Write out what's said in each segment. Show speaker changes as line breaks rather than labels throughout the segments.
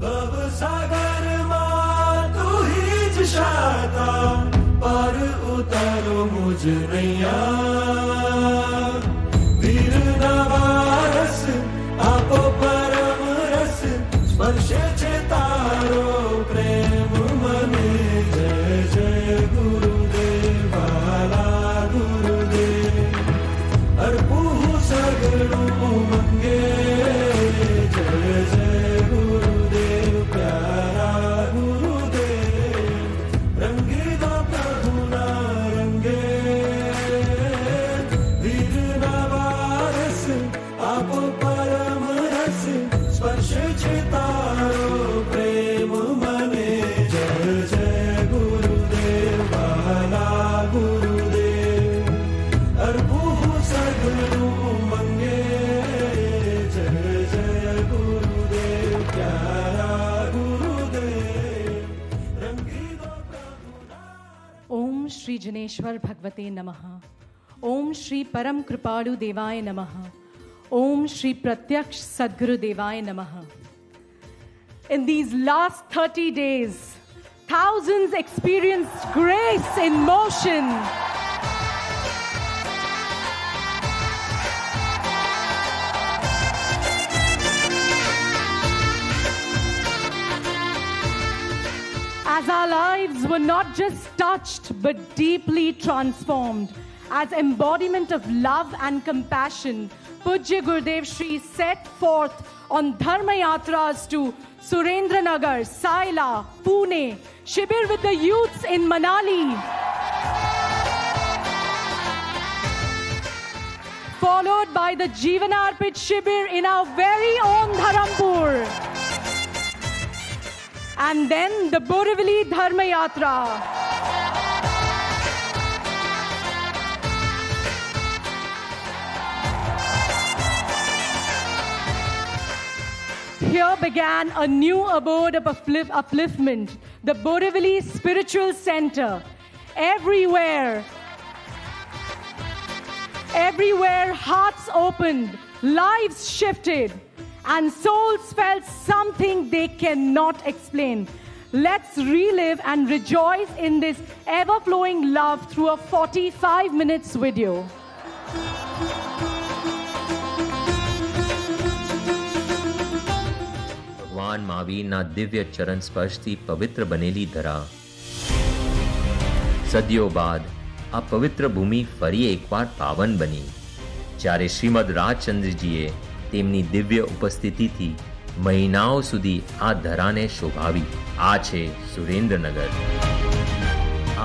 भवसागर मां तू ही जिशाता, पर उतारो मुझ नैया। वीर नवारस आपो परम रस, स्पर्शे छे तारो प्रेम मने। जय जय गुरुदेव वाला गुरुदेव, अर्पू सगळुं मंगे। जय जय गुरुदेव प्यारा गुरुदेव, रंगी दो प्रभुना रंगे। वीर नवारस आपो परम रस, स्पर्श छे तारो प्रेम मने। जय जय गुरुदेव वाला गुरुदेव, अर्पू सगळुं मंगे। जय जय गुरुदेव प्यारा गुरुदेव, रंगी दो प्रभुना।
ओम श्री जनेश्वर भगवते नमः। ओम श्री परम कृपालु देवाय नमः। ओम श्री प्रत्यक्ष सद्गुरु देवाय नमः। In these last 30 days, thousands experienced grace in motion. As our lives were not just touched but deeply transformed, as embodiment of love and compassion, Pujya Gurudev Shri set forth on Dharma Yatras to Surendranagar, Saila, Pune, Shibir with the youths in Manali, followed by the Jeevanarpit Shibir in our very own Dharampur, and then the Borivali Dharma Yatra. Here began a new abode of upliftment, the Borivali Spiritual Center. Everywhere hearts opened, lives shifted, and souls felt something they cannot explain. Let's relive and rejoice in this ever-flowing love through a 45 minutes video.
ભગવાન મહાવીરના દિવ્ય ચરણ સ્પર્શથી પવિત્ર બનેલી ધરા. સદીઓ બાદ આ પવિત્ર ભૂમિ ફરી એકવાર પાવન બની, જ્યારે શ્રીમદ રાજચંદ્રજીએ તેમની દિવ્ય ઉપસ્થિતિથી મહિનાઓ સુધી આ ધરાને શોભાવી. આ છે સુરેન્દ્રનગર.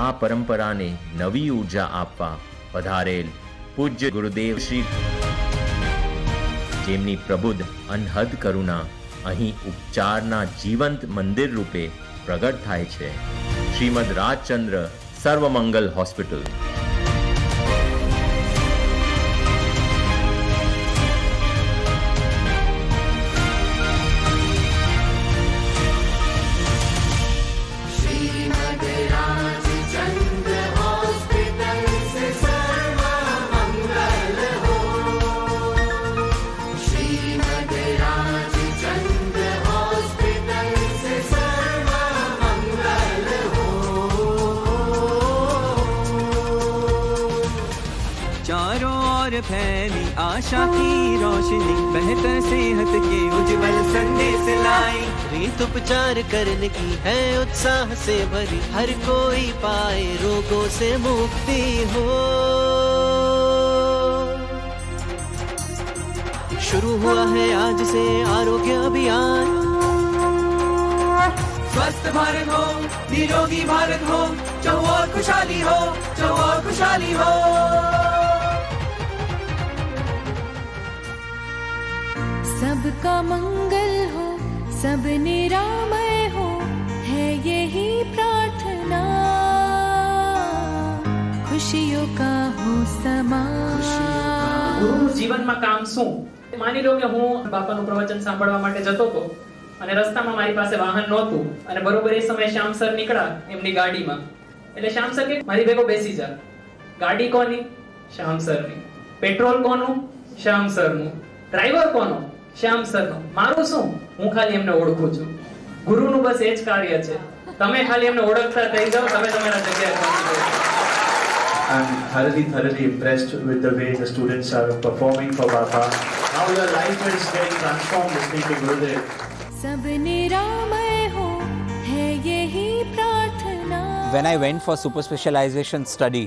આ પરંપરાને નવી ઉર્જા આપવા પધારેલ પૂજ્ય ગુરુદેવ શ્રી, જેમની પ્રબુદ્ધ અનહદ કરુણા અહીં ઉપચારના જીવંત મંદિર રૂપે પ્રગટ થાય છે. શ્રીમદ રાજચંદ્ર સર્વમંગલ હોસ્પિટલ.
फैली आशा की रोशनी, बेहतर सेहत के उज्जवल संदेश लाई। रीत उपचार करने की है उत्साह से भरी, हर कोई पाए रोगों से मुक्ति हो। शुरू हुआ है आज से आरोग्य अभियान। स्वस्थ भारत हो, निरोगी भारत हो, जो और खुशहाली हो, जो और खुशहाली हो।
सबका मंगल हो, सब निरामय हो, है यही प्रार्थना। खुशियों का हो समा।
ગુરુનું જીવનમાં કામ શું? માની લો કે હું બાપાનું પ્રવચન સાંભળવા માટે જતો હતો અને રસ્તામાં મારી પાસે વાહન નહોતું અને બરોબર એ સમયે શ્યામ સર નીકળ્યા એમની ગાડીમાં. એટલે શ્યામ સર કે મારી ભેગો બેસી જા. ગાડી કોની? શ્યામ સરની. પેટ્રોલ કોનું? શ્યામ સરનું. ડ્રાઈવર કોનો? શ્યામ સરનો. મારું શું? હું ખાલી એમને ઓળખું છું. ગુરુનું બસ એ જ કાર્ય છે. તમે ખાલી એમને ઓળખતા થઈ જાઓ, તમે તમારા જગ્યાએ પહોંચી જાઓ.
I'm thoroughly impressed with the way the students are performing for Baba. Now your life is getting transformed listening to Gurudev.
सब निरामय हो है यही प्रार्थना.
When I went for super specialization study,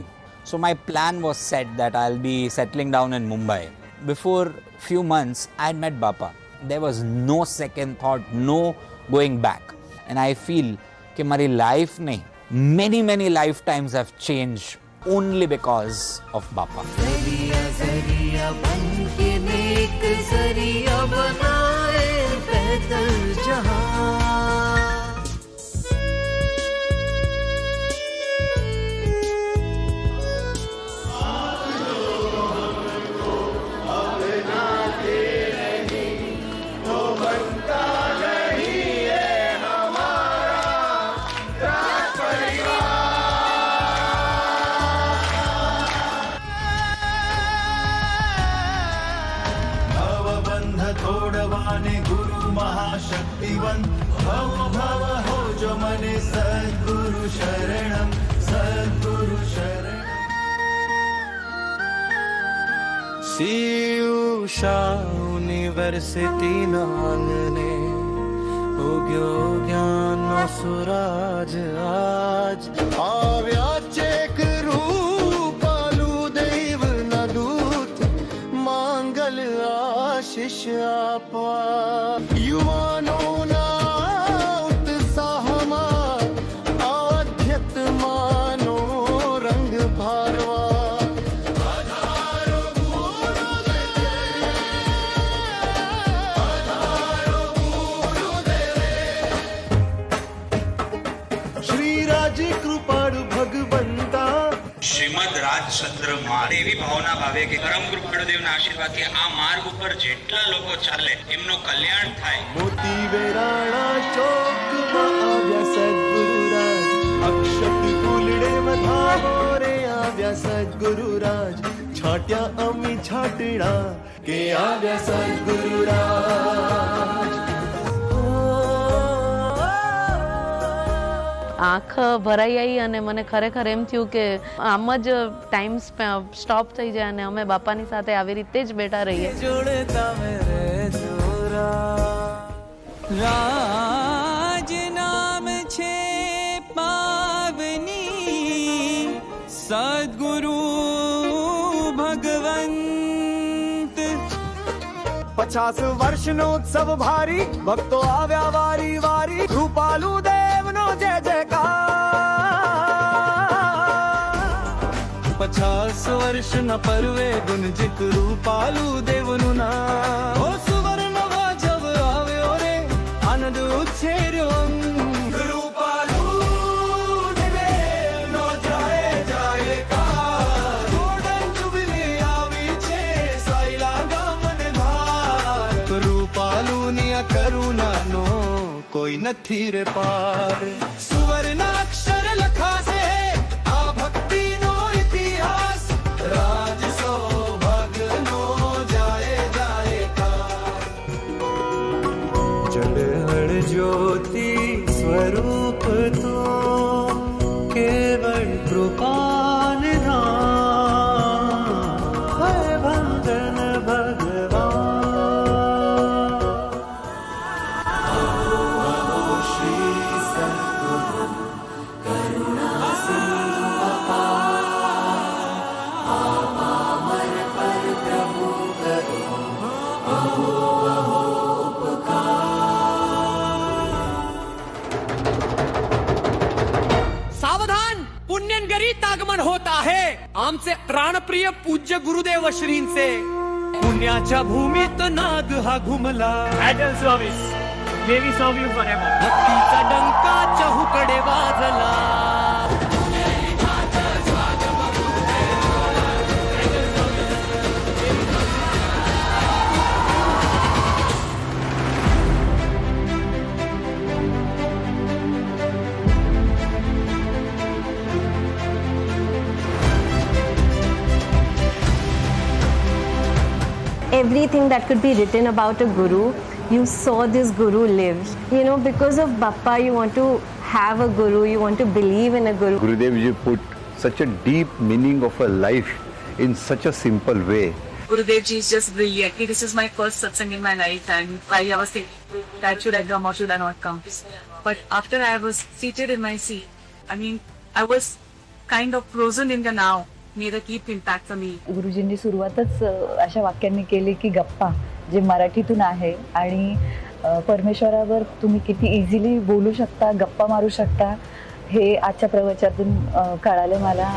so my plan was set that I'll be settling down in Mumbai. Before few months, I had met Bapa. There was no second thought, no going back. And I feel कि हमारी life नहीं, many lifetimes have changed only because of Bapa.
जरिया जरिया बन के नेक जरिया बनाए पैदल जहां.
तोड़वाने गुरु महाशक्तिवन भव भव हो जो मने सद्गुरु शरणम सद्गुरु शरण.
उषा यूनिवर्सिटी नांगने उग्यो ज्ञान सुराज आज
આવ્યા ચેક રૂપાલુ દેવ ના દૂત માંગલ આશીષ આપવા યુવાનોના ઉત્સાહમાં આધ્યાત્માનો રંગ ભારવા.
શ્રીમદ રાજચંદ્ર માં એવી ભાવના ભાવે કે પરમ ગુરુ ગુરુદેવના આશીર્વાદથી આ માર્ગ ઉપર જેટલા લોકો ચાલે એમનું કલ્યાણ થાય.
મોતી વેરાણા ચોકમાં આવ્યા સદ્ગુરુરાજ અક્ષત ફૂલડે વધાવો રે આવ્યા સદ્ગુરુરાજ છાટ્યા અમી છાટડા કે આવ્યા સદ્ગુરુરાજ.
આંખ ભરાઈ આવી અને મને ખરેખર એમ થયું કે આમ જ ટાઈમ સ્ટોપ થઈ જાય અને અમે બાપાની સાથે આવી રીતે જ બેઠા રહીએ.
જોડતા મેરે જોરા રાજ નામ છે પાવની સદ્ગુરુ ભગવંત.
50 વર્ષનો ઉત્સવ ભારી ભક્તો આવ્યા વારી વારી રૂપાલુ દેવનો જય જયકાર.
50 વર્ષના પર્વે ગુંજિત રૂપાલુ દેવનું નામ. ઓ સુવર્ણ વાજવ આવ્યો રે આનંદ ઉછેર્યો.
રૂપાલુ દેવનો જય જયકાર.
ગોલ્ડન જુબલી આવી છે સાયલા ગામને ધાર. રૂપાલુની આ કરુણાનો કોઈ નથી રે પાર. સુવર્ણ અક્ષર લખાશે આ ભક્તિનો ઇતિહાસ. રાજ સૌભાગ્યનો જાય જાયકાર.
જળહળ જ્યોતિ સ્વરૂપ તો કેવળ કૃપાન ધામ હે ભંજન ભગવાન.
आगमन होता है आमचे प्राणप्रिय पूज्य गुरुदेव श्रींचे. पुण्याच्या भूमीत नाद हा घुमला.
Idol service. May we serve you forever.
भक्तीचा डंका चहूकडे वाजला.
Everything that could be written about a guru you saw this guru live. You know, because of Bappa, you want to have a guru, you want to believe in a guru.
Gurudev ji put such a deep meaning of a life in such a simple way.
Gurudev ji is just brilliant. This is my first satsang in my life, and I was thinking that should I come or should I not come. But after I was seated in my seat, I mean, I was kind of frozen in the now. Made a deep impact for me.
गुरुजींनी सुरुवातच अशा वाक्यांनी केली की गप्पा जे मराठीतून आहे आणि परमेश्वरावर तुम्ही किती इझिली बोलू शकता, गप्पा मारू शकता, हे आजच्या प्रवचनातून कळालं मला.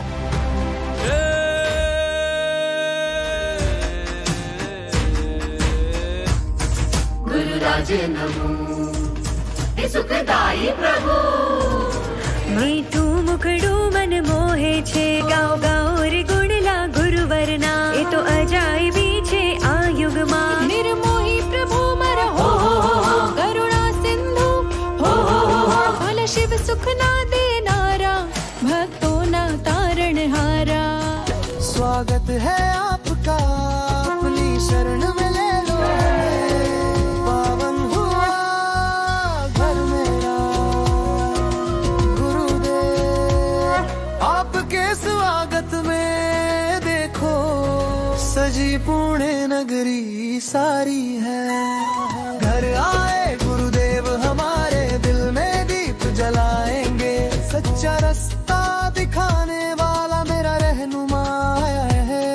गुरुराजे नमो हे सुखदाई प्रभु
मीठू मुखड़ू मन मोहे छे गाओ गाओ रे गुणला गुरुवरना ए तो अजायबी छे आ युगमा निर्मोही प्रभु मर हो करुणा सिंधु हो भोला शिव सुख ना देनारा भक्तों ना तारणहारा.
स्वागत है आपका अपनी शरण में ले लो, पावन हुआ घर मेरा गुरुदेव. आपके स्वागत में देखो सजी पुणे नगरी सारी है. घर आए गुरुदेव हमारे दिल में दीप जलाएंगे, सच्चा रास्ता दिखाने वाला मेरा रहनुमा है.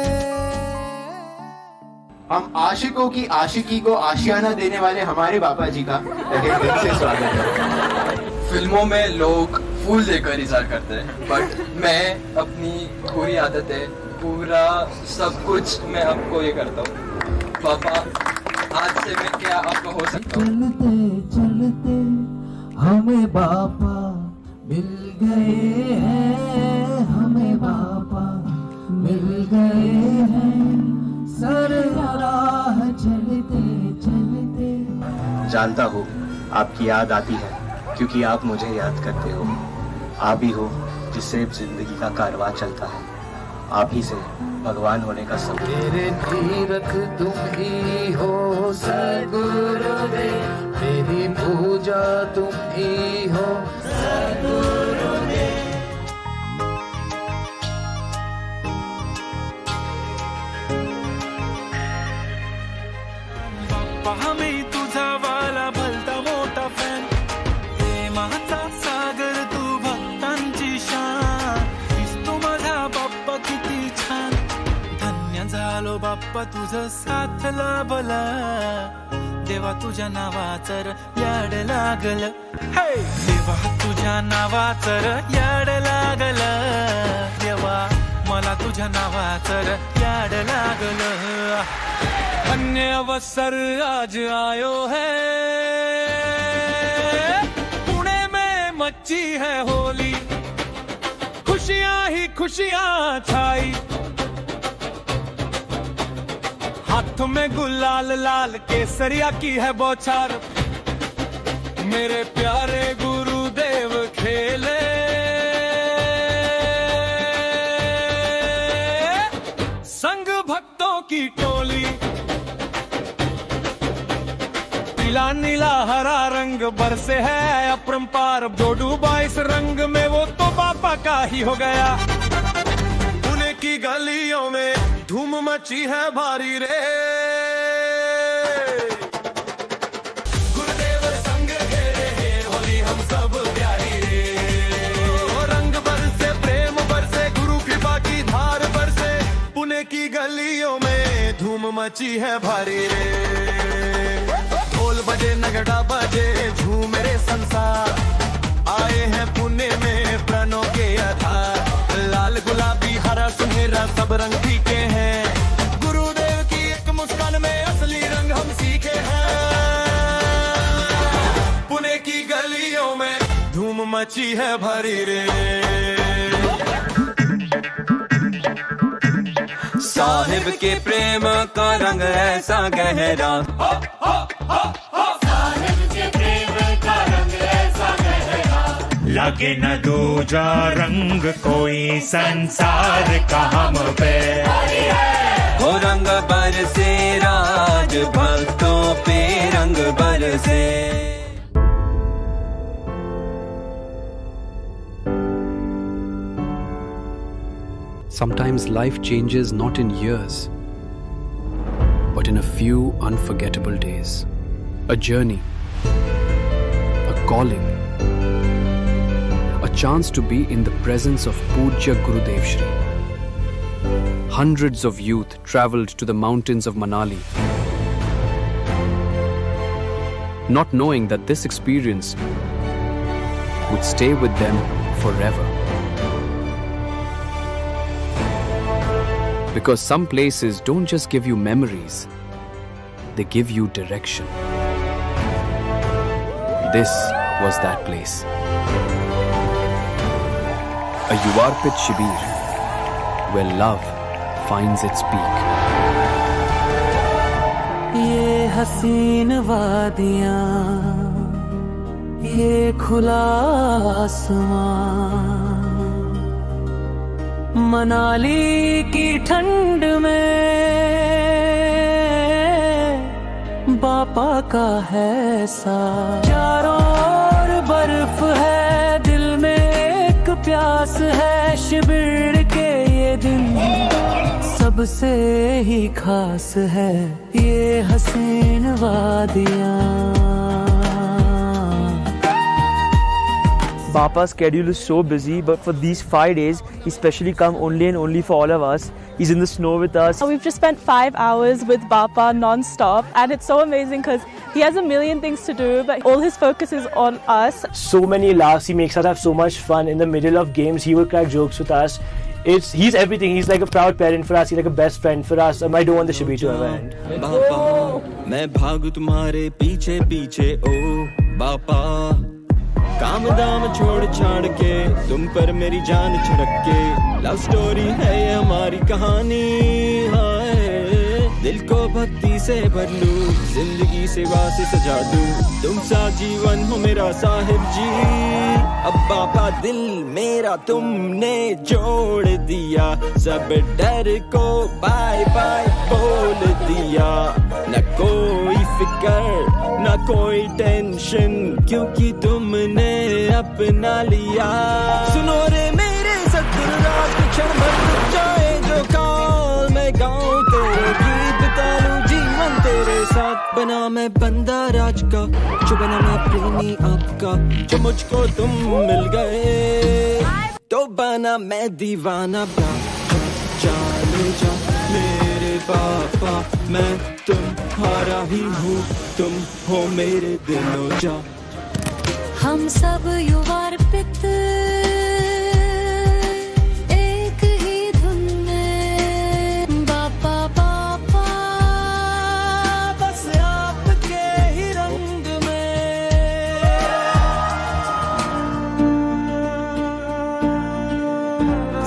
हम आशिकों की आशिकी को आशियाना देने वाले हमारे बापा जी का दिल से स्वागत है.
फिल्मों में लोग फूल देकर इज़हार करते हैं, बट मैं अपनी पूरी आदतें, पूरा सब कुछ मैं आपको ये करता हूँ. पापा, आज से मैं क्या आपको हो सकता हूँ.
चलते चलते हमें बापा मिल गए हैं, हमें बापा मिल गए हैं, सर राह चलते चलते.
जानता हूँ आपकी याद आती है क्योंकि आप मुझे याद करते हो. आप ही हो जिससे जिंदगी का कारवां चलता है, आप ही से भगवान होने का सब.
मेरे तीरथ तुम ही हो सद्गुरुदेव, मेरी पूजा तुम ही हो सद्गुरुदेव.
बाप्पा मी तुझा वाला भलता मोठा फॅन, प्रेमाचा सागर तू भक्तांची शान. दिसतो माझा बाप्पा किती छान, धन्य झालो बाप्पा तुझं साथ लाभला. देवा तुझ्या नावाचर याड लागल, देवा तुझ्या नावाचर याड लागल. देवा मला तुझ्या नावाचर याड लागल. अन्य अवसर आज आयो है, पुणे में मच्ची है होली, खुशियां ही खुशियां छाई. हाथों में गुलाल लाल केसरिया की है बौछार, मेरे प्यारे गुरुदेव खेले. संग भक्तों की टोली, पीला नीला हरा रंग बरसे है अपरंपार. जो डूबा इस रंग में वो तो बापा का ही हो गया. पुणे की गलियों में धूम मची है भारी रे. गुरुदेव संग खेले हैं होली हम सब प्यारी रे. रंग बरसे प्रेम बरसे गुरु कृपा की धार बरसे. पुणे की गलियों में धूम मची है भारी रे. ढोल बजे नगड़ा बजे झूम रे संसार. आए हैं पुणे में प्रणों के आधार. लाल गुलाबी हरा सुनहरा सब रंग फीके हैं. गुरुदेव की एक मुस्कान में असली रंग हम सीखे हैं. पुणे की गलियों में धूम मची है भरी रे.
साहिब के प्रेम का रंग ऐसा गहरा,
साहिब के प्रेम का रंग ऐसा गहरा.
लगे न दूजा रंग कोई संसार का हम पे.
हो रंग बरसे राज भक्तों पे रंग बरसे।
Sometimes life changes not in years, but in a few unforgettable days. A journey, a calling, a chance to be in the presence of Pujya Gurudev Shri. Hundreds of youth travelled to the mountains of Manali, not knowing that this experience would stay with them forever. Because some places don't just give you memories, they give you direction. This was that place. A Yuvarpit Shibir, where love finds its peak.
ये हसीन वादियाँ, ये खुला आसमां, मनाली की ठंड में बापा का है सा। चारों ओर बर्फ है, दिल में एक प्यास है, शिविर के ये दिन सबसे ही खास है, ये हसीन वादियाँ।
Bapa's schedule is so busy, but for these 5 days, he specially come only and only for all of us. He's in the snow with us.
We've just spent 5 hours with Bapa non-stop, and it's so amazing because he has a million things to do, but all his focus is on us.
So many laughs, he makes us have so much fun. In the middle of games, he will crack jokes with us. He's everything. He's like a proud parent for us. He's like a best friend for us. I don't want the Shibir to ever end.
बापा मैं भागू तुम्हारे पीछे पीछे ओ बापा, काम दाम छोड़ छाड़ के तुम पर मेरी जान छिड़क के। लव स्टोरी है ये हमारी कहानी, हाय दिल को भक्ति से भर लूं, जिंदगी सेवा से सजा दूं, तुम सा जीवन हो मेरा साहिब जी। अब बापा दिल मेरा तुमने जोड़ दिया, सब डर को बाय बाय बोल दिया, न कोई फिकर न कोई टेंशन, क्योंकि तुमने अपना लिया। सुनो रे मेरे सत्तर रात क्षण भर रुक जाए जो काल, मैं गाऊं तेरे गीत तालू जीवन तेरे साथ। बना मैं बंदा राज का, जो बना मैं प्रेमी आपका, जो मुझको तुम मिल गए तो बना मैं दीवाना। जाने जा मेरे पापा, मैं तुम्हारा ही हूँ, तुम हो मेरे दिलों जा।
हम सब युवार्पित एक ही धुन में, बापा बापा
बस आपके ही रंग में।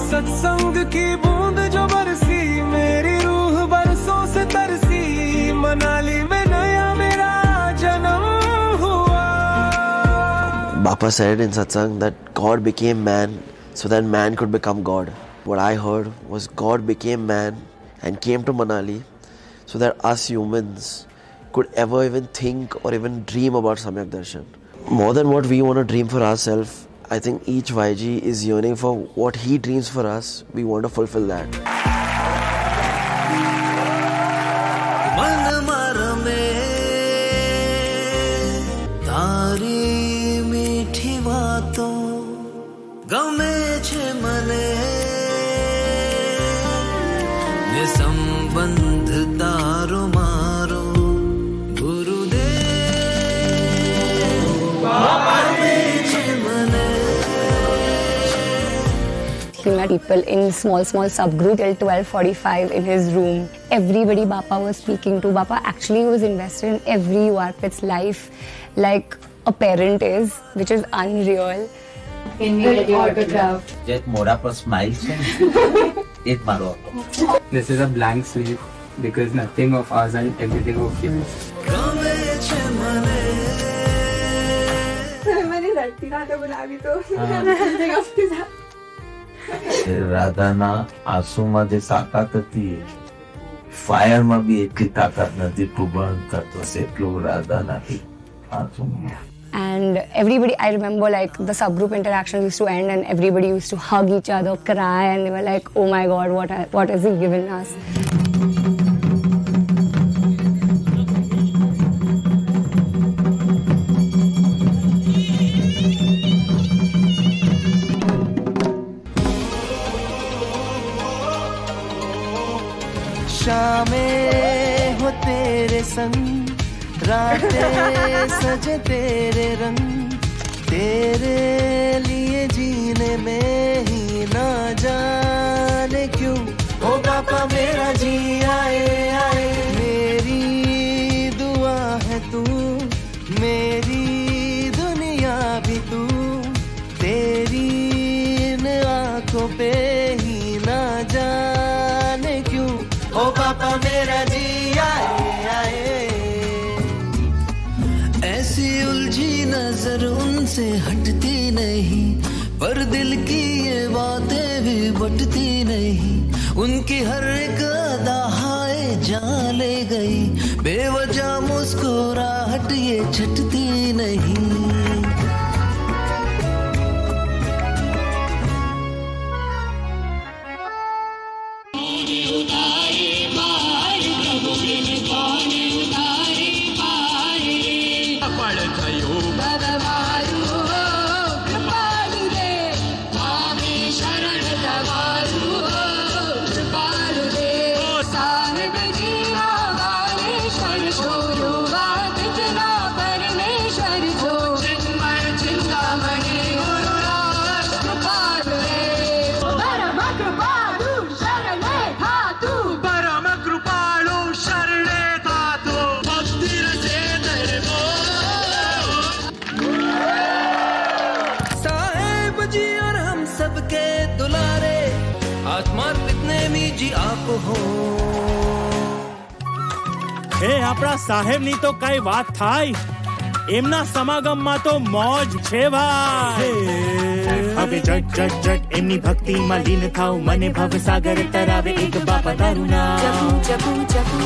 सत्संग की बूंद जो बरसी, मेरी रूह बरसों से तरसी, मनाली में नया मेरा जन्म हुआ।
Bapa said in satsang that God became man so that man could become God. What I heard was God became man and came to Manali so that us humans could ever even think or even dream about Samyak Darshan. More than what we want to dream for ourselves, I think each YG is yearning for what he dreams for us. We want to fulfill that.
मन मर में तारी मीठी बातों गमे छे मने, ने संबंध तारो मारो गुरुदेव छे मने।
We met people in small subgroup till 12:45 in his room. Everybody Bapa was speaking to. Bapa actually was invested in every Yuvarpit's life like a parent is, which is unreal.
Can we get your autograph?
Just more up a smile. It maro.
This is a blank slate because nothing of us and everything of his.
मैंने लड़की राधा बुला दी तो
राधाना आसूमध्ये साकात ती ફાયરમાં બી એટલી તાકાત નથી, ભૂબન તત્વ છે એટલું રાધા નથી.
And everybody, I remember like the subgroup interaction used to end and everybody used to hug each other, cry, and they were like, oh my God, what has he given us?
शामें हो तेरे संग, रातें सजे तेरे रंग, तेरे लिए जीने में ही ना जाने क्यों ओ पापा मेरा जी आए आए। मेरी दुआ है तू, मेरी दुनिया भी तू, तेरी इन आंखों पे ही ना जाने क्यों ओ पापा मेरा जी आए आए। ऐसी उलझी नजर उनसे हटती नहीं, पर दिल की ये बातें भी बटती नहीं। उनकी हर एक अदा हाय जान ले गई, बेवजह मुस्कुराहट ये छटती नहीं।
એ આપણા સાહેબની તો કઈ વાત થાય, એમના સમાગમમાં તો મોજ છે ભાઈ। હવે જટ જટ જટ એમની ભક્તિમાં લીન થાવ, મને ભવસાગર તરાવે એક બાપા તારું નામ। જપુ જપુ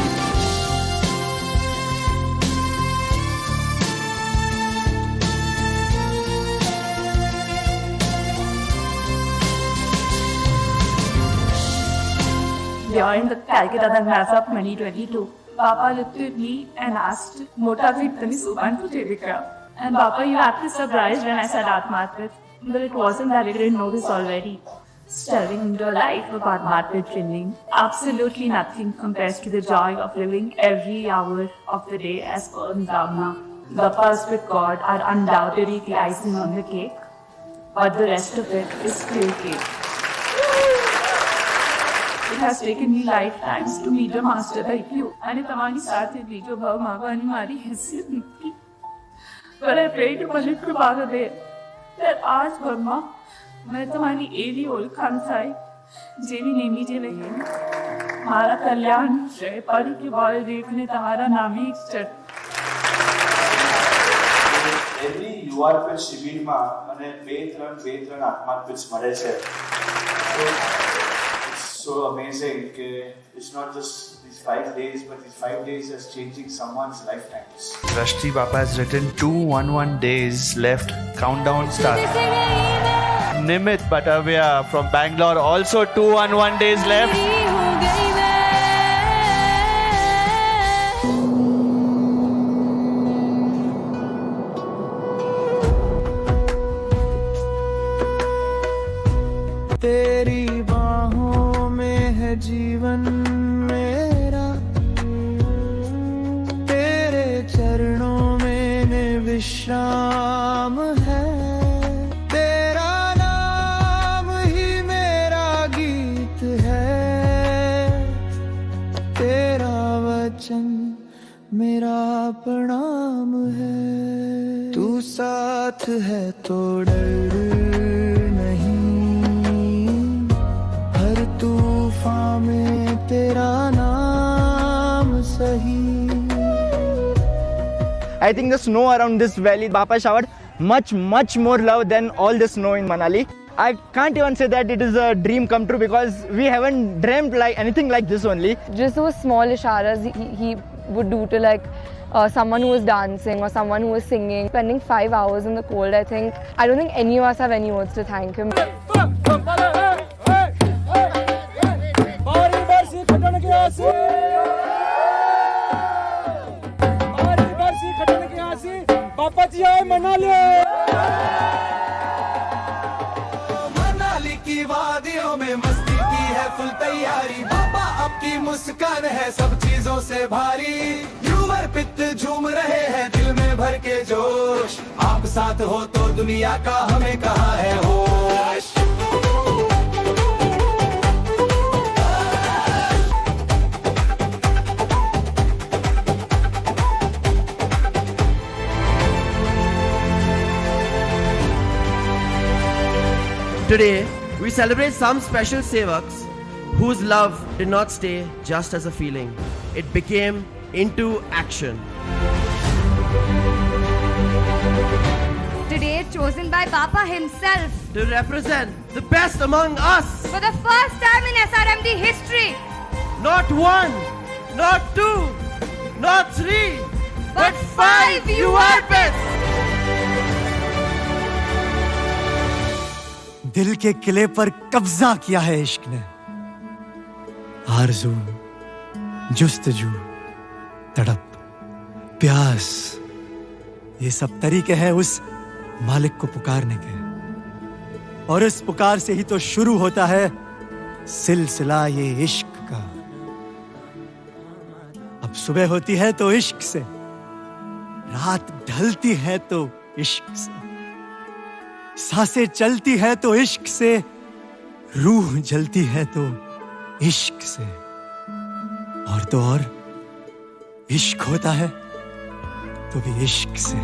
During the Calcutta Marathon of 2022, Papa looked at me and asked, "Mota bhi tani suban tu devika?" And Papa, you acted surprised when I said Atmatpit, but it wasn't that I didn't know this already. Stirring into a life of Atmatpit training, absolutely nothing compares to the joy of living every hour of the day as per Dhamma. Gappas with God are undoubtedly the icing on the cake, but the rest of it is still cake. It has taken me lifetimes to meet a master like you. અને તમારી સાથે બીજો ભાવ માંગવાની મારી હેસિયત નથી. But I pray to મને કૃપા કરે that આજ ભરમાં મને તમારી એવી ઓળખાણ થાય જેવી નેમી જે રહે. મારા કલ્યાણ છે પરી વાળ દેખને તમારા નામે ચડ.
એવી યુઆરપીએચ શિબિરમાં મને બે ત્રણ આત્માર્પિત્સ મળે છે. So amazing that it's not just these 5 days, but these 5 days is changing someone's lifetimes.
Drashti Papa has written 211 days left. Countdown start. Nimit Batavia from Bangalore also 211 days left.
तेरी जीवन मेरा, तेरे चरणों में विश्राम है। तेरा नाम ही मेरा गीत है, तेरा वचन मेरा प्रणाम है। तू साथ है तो डर में तेरा नाम सही।
I think the snow around this valley, Papa showered much more love than all the snow in Manali. I can't even say that it is a dream come true because we haven't dreamt like anything like this only.
Just those small isharas he would do to like someone who was dancing or someone who was singing. Spending 5 hours in the cold, I don't think any of us have any words to thank him.
Manali की वादियों में मस्ती की है full तैयारी, बाबा आपकी मुस्कान है सब चीजों से भारी, यूमर पित्त झूम रहे हैं दिल में भर के जोश, आप साथ हो तो दुनिया का हमें कहाँ है होश।
Today, we celebrate some special sevaks whose love did not stay just as a feeling. It became into action.
Today, chosen by Papa himself
to represent the best among us.
For the first time in SRMD history.
Not 1, not 2, not 3, but 5 URPs.
दिल के किले पर कब्जा किया है इश्क ने, आरज़ू, जुस्तजू, तड़प, प्यास, ये सब तरीके हैं उस मालिक को पुकारने के, और इस पुकार से ही तो शुरू होता है सिलसिला ये इश्क का। अब सुबह होती है तो इश्क से, रात ढलती है तो इश्क से, सांसें चलती है तो इश्क से, रूह जलती है तो इश्क से, और तो और इश्क होता है तो भी इश्क से।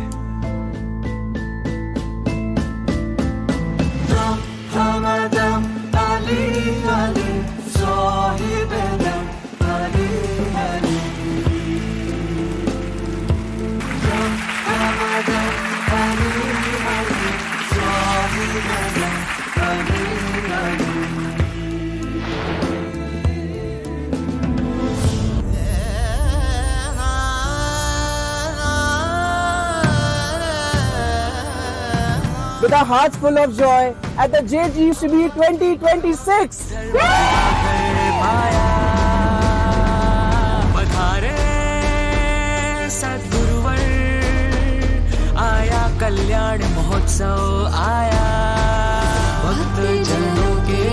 With our hearts full of joy at the JGCB 2026.
सद्गुरुवर आया, कल्याण महोत्सव आया, भक्त जनों के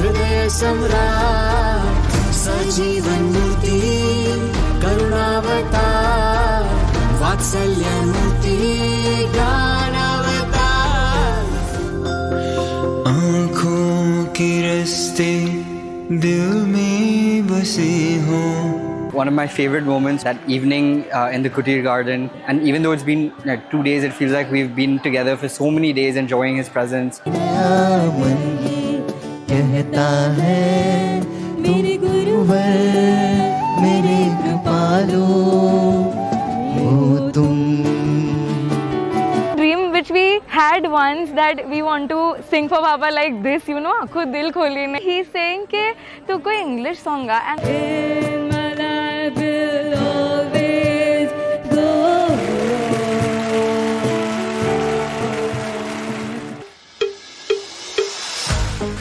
हृदय सम्राट, सजीवन मूर्ति करुणावतार, वात्सल्य मूर्ति ज्ञानावतार, आँखों के रास्ते दिल में बसे हों।
One of my favorite moments, that evening in the Kutir Garden, and even though it's been 2 days, it feels like we've been together for so many days enjoying his presence.
कहता है मेरे गुरुवर, मेरे कृपालु हो तुम।
Dream which we had once that we want to sing for Papa like this, you know, आँखों दिल खोली ने. He's saying कि तू कोई English song गा. In my life will always go.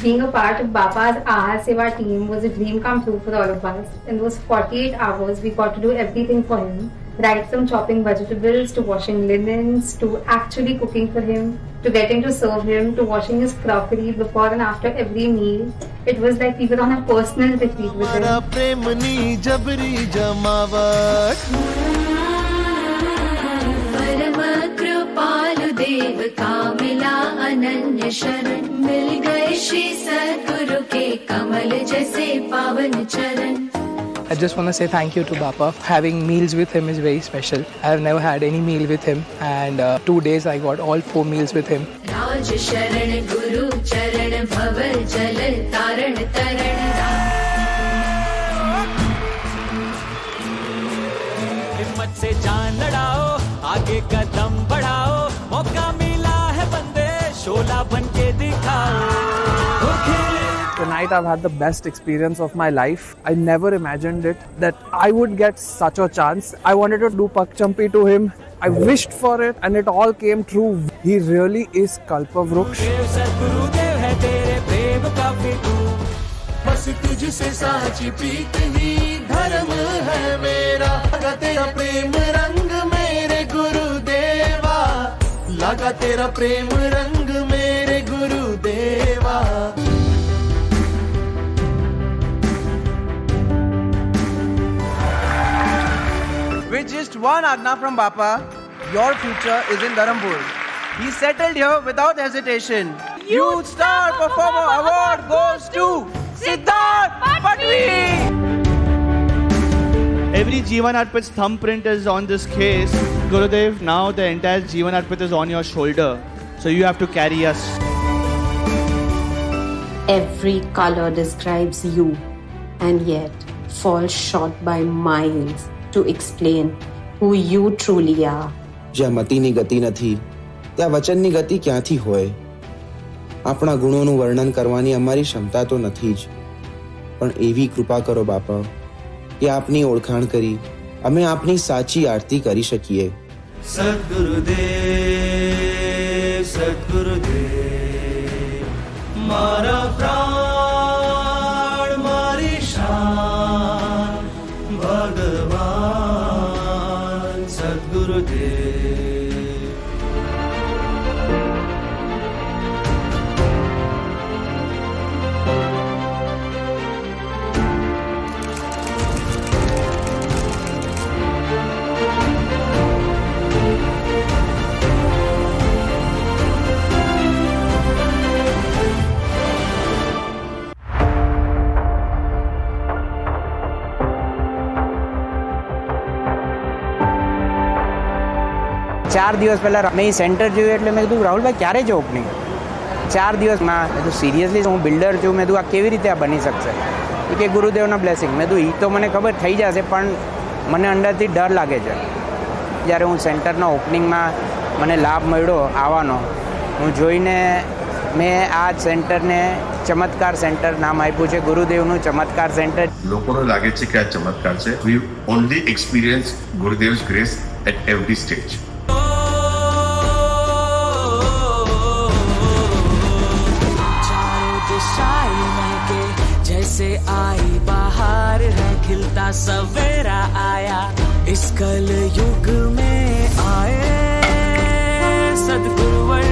Being a part of Bapa's Ahar Seva team was a dream come true for all of us. In those 48 hours, we got to do everything for him. Right from chopping vegetables, to washing linens, to actually cooking for him, to getting to serve him, to washing his crockery before and after every meal. It was like we were on a personal retreat with him.
प्रेमनी जबरी जमावट,
परम कृपालु देव का मिला अनन्य शरण, मिल गए श्री सद्गुरु के कमल जैसे पावन चरण.
I just want to say thank you to Bapa. Having meals with him is very special. I have never had any meal with him, and 2 days I got all 4 meals with him.
राज शरण गुरु चरण भवर जल तारण तरण.
हिम्मत से जान लड़ाओ, आगे कदम बढ़ाओ, मौका मिला है बंदे, शोला बन के दिखाओ.
night I've had the best experience of my life. I never imagined it that I would get such a chance. I wanted to do Pakchampi to him. I wished for it and it all came true. He really is Kalpavruksha.
बस तुझसे साची प्रीत ही धर्म है मेरा, लगा तेरा प्रेम रंग मेरे गुरुदेवा, लगा तेरा प्रेम रंग मेरे गुरुदेवा.
With just one Agna from Bapa, your future is in Dharampur. He settled here without hesitation. Youth Star Performer Award goes to Siddharth Patwi.
Every Jeevan Arpit's thumbprint is on this case. Gurudev, now the entire Jeevan Arpit is on your shoulder. So you have to carry us.
Every color describes you and yet falls short by miles to explain who you truly are.
જ્યાં મતિની ગતિ નથી, ત્યાં વચનની ગતિ ક્યાંથી હોય? આપણા ગુણોનું વર્ણન કરવાની અમારી ક્ષમતા તો નથી જ, પણ એવી કૃપા કરો બાપા કે આપની ઓળખાણ કરી અમે આપની સાચી આરતી કરી શકીએ.
સદગુરુદેવ સદગુરુદેવ, મારા પ્રાણ મારી શાન ભગવાન સદગુરુદેવ.
ચાર દિવસ પહેલાં મેં એ સેન્ટર જોયું એટલે મેં કીધું રાહુલભાઈ ક્યારે છે ઓપનિંગ? 4 દિવસમાં મેં કીધું સિરિયસલી હું બિલ્ડર છું, મેં કીધું આ કેવી રીતે આ બની શકશે? એ કે ગુરુદેવના બ્લેસિંગ. મેં કીધું એ તો મને ખબર થઈ જશે પણ મને અંદરથી ડર લાગે છે. જ્યારે હું સેન્ટરના ઓપનિંગમાં મને લાભ મળ્યો આવવાનો, હું જોઈને મેં આ સેન્ટરને ચમત્કાર સેન્ટર નામ આપ્યું છે, ગુરુદેવનું ચમત્કાર સેન્ટર.
લોકોને લાગે છે કે આ ચમત્કાર છે. We only experience Gurudev's grace at every stage.
जैसे आई बाहर है खिलता सवेरा आया, इस कल युग में आए सदगुरुवर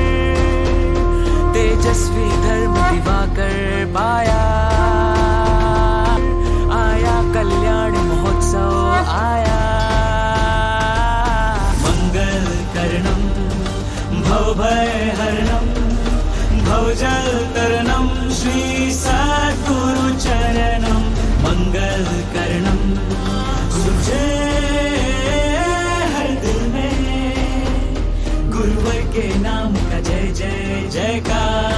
तेजस्वी धर्म दिवाकर पाया. आया कल्याण महोत्सव आया, मंगल करणम भवभय हरणम भवजल तरणम श्री सद्गुरु चरणम. मंगल करणम सुझे हर दिल में, गुरुवर के नाम का जय जय जयकार.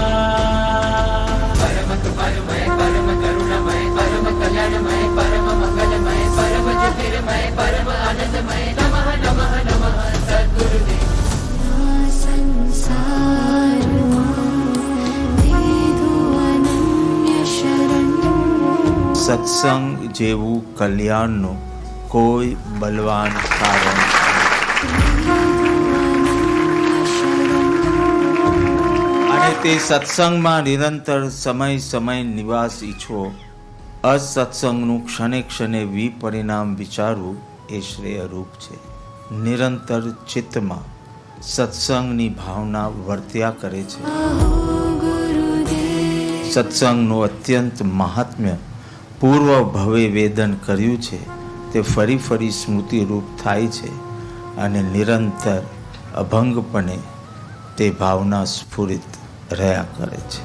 परम कृपामय परम करुणामय परम कल्याणमय परम मंगलमय परम ज्योतिर्मय परम आनंदमय. नमः नमः नमः सद्गुरुदेव.
સત્સંગ જેવું કલ્યાણનું કોઈ બલવાન કારણ. અને તે સત્સંગમાં નિરંતર સમય નિવાસ ઈચ્છવો, અસત્સંગનું ક્ષણે ક્ષણે વિપરિણામ વિચારવું એ શ્રેયરૂપ છે. નિરંતર ચિત્તમાં સત્સંગની ભાવના વર્ત્યા કરે છે. સત્સંગનું અત્યંત મહાત્મ્ય પૂર્વ ભવે વેદન કર્યું છે તે ફરી ફરી સ્મૃતિરૂપ થાય છે અને નિરંતર અભંગપણે તે ભાવના સ્ફુરિત રહ્યા કરે છે.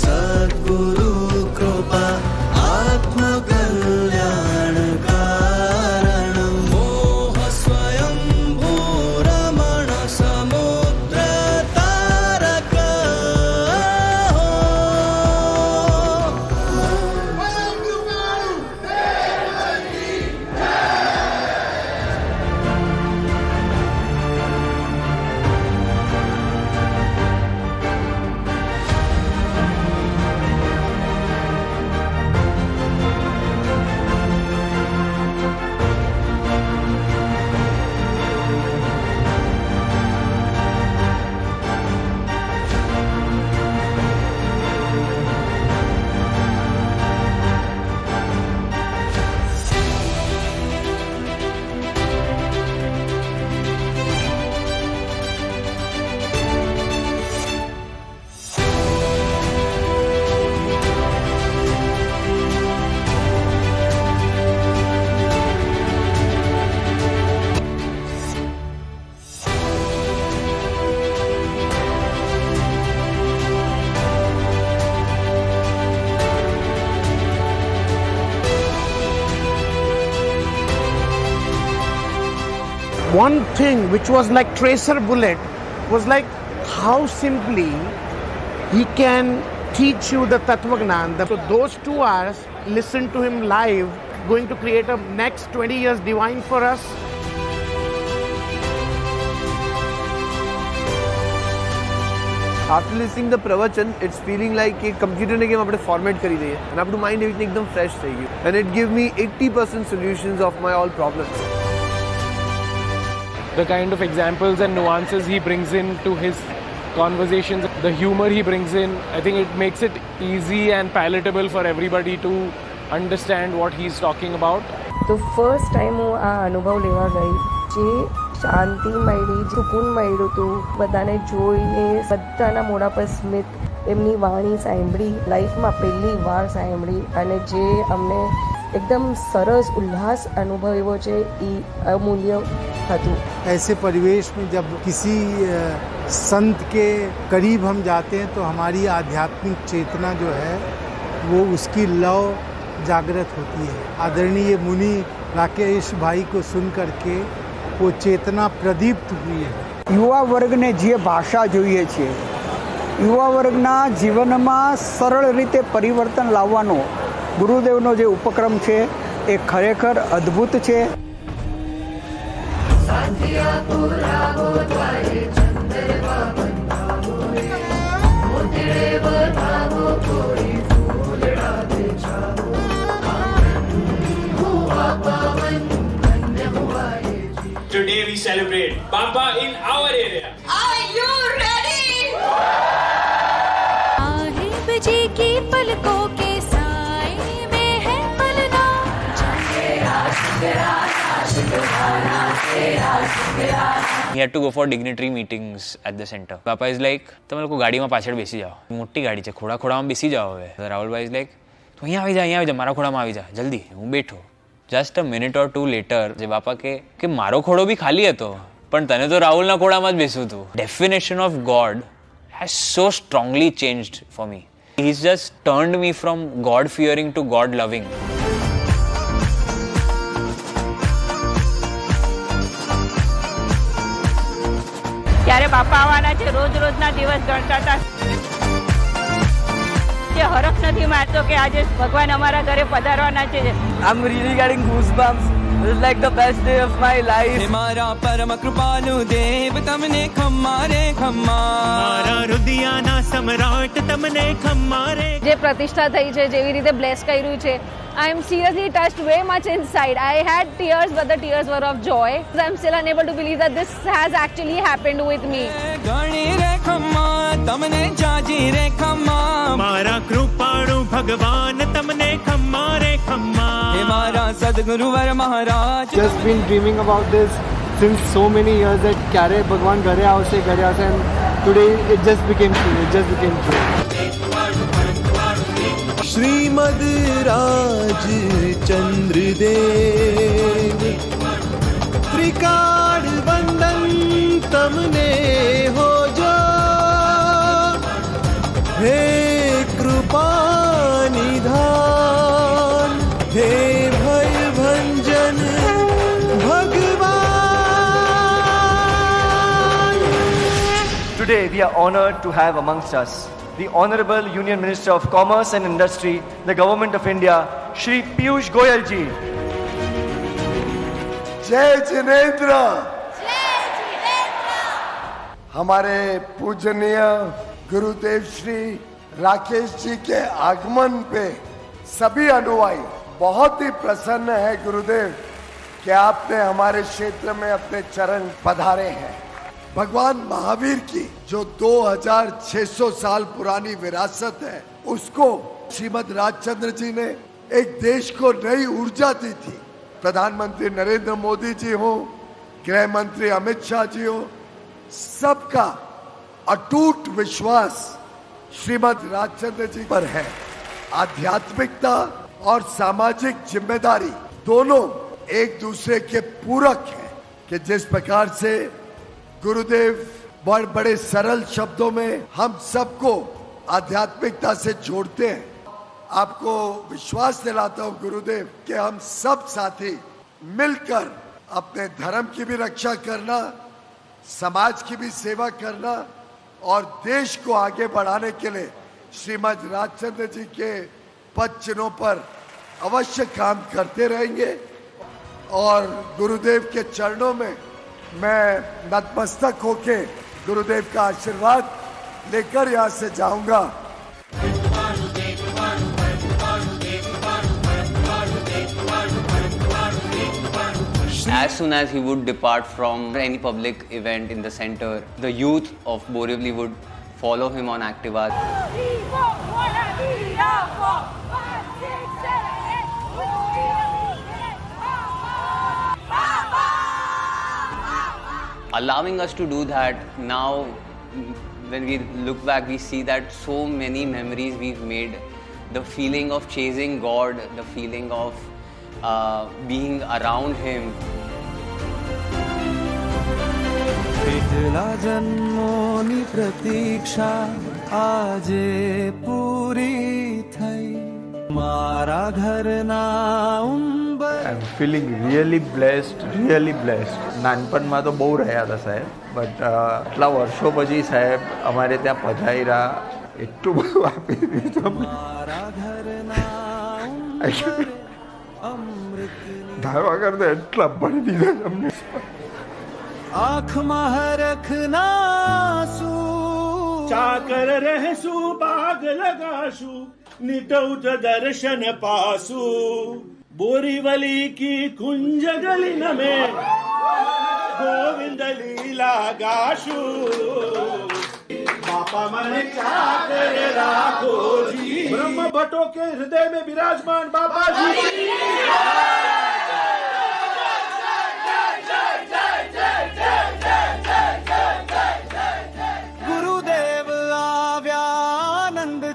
सद्गुरु कृपा आत्मकल्याण कारण. मोह स्वयं भूरमण समुद्र Tarak
one thing which was like tracer bullet was like how simply he can teach you the Tattva-gnan. So those 2 hours, listen to him live, going to create a next 20 years divine for us.
After listening the pravachan, it's feeling like a computer ने game अपने format करी रही है, and I have to mind everything एकदम fresh रहेगी, and it give me 80% solutions of my all problems.
The kind of examples and nuances he brings into his conversations, the humor he brings in, I think it makes it easy and palatable for everybody to understand what he's talking about.
તો first time હું આ અનુભવ લેવા ગઈ, જે શાંતિ મળી, સુકૂન મળ્યું હતું, બધાને જોઈને બધાના મોઢા પર સ્મિત, એમની વાણી સાંભળી, લાઈફમાં પહેલી વાર સાંભળી, અને જે અમને એકદમ સરસ ઉલ્લાસ અનુભવ્યો છે એ અમૂલ્ય હતું.
ऐसे परिवेश में जब किसी संत के करीब हम जाते हैं तो हमारी आध्यात्मिक चेतना जो है वो उसकी लौ जागृत होती है. आदरणीय मुनि राकेश भाई को सुन करके वो चेतना प्रदीप्त हुई है.
યુવા વર્ગને જે ભાષા જોઈએ છે, યુવા વર્ગના જીવનમાં સરળ રીતે પરિવર્તન લાવવાનો ગુરુદેવનો જે ઉપક્રમ છે એ ખરેખર અદ્ભુત છે.
Today we celebrate Baba in our area.
Are you ready? Sahib जी की पलकों के साए में है पलना.
He had to go for dignitary meetings at the center. Papa is like, તમે લોકો ગાડીમાં પાછળ બેસી જાઓ, મોટી ગાડી છે, ખોડામાં બેસી જાઓ હવે. રાહુલભાઈ is like, તું અહીંયા આવી જા, મારા ખોડામાં આવી જા, જલ્દી, હું બેઠો. Just a minute or two later, જે બાપા કે મારો ખોડો બી ખાલી હતો, પણ તને તો રાહુલના ખોડામાં જ બેસવું હતું. Definition of God has so strongly changed for me. He's just turned me from God fearing to God loving.
ત્યારે બાપા આવવાના છે, રોજના દિવસ ગણતા હતા. જે હરખ નથી મારતો કે આજે ભગવાન અમારા ઘરે પધારવાના છે.
I'm really getting goosebumps. This is like the best day of my life.
મારા પરમ કૃપાલુ દેવ તમને ખમ્મા રે ખમ્મા,
મારા રુદિયાના સમ્રાટ તમને ખમ્મા રે.
જે પ્રતિષ્ઠા થઈ છે, જેવી રીતે બ્લેસ કર્યું છે, I am seriously touched way much inside. I had tears, but the tears were of joy. I'm still unable to believe that this has actually happened with me.
ગણી રે ખમ્મા તમને જાજી રે ખમ્મા,
મારા કૃપાળુ ભગવાન તમને ખમ્મા રે ખમ્મા.
હે મારા સદગુરુવર મહારાજ.
Just been dreaming about this since so many years that ક્યારે ભગવાન ઘરે આવશે, and today it just became true.
Shrimad राज चंद्रदेव त्रिकाल वंदन तमने हो जो, हे कृपा निधान, हे भय भंजन भगवान.
Today we are honored to have amongst us the Honorable Union Minister of Commerce and Industry, the Government of India, Shri Piyush Goyal ji.
जय जिनेंद्र. हमारे पूजनीय गुरुदेव श्री राकेश जी के आगमन पे सभी अनुयायी बहुत ही प्रसन्न है गुरुदेव कि आपने हमारे क्षेत्र में अपने चरण पधारे हैं. भगवान महावीर की जो 2600 साल पुरानी विरासत है, उसको श्रीमद राजचंद्र जी ने एक देश को नई ऊर्जा दी थी. प्रधानमंत्री नरेंद्र मोदी जी हो, गृह मंत्री अमित शाह जी हो, सबका अटूट विश्वास श्रीमद राजचंद्र जी पर है. आध्यात्मिकता और सामाजिक जिम्मेदारी दोनों एक दूसरे के पूरक हैं. कि जिस प्रकार से गुरुदेव बहुत बड़े सरल शब्दों में हम सबको आध्यात्मिकता से जोड़ते हैं, आपको विश्वास दिलाता हूं गुरुदेव कि हम सब साथी मिलकर अपने धर्म की भी रक्षा करना, समाज की भी सेवा करना और देश को आगे बढ़ाने के लिए श्रीमद राजचंद्र जी के पद चिन्हों पर अवश्य काम करते रहेंगे। और गुरुदेव के चरणों में मैं नतमस्तक होके गुरुदेव का आशीर्वाद लेकर यहाँ से जाऊंगा।
As soon as he would depart from any public event in the center, the youth of Borivali would follow him on Activa, allowing us to do that. Now, when we look back, we see that so many memories we've made. The feeling of chasing God, the feeling of being around Him.
पिछला जन्मोनी प्रतीक्षा आजे पूरी थई मारा घर ना उंबर।
I am feeling really blessed, really blessed. નાનપણમાં તો બહુ રહ્યા હતા સાહેબ, બટ આટલા વર્ષો પછી સાહેબ અમારે ત્યાં પધાર્યા, એટલું બધું આપી દીધું ધારવા કરતા એટલા ભરી દીધા તમને.
आँख में रखना सू
चाकर रहसू बाग लगासू नितौत दर्शन पासू बोरीवली की कुंज गलिन में गोविंद लीला गाशू बापा मन चाकर राखो जी ब्रह्म भट्टों के हृदय में विराजमान बाबा जी।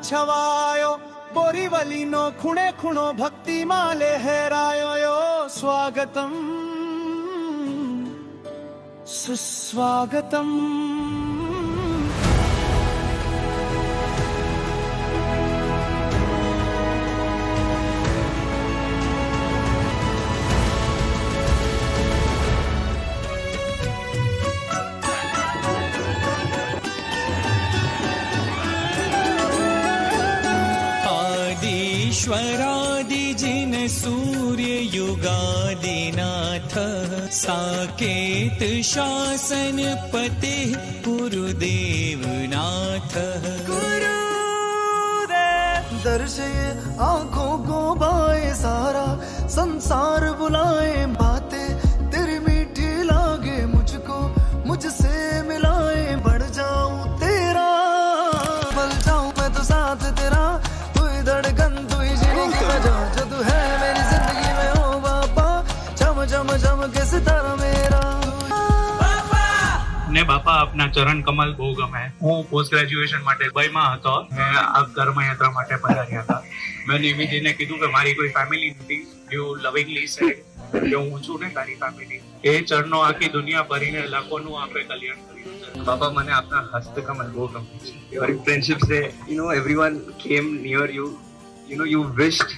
छवायो बोरीवली नो खुणे खुणो भक्ति माले लहरायो यो स्वागतम सुस्वागतम।
ईश्वरादि जिन सूर्य युगादिनाथ साकेत शासन पते गुरुदेवनाथ।
गुरुदेव दर्श आंखों को बाए सारा संसार बुलाए बातें तेरी मीठी लागे मुझको मुझसे मिलाए बढ़ जाऊं तेरा बल जाऊं मैं तो साथ तेरा धड़कन तू ही जिंदगी में जो तू है मेरी जिंदगी में हो बापा चम चम चम के सितारा मेरा
ને બાપા આપના ચરણ કમલ બહુ ગમે. હું પોસ્ટ ગ્રેજ્યુએશન માટે દુબઈમાં હતો, મેં આ ધર્મયાત્રા માટે પધાર્યા હતા. મેં નિમિતિને કીધું કે મારી કોઈ ફેમિલી નથી. યુ લવિંગલી સેડ કે હું છું ને તારી ફેમિલી. એ ચરણો આખી દુનિયા ભરીને લાખોનું આપણે કલ્યાણ કર્યું છે. બાપા મને આપના હસ્તકમલ બહુ ગમે છે. During Friendships Day, everyone came near you. You wished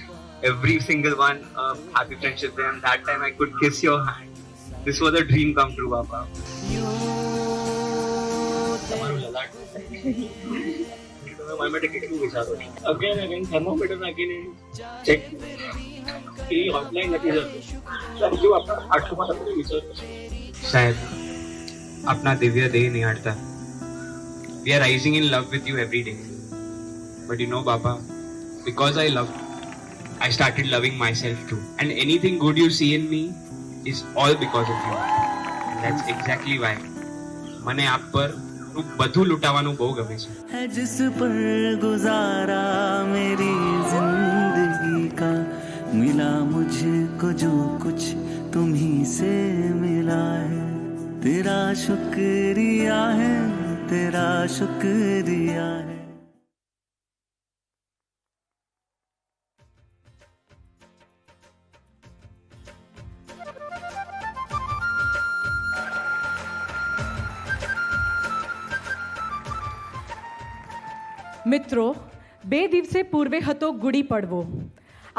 every single one a happy Friendship Day, and that time I could kiss your hand. This was a dream come true, Papa. મારા માટે કેટલું વિચારો છે. Again thermometer નાખીને check એ offline નથી જતું. જો આપણા આટલું માટે વિચારો છે સાહેબ આપના દિવ્ય દેહ નિહાળતા. We are rising in love with you every day. But Baba, because I love you, I started loving myself too. And anything good you see in me is all because of you. And that's exactly why મને આપ પર બધું લૂંટાવાનું બહુ ગમે છે.
है जिस पर गुजारा मेरी जिंदगी का मिला मुझको जो कुछ तुम्ही से मिला है तेरा शुक्रिया है तेरा शुक्रिया है।
મિત્રો, 2 દિવસે પૂર્વે હતો ગુડી પડવો,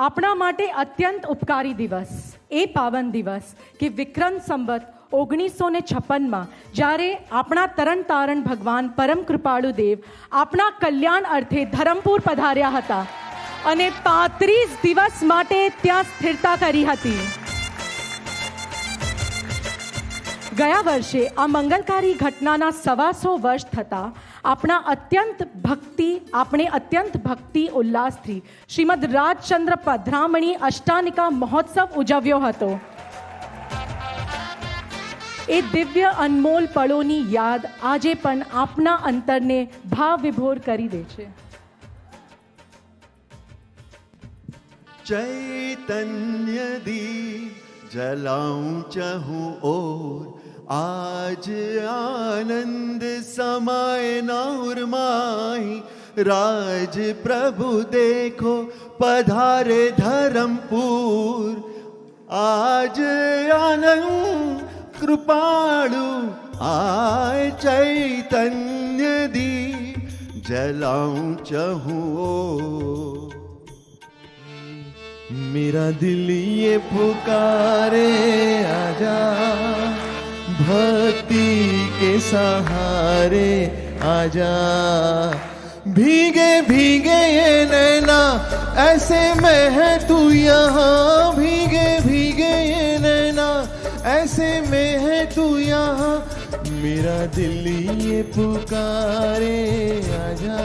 આપણા માટે અત્યંત ઉપકારી દિવસ. એ પાવન દિવસ કે વિક્રમ સંવત 1956માં જ્યારે આપણા તરણ તારણ ભગવાન પરમ કૃપાળુ દેવ આપણા કલ્યાણ અર્થે ધરમપુર પધાર્યા હતા અને 35 દિવસ માટે ત્યાં સ્થિરતા કરી હતી. ગયા વર્ષે આ મંગલકારી ઘટનાના 125 વર્ષ થતાં આપણે અત્યંત ભક્તિ ઉલ્લાસથી શ્રીમદ રાજચંદ્ર પધરામણી અષ્ટાનિકા મહોત્સવ ઉજવ્યો હતો. એ દિવ્ય અનમોલ પળોની યાદ આજે પણ આપના અંતરને ભાવ વિભોર કરી દે છે.
चैतन्य दीप जलाऊं चहूं ओर, आज आनंद समाए ना उर्माही, राज प्रभु देखो पधारे धरमपुर, आज आनंद कृपाळु आय चैतन्य दीप जलाऊं चहूं ओर. मेरा दिल ये पुकारे आजा, भक्ति के सहारे आजा, भीगे भीगे ये नैना ऐसे में है तू यहाँ, भीगे भीगे ये नैना ऐसे में है तू यहाँ, मेरा दिल ये पुकारे आजा,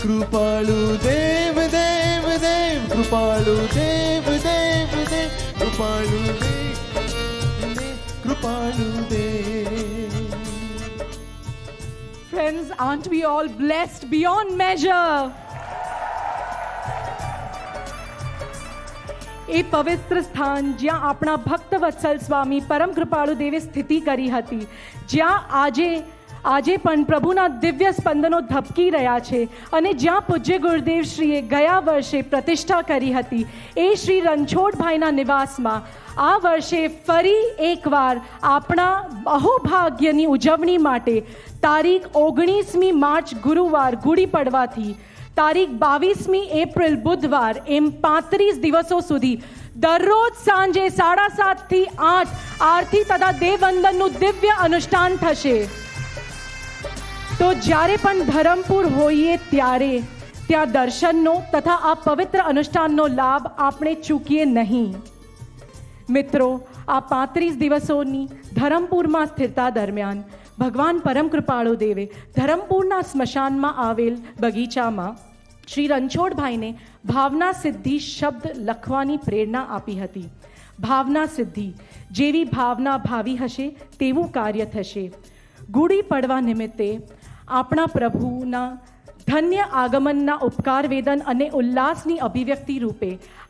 कृपालु देव देव देव, कृपालु देव देव देव, कृपालु देव कृपालु देव.
Friends, aren't we all blessed beyond measure? એ પવિત્ર સ્થાન જ્યાં આપણા ભક્તવત્સલ સ્વામી પરમ કૃપાળુ દેવે સ્થિતિ કરી હતી, જ્યાં આજે પણ પ્રભુના દિવ્ય સ્પંદનો ધબકી રહ્યા છે અને જ્યાં પૂજ્ય ગુરુદેવ શ્રીએ ગયા વર્ષે પ્રતિષ્ઠા કરી હતી, એ શ્રી રણછોડભાઈના નિવાસમાં આ વર્ષે ફરી એકવાર આપણા અહોભાગ્યની ઉજવણી માટે તારીખ 19મી માર્ચ ગુરુવાર ગુડી પડવાથી તારીખ 22મી એપ્રિલ બુધવાર એમ 35 દિવસો સુધી દરરોજ સાંજે 7:30 થી 8 આરતી તથા દેવવંદનનું દિવ્ય અનુષ્ઠાન થશે. તો જ્યારે પણ ધરમપુર હોઈએ ત્યારે ત્યાં દર્શનનો તથા આ પવિત્ર અનુષ્ઠાનનો લાભ આપણે ચૂકીએ નહીં. મિત્રો, આ 35 દિવસોની ધરમપુરમાં સ્થિરતા દરમિયાન ભગવાન પરમ કૃપાળુ દેવે ધરમપુરના સ્મશાનમાં આવેલ બગીચામાં શ્રી રણછોડભાઈને ભાવના સિદ્ધિ શબ્દ લખવાની પ્રેરણા આપી હતી. ભાવના સિદ્ધિ જેવી ભાવના ભાવી હશે તેવું કાર્ય થશે. ગુડી પડવા નિમિત્તે આપણા પ્રભુના ધન્ય આગમનના ઉપકાર વેદન અને ઉલ્લાસની અભિવ્યક્તિ રૂપે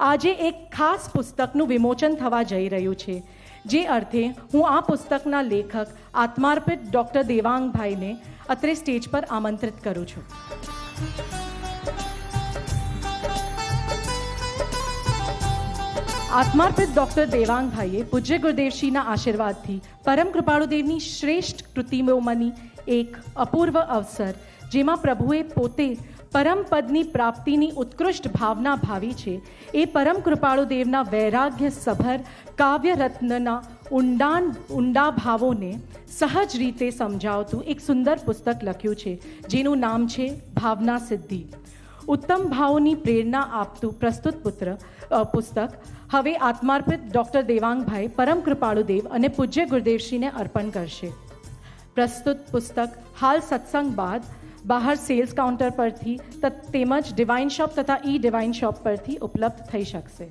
આજે એક ખાસ પુસ્તકનું વિમોચન થવા જઈ રહ્યું છે. જે અર્થે હું આ પુસ્તકના લેખક આત્માર્પિત ડૉક્ટર દેવાંગભાઈને અત્રે સ્ટેજ પર આમંત્રિત કરું છું. આત્માર્પિત ડૉક્ટર દેવાંગભાઈએ પૂજ્ય ગુરુદેવશ્રીના આશીર્વાદથી પરમ કૃપાળુદેવની શ્રેષ્ઠ કૃતિઓમાંની એક અપૂર્વ અવસર, જેમાં પ્રભુએ પોતે પરમ પદની પ્રાપ્તિની ઉત્કૃષ્ટ ભાવના ભાવી છે, એ પરમ કૃપાળુદેવના વૈરાગ્ય સભર કાવ્યરત્નના ઊંડા ભાવોને સહજ રીતે સમજાવતું એક સુંદર પુસ્તક લખ્યું છે, જેનું નામ છે ભાવના સિદ્ધિ. ઉત્તમ ભાવોની પ્રેરણા આપતું પ્રસ્તુત પુસ્તક હવે આત્માર્પિત ડૉક્ટર દેવાંગભાઈ પરમ કૃપાળુદેવ અને પૂજ્ય ગુરુદેવશ્રીને અર્પણ કરશે. પ્રસ્તુત પુસ્તક હાલ સત્સંગ બાદ બહાર સેલ્સ કાઉન્ટર પરથી તેમજ ડિવાઇન શોપ તથા ઈ ડિવાઇન શોપ પરથી ઉપલબ્ધ થઈ શકશે.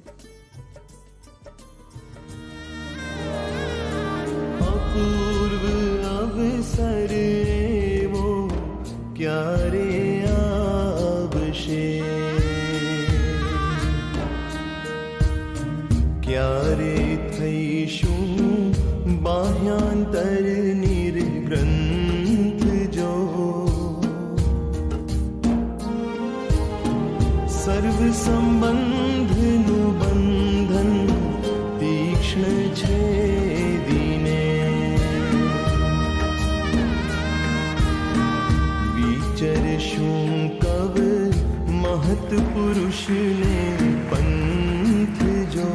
અપૂર્વ અવસર એવો ક્યારે આવશે, ક્યારે થઈશું બાહ્યાંતર નિર્ગ્રંથ જો, સર્વ સંબંધનું બંધન તીક્ષ્ણ છે દીને, વિચરશું કવ મહત પુરુષને પંથ જો,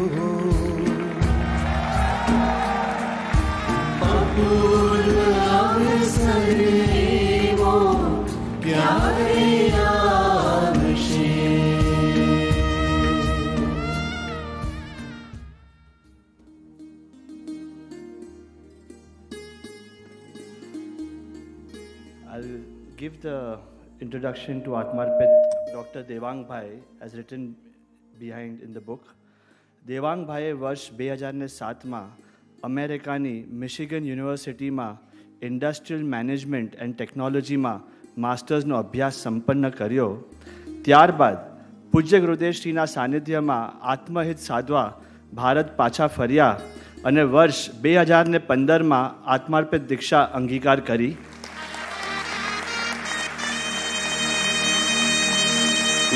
पूर्ण अवसर एवो प्यारे Ram Shri.
I'll give the introduction to Atmarpit. Dr. Devang Bhai has written behind in the book. Devang Bhai વર્ષ 2007માં અમેરિકાની મિશિગન યુનિવર્સિટીમાં ઇન્ડસ્ટ્રીયલ મેનેજમેન્ટ એન્ડ ટેકનોલોજીમાં માસ્ટર્સનો અભ્યાસ સંપન્ન કર્યો. ત્યારબાદ પૂજ્ય ગુરુદેવશ્રીના સાનિધ્યમાં આત્મહિત સાધવા ભારત પાછા ફર્યા અને વર્ષ 2015માં આત્માર્પિત દીક્ષા અંગીકાર કરી.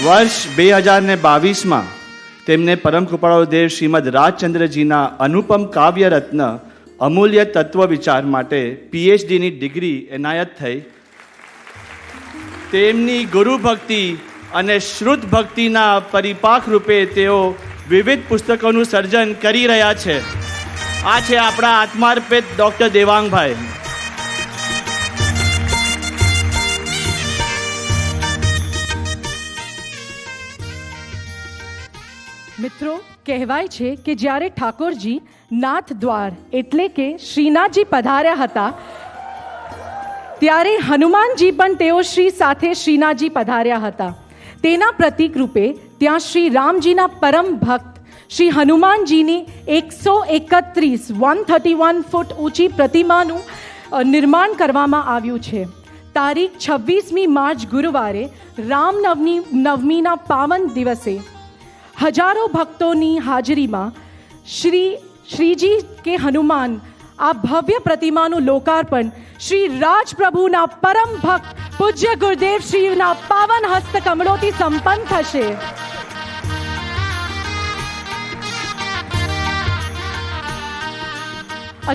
વર્ષ 2022માં તેમને પરમ કૃપાળુ દેવ શ્રીમદ રાજચંદ્રજીના અનુપમ કાવ્ય રત્ન અમૂલ્ય તત્વ વિચાર માટે પીએચડીની ડિગ્રી એનાયત થઈ. તેમની ગુરુ ભક્તિ અને શ્રુત ભક્તિના પરિપાક રૂપે તેઓ વિવિધ પુસ્તકોનું સર્જન કરી રહ્યા છે. આ છે આપણા આત્માર્પિત ડૉક્ટર દેવાંગભાઈ.
મિત્રો, કહેવાય છે કે જ્યારે ઠાકોરજી નાથ દ્વાર એટલે કે શ્રીનાથજી પધાર્યા હતા ત્યારે હનુમાનજી પણ તેઓ શ્રી સાથે શ્રીનાથજી પધાર્યા હતા. તેના પ્રતીક રૂપે ત્યાં શ્રી રામજીના પરમ ભક્ત શ્રી હનુમાનજીની 131 ફૂટ ઊંચી પ્રતિમાનું નિર્માણ કરવામાં આવ્યું છે. તારીખ 26મી માર્ચ ગુરુવારે રામનવમીના પાવન દિવસે હજારો ભક્તોની હાજરીમાં શ્રીજી કે હનુમાન આ ભવ્ય પ્રતિમાનું લોકાર્પણ શ્રી રાજપ્રભુના પરમ ભક્ત પૂજ્ય ગુરુદેવ શ્રીના પાવન હસ્ત કમળોથી સંપન્ન થશે.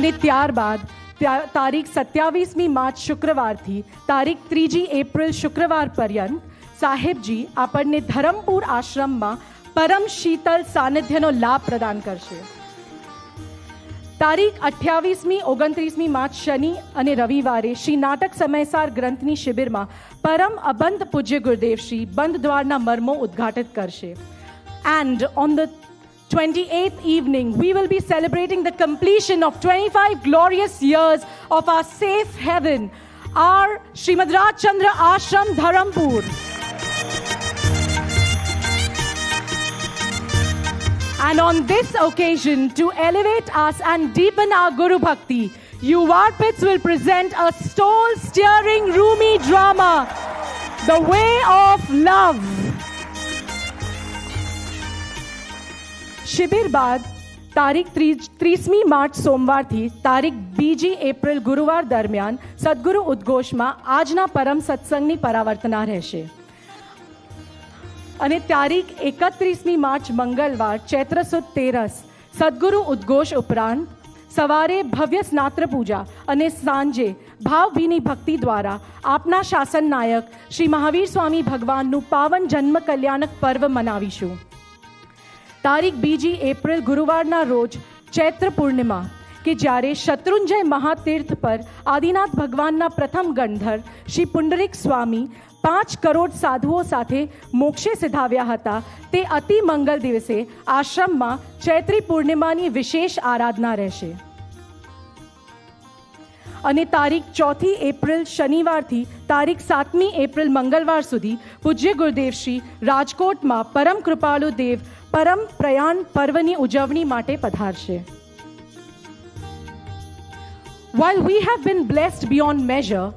અને ત્યારબાદ તારીખ 27મી માર્ચ શુક્રવારથી તારીખ 3 એપ્રિલ શુક્રવાર પર્યંત સાહેબજી આપણને ધરમપુર આશ્રમમાં પરમ શીતલ સાનિધ્યનો લાભ પ્રદાન કરશે. તારીખ 28મી 29મી માર્ચ શનિ અને રવિવારે શ્રી નાટક સમયસાર ગ્રંથની શિબિરમાં પરમ અબંધ પૂજ્ય ગુરુદેવ શ્રી બંધ દ્વારના મર્મો ઉદ્ઘાટિત કરશે. And on the 28th evening, we will be celebrating the completion of 25 glorious years of our safe haven, our Srimad Rajchandra Ashram Dharampur. And on this occasion, to elevate us and deepen our Guru Bhakti, Yuvarpits will present a soul-stirring Rumi drama, The Way of Love. શિબિર બાદ તારીખ 30મી March સોમવારથી તારીખ 2 April ગુરુવાર દરમિયાન સદગુરુ ઉદ્ઘોષમાં આજના પરમ સત્સંગની પરાવર્તના રહેશે. અને તારીખ 31મી માર્ચ મંગળવાર ચૈત્ર સુદ 13 સદગુરુ ઉદ્ઘોષ ઉપરાંત સવારે ભવ્ય સ્નાત્ર પૂજા અને સાંજે ભાવભીની ભક્તિ દ્વારા આપના શાસન નાયક શ્રી મહાવીર સ્વામી ભગવાનનું પાવન જન્મ કલ્યાણક પર્વ મનાવીશું. તારીખ 2 એપ્રિલ ગુરુવારના રોજ ચૈત્ર પૂર્ણિમા કે જ્યારે શત્રુંજય મહાતીર્થ પર આદિનાથ ભગવાનના પ્રથમ ગણધર શ્રી પુંડરીક સ્વામી 5 કરોડ સાધુઓ સાથે મોક્ષે સિધાવ્યા હતા, તે અતિ મંગલ દિવસે આશ્રમમાં ચૈત્રી પૂર્ણિમાની વિશેષ આરાધના રહેશે. અને તારીખ 4 એપ્રિલ શનિવારથી તારીખ 7મી એપ્રિલ મંગળવાર સુધી પૂજ્ય ગુરુદેવ શ્રી રાજકોટમાં પરમ કૃપાળુ દેવ પરમ પ્રયાણ પર્વની ઉજવણી માટે પધારશે. While we have been blessed beyond measure,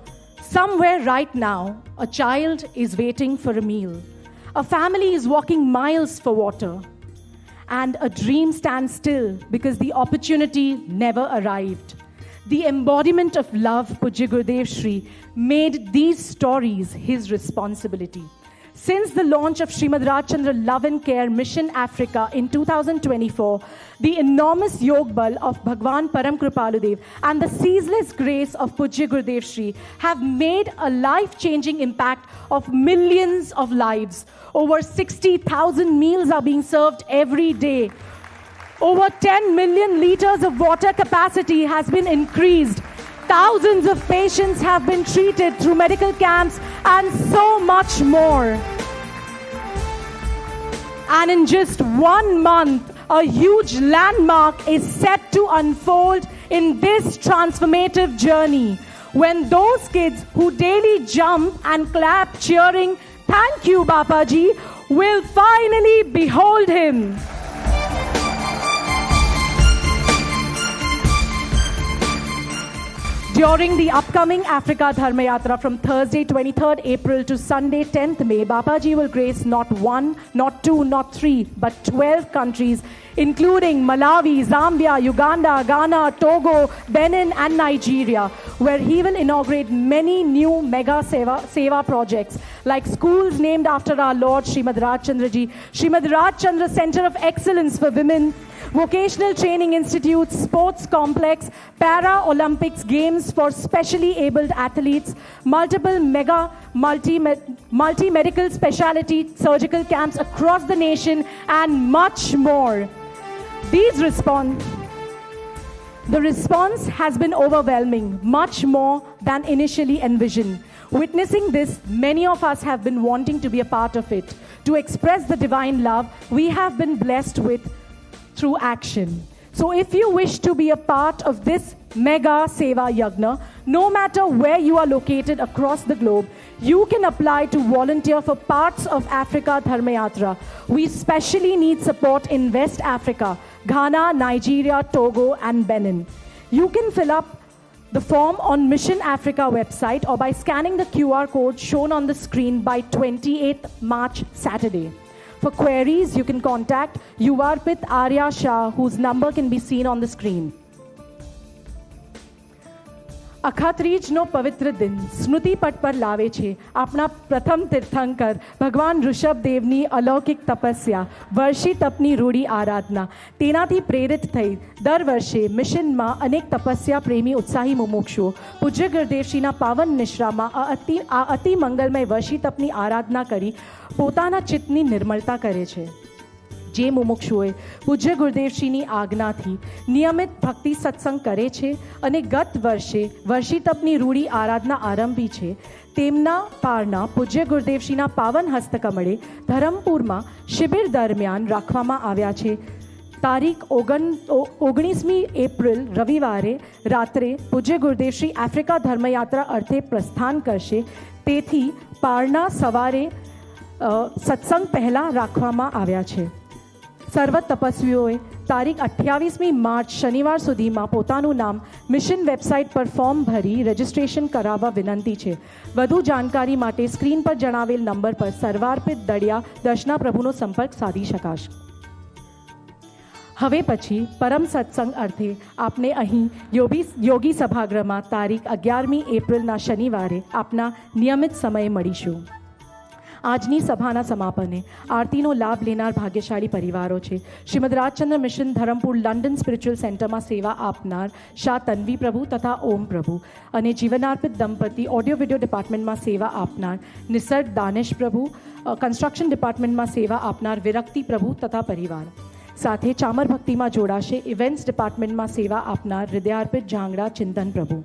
somewhere right now a child is waiting for a meal. A family is walking miles for water. And a dream stands still because the opportunity never arrived. The embodiment of love, Pujya Gurudev Shri, made these stories his responsibility. Since the launch of Srimad Rajchandra Love and Care Mission Africa in 2024, the enormous Yog Bal of Bhagwan Param Kripaludev and the ceaseless grace of Pujya Gurudev Shri have made a life-changing impact of millions of lives. Over 60,000 meals are being served every day. Over 10 million liters of water capacity has been increased, Thousands of patients have been treated through medical camps and so much more. And in just 1 month, a huge landmark is set to unfold in this transformative journey, when those kids who daily jump and clap cheering, "Thank you, Bapaji," will finally behold him. During the upcoming Africa Dharma Yatra from Thursday 23rd April to Sunday 10th May, Bapaji will grace not 1, not 2, not 3, but 12 countries, including Malawi, Zambia, Uganda, Ghana, Togo, Benin and Nigeria, where he will inaugurate many new mega seva projects like schools named after our Lord Srimad Rajchandra Ji, Srimad Rajchandra Center of Excellence for Women, vocational training institutes, sports complex, Para-Olympics games for specially abled athletes, multiple multi-medical specialty surgical camps across the nation, and much more. The response has been overwhelming, much more than initially envisioned. Witnessing this, many of us have been wanting to be a part of it, to express the divine love we have been blessed with through action. So if you wish to be a part of this mega Seva Yagna, no matter where you are located across the globe, you can apply to volunteer for parts of Africa Dharma Yatra. We especially need support in West Africa, Ghana, Nigeria, Togo and Benin. You can fill up the form on Mission Africa website or by scanning the QR code shown on the screen by 28th March, Saturday. For queries, you can contact Yuvarpit Arya Shah, whose number can be seen on the screen. અખાત્રીજનો પવિત્ર દિન સ્મૃતિ પટ પર લાવે છે આપણા પ્રથમ તીર્થંકર ભગવાન ઋષભદેવની અલૌકિક તપસ્યા, વર્ષી તપની રૂઢી આરાધના. તેનાથી પ્રેરિત થઈ દર વર્ષે મિશનમાં અનેક તપસ્યા પ્રેમી ઉત્સાહી મુમુક્ષુઓ પૂજ્ય ગુરુદેવશ્રીના પાવન નિશ્રામાં આ અતિ મંગલમય વર્ષી તપની આરાધના કરી પોતાના ચિત્તની નિર્મળતા કરે છે. જે મુમુક્ષુઓએ પૂજ્ય ગુરુદેવશ્રીની આજ્ઞાથી નિયમિત ભક્તિ સત્સંગ કરે છે અને ગત વર્ષે વર્ષી તપની રૂઢી આરાધના આરંભી છે, તેમના પારના પૂજ્ય ગુરુદેવશ્રીના પાવન હસ્તકમળે ધરમપુરમાં શિબિર દરમિયાન રાખવામાં આવ્યા છે. તારીખ 19મી એપ્રિલ રવિવારે રાત્રે પૂજ્ય ગુરુદેવશ્રી આફ્રિકા ધર્મયાત્રા અર્થે પ્રસ્થાન કરશે, તેથી પારના સવારે સત્સંગ પહેલાં રાખવામાં આવ્યા છે. સર્વ તપસ્વીઓએ તારીખ 28મી માર્ચ શનિવાર સુધીમાં પોતાનું નામ મિશન વેબસાઇટ પર ફોર્મ ભરી રજિસ્ટ્રેશન કરાવવા વિનંતી છે. વધુ જાણકારી માટે સ્ક્રીન પર જણાવેલ નંબર પર સર્વાર્પિત દળિયા દર્શના પ્રભુનો સંપર્ક સાધી શકાશે. હવે પછી પરમ સત્સંગ અર્થે આપને અહીં યોગી સભાગૃહમાં તારીખ 11મી એપ્રિલના શનિવારે આપના નિયમિત સમયે મળીશું. આજની સભાના સમાપને આરતીનો લાભ લેનાર ભાગ્યશાળી પરિવારો છે. Shrimad Rajchandra mission Dharampur London spiritual સેન્ટરમાં સેવા આપનાર શાહ તન્વી પ્રભુ તથા ઓમ પ્રભુ અને જીવનાર્પિત દંપતી ઓડિયો વિડિયો ડિપાર્ટમેન્ટમાં સેવા આપનાર નિસર્ગ દાનેશ પ્રભુ, કન્સ્ટ્રક્શન ડિપાર્ટમેન્ટમાં સેવા આપનાર વિરક્તિ પ્રભુ તથા પરિવાર સાથે ચામર ભક્તિમાં જોડાશે ઇવેન્ટ્સ ડિપાર્ટમેન્ટમાં સેવા આપનાર હૃદયાર્પિત જાંગડા ચિંતન પ્રભુ.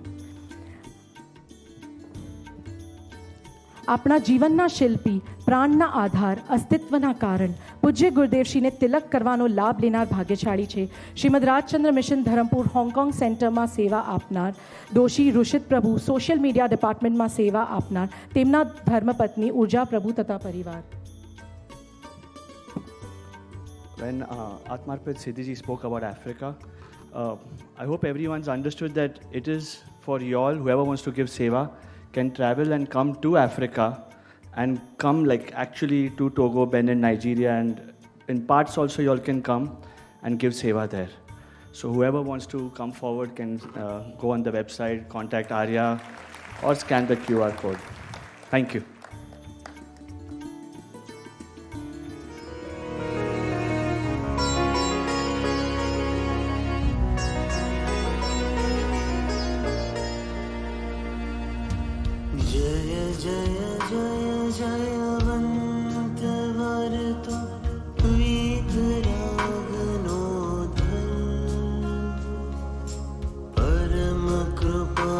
આપણા જીવનના શિલ્પી, પ્રાણના આધાર, અસ્તિત્વના કારણ પૂજ્ય ગુરુદેવશ્રીને તિલક કરવાનો લાભ લેનાર ભાગ્યશાળી છે. શ્રીમદ રાજચંદ્ર મિશન ધરમપુર હોંગકોંગ સેન્ટરમાં સેવા આપનાર દોશી ઋષિત પ્રભુ, સોશિયલ મીડિયા ડિપાર્ટમેન્ટમાં સેવા આપનાર તેમના ધર્મપત્ની ઉર્જા પ્રભુ તથા પરિવાર.
When Atmarpit Siddhiji spoke about Africa, I hope everyone's understood that it is for y'all, whoever wants to give seva, can travel and come to Africa and come like actually to Togo, Benin, Nigeria, and in parts also y'all can come and give seva there. So whoever wants to come forward can go on the website, contact Arya or scan the QR code. Thank you.
परम कृपा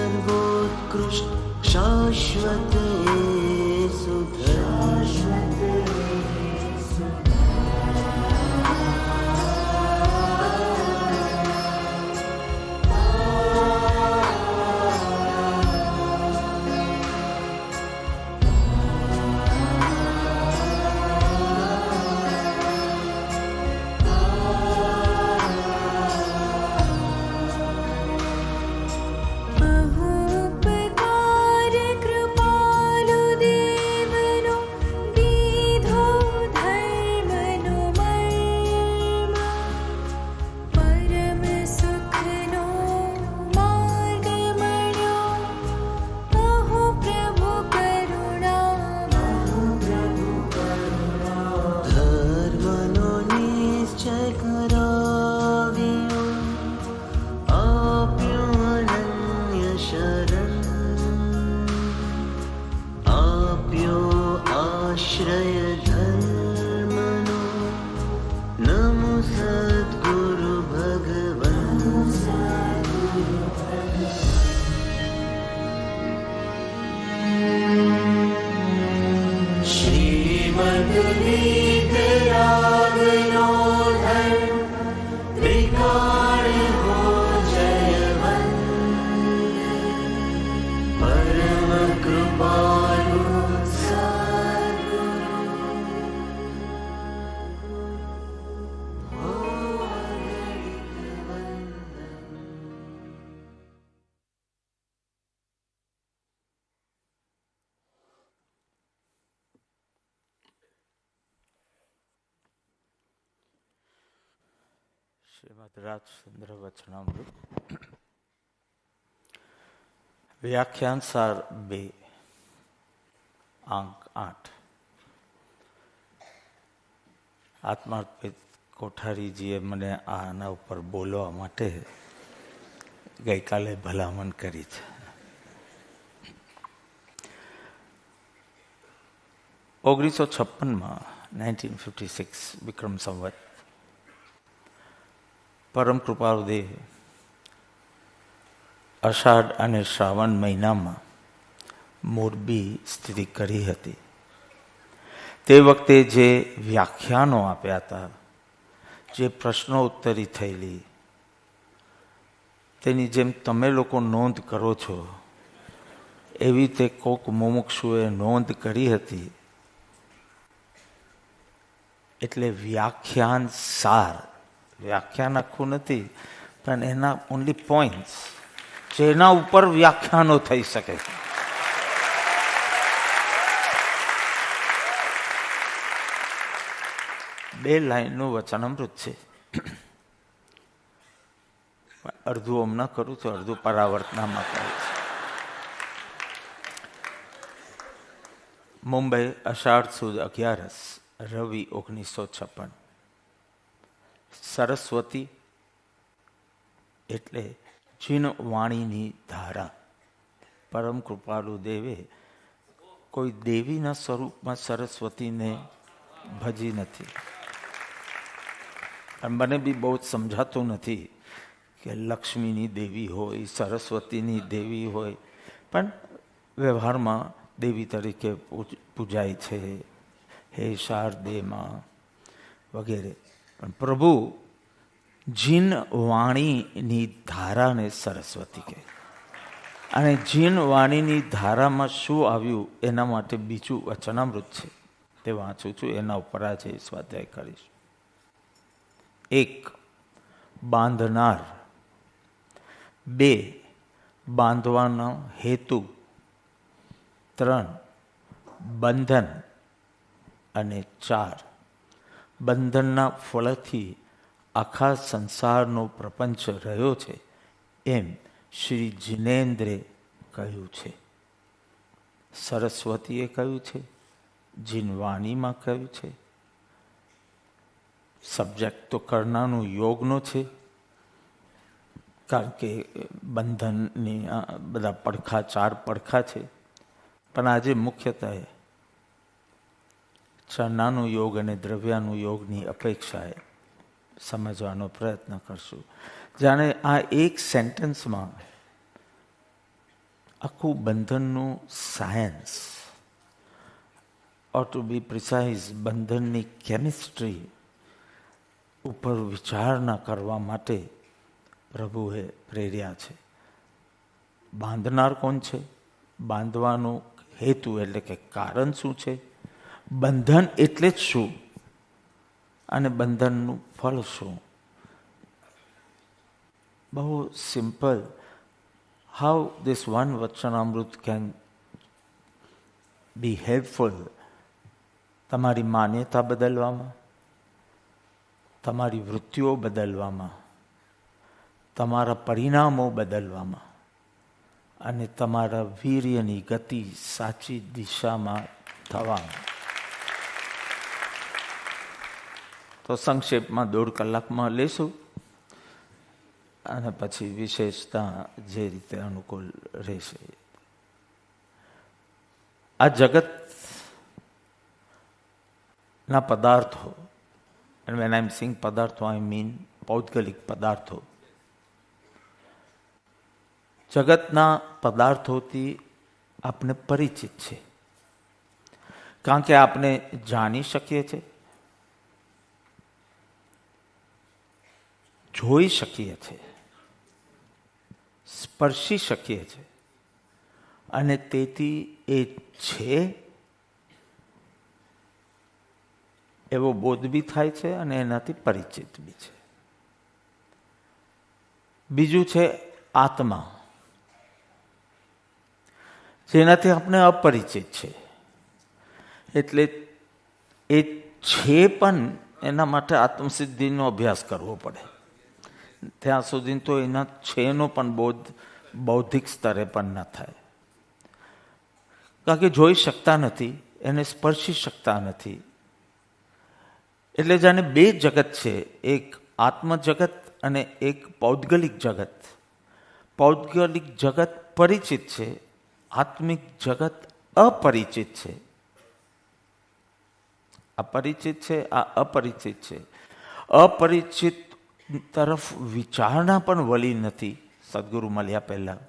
सर्वोत्कृष्ट शाश्वत
શ્રીમદ રાજચંદ્ર વચનામૃત વ્યાખ્યાન સાર 2 અંક 8. આત્માર્પિત કોઠારીજીએ મને આના ઉપર બોલવા માટે ગઈકાલે ભલામણ કરી છે. 1956 1956 વિક્રમ સંવત પરમ કૃપાળુદેવ અષાઢ અને શ્રાવણ મહિનામાં મોરબી સ્થિતિ કરી હતી. તે વખતે જે વ્યાખ્યાનો આપ્યા હતા, જે પ્રશ્નોત્તરી થયેલી, તેની જેમ તમે લોકો નોંધ કરો છો એવી રીતે કોક મુમુક્ષુએ નોંધ કરી હતી. એટલે વ્યાખ્યાન સાર, વ્યાખ્યાન આખું નથી પણ એના ઓનલી પોઈન્ટ્સ, જેના ઉપર વ્યાખ્યાનો થઈ શકે. બે લાઈનનું વચનામૃત છે. અડધું હમણાં કરું તો અડધું પરાવર્તનામાં કરું છું. મુંબઈ અષાઢ સુદ 11 રવિ 1956. સરસ્વતી એટલે જીન વાણીની ધારા. પરમ કૃપાળુ દેવે કોઈ દેવીના સ્વરૂપમાં સરસ્વતીને ભજી નથી. મને બી બહુ જ સમજાતું નથી કે લક્ષ્મીની દેવી હોય, સરસ્વતીની દેવી હોય, પણ વ્યવહારમાં દેવી તરીકે પૂજાય છે, હે શારદેમાં વગેરે. પણ પ્રભુ જીન વાણીની ધારાને સરસ્વતી કહે. અને જીન વાણીની ધારામાં શું આવ્યું એના માટે બીજું વચનામૃત છે, તે વાંચું છું. એના ઉપર આજે સ્વાધ્યાય કરીશ. 1. બાંધનાર. 2. બાંધવાનો હેતુ. 3. બંધન. અને 4. બંધનના ફળથી આખા સંસારનો પ્રપંચ રહ્યો છે એમ શ્રી જિનેન્દ્રે કહ્યું છે. સરસ્વતીએ કહ્યું છે, જીનવાણીમાં કહ્યું છે. સબ્જેક્ટ તો કરનાનું યોગનો છે, કારણ કે બંધનની બધા પડખા, 4 પડખા છે. પણ આજે મુખ્યતઃ ચરણાનું યોગ અને દ્રવ્યાનું યોગની અપેક્ષાએ સમજવાનો પ્રયત્ન કરશું. જાણે આ એક સેન્ટેન્સમાં આખું બંધનનું સાયન્સ, ઓર ટુ બી પ્રિસાઇઝ બંધનની કેમિસ્ટ્રી ઉપર વિચારણા કરવા માટે પ્રભુએ પ્રેર્યા છે. બાંધનાર કોણ છે? બાંધવાનું હેતુ એટલે કે કારણ શું છે? બંધન એટલે જ શું અને બંધનનું ફળ શું? બહુ simple. How this one Vachanamrut can be helpful તમારી માન્યતા બદલવામાં, તમારી વૃત્તિઓ બદલવામાં, તમારા પરિણામો બદલવામાં અને તમારા વીર્યની ગતિ સાચી દિશામાં થવામાં. તો સંક્ષેપમાં 1.5 કલાકમાં લેશું અને પછી વિશેષતા જે રીતે અનુકૂળ રહેશે. આ જગતના પદાર્થો, and when I'm saying પદાર્થો I mean પૌદ્ગલિક પદાર્થો, જગતના પદાર્થોથી આપણે પરિચિત છે, કારણ કે આપણે જાણી શકીએ છીએ, જોઈ શકીએ છીએ, સ્પર્શી શકીએ છીએ અને તેથી એ છે એવો બોધ બી થાય છે અને એનાથી પરિચિત બી છે. બીજું છે આત્મા, જેનાથી આપણે અપરિચિત છે. એટલે એ છે પણ એના માટે આત્મસિદ્ધિનો અભ્યાસ કરવો પડે. ત્યાં સુધી તો એના છેનો પણ બોધ બૌદ્ધિક સ્તરે પણ ન થાય, કારણ કે જોઈ શકતા નથી, એને સ્પર્શી શકતા નથી. એટલે જાણે 2 જગત છે, એક આત્મ જગત અને એક પૌદ્ગલિક જગત. પૌદ્ગલિક જગત પરિચિત છે, આત્મિક જગત અપરિચિત છે. અપરિચિત છે, આ અપરિચિત છે. અપરિચિત તરફ વિચારણા પણ વળી નથી સદગુરુ મળ્યા પહેલા.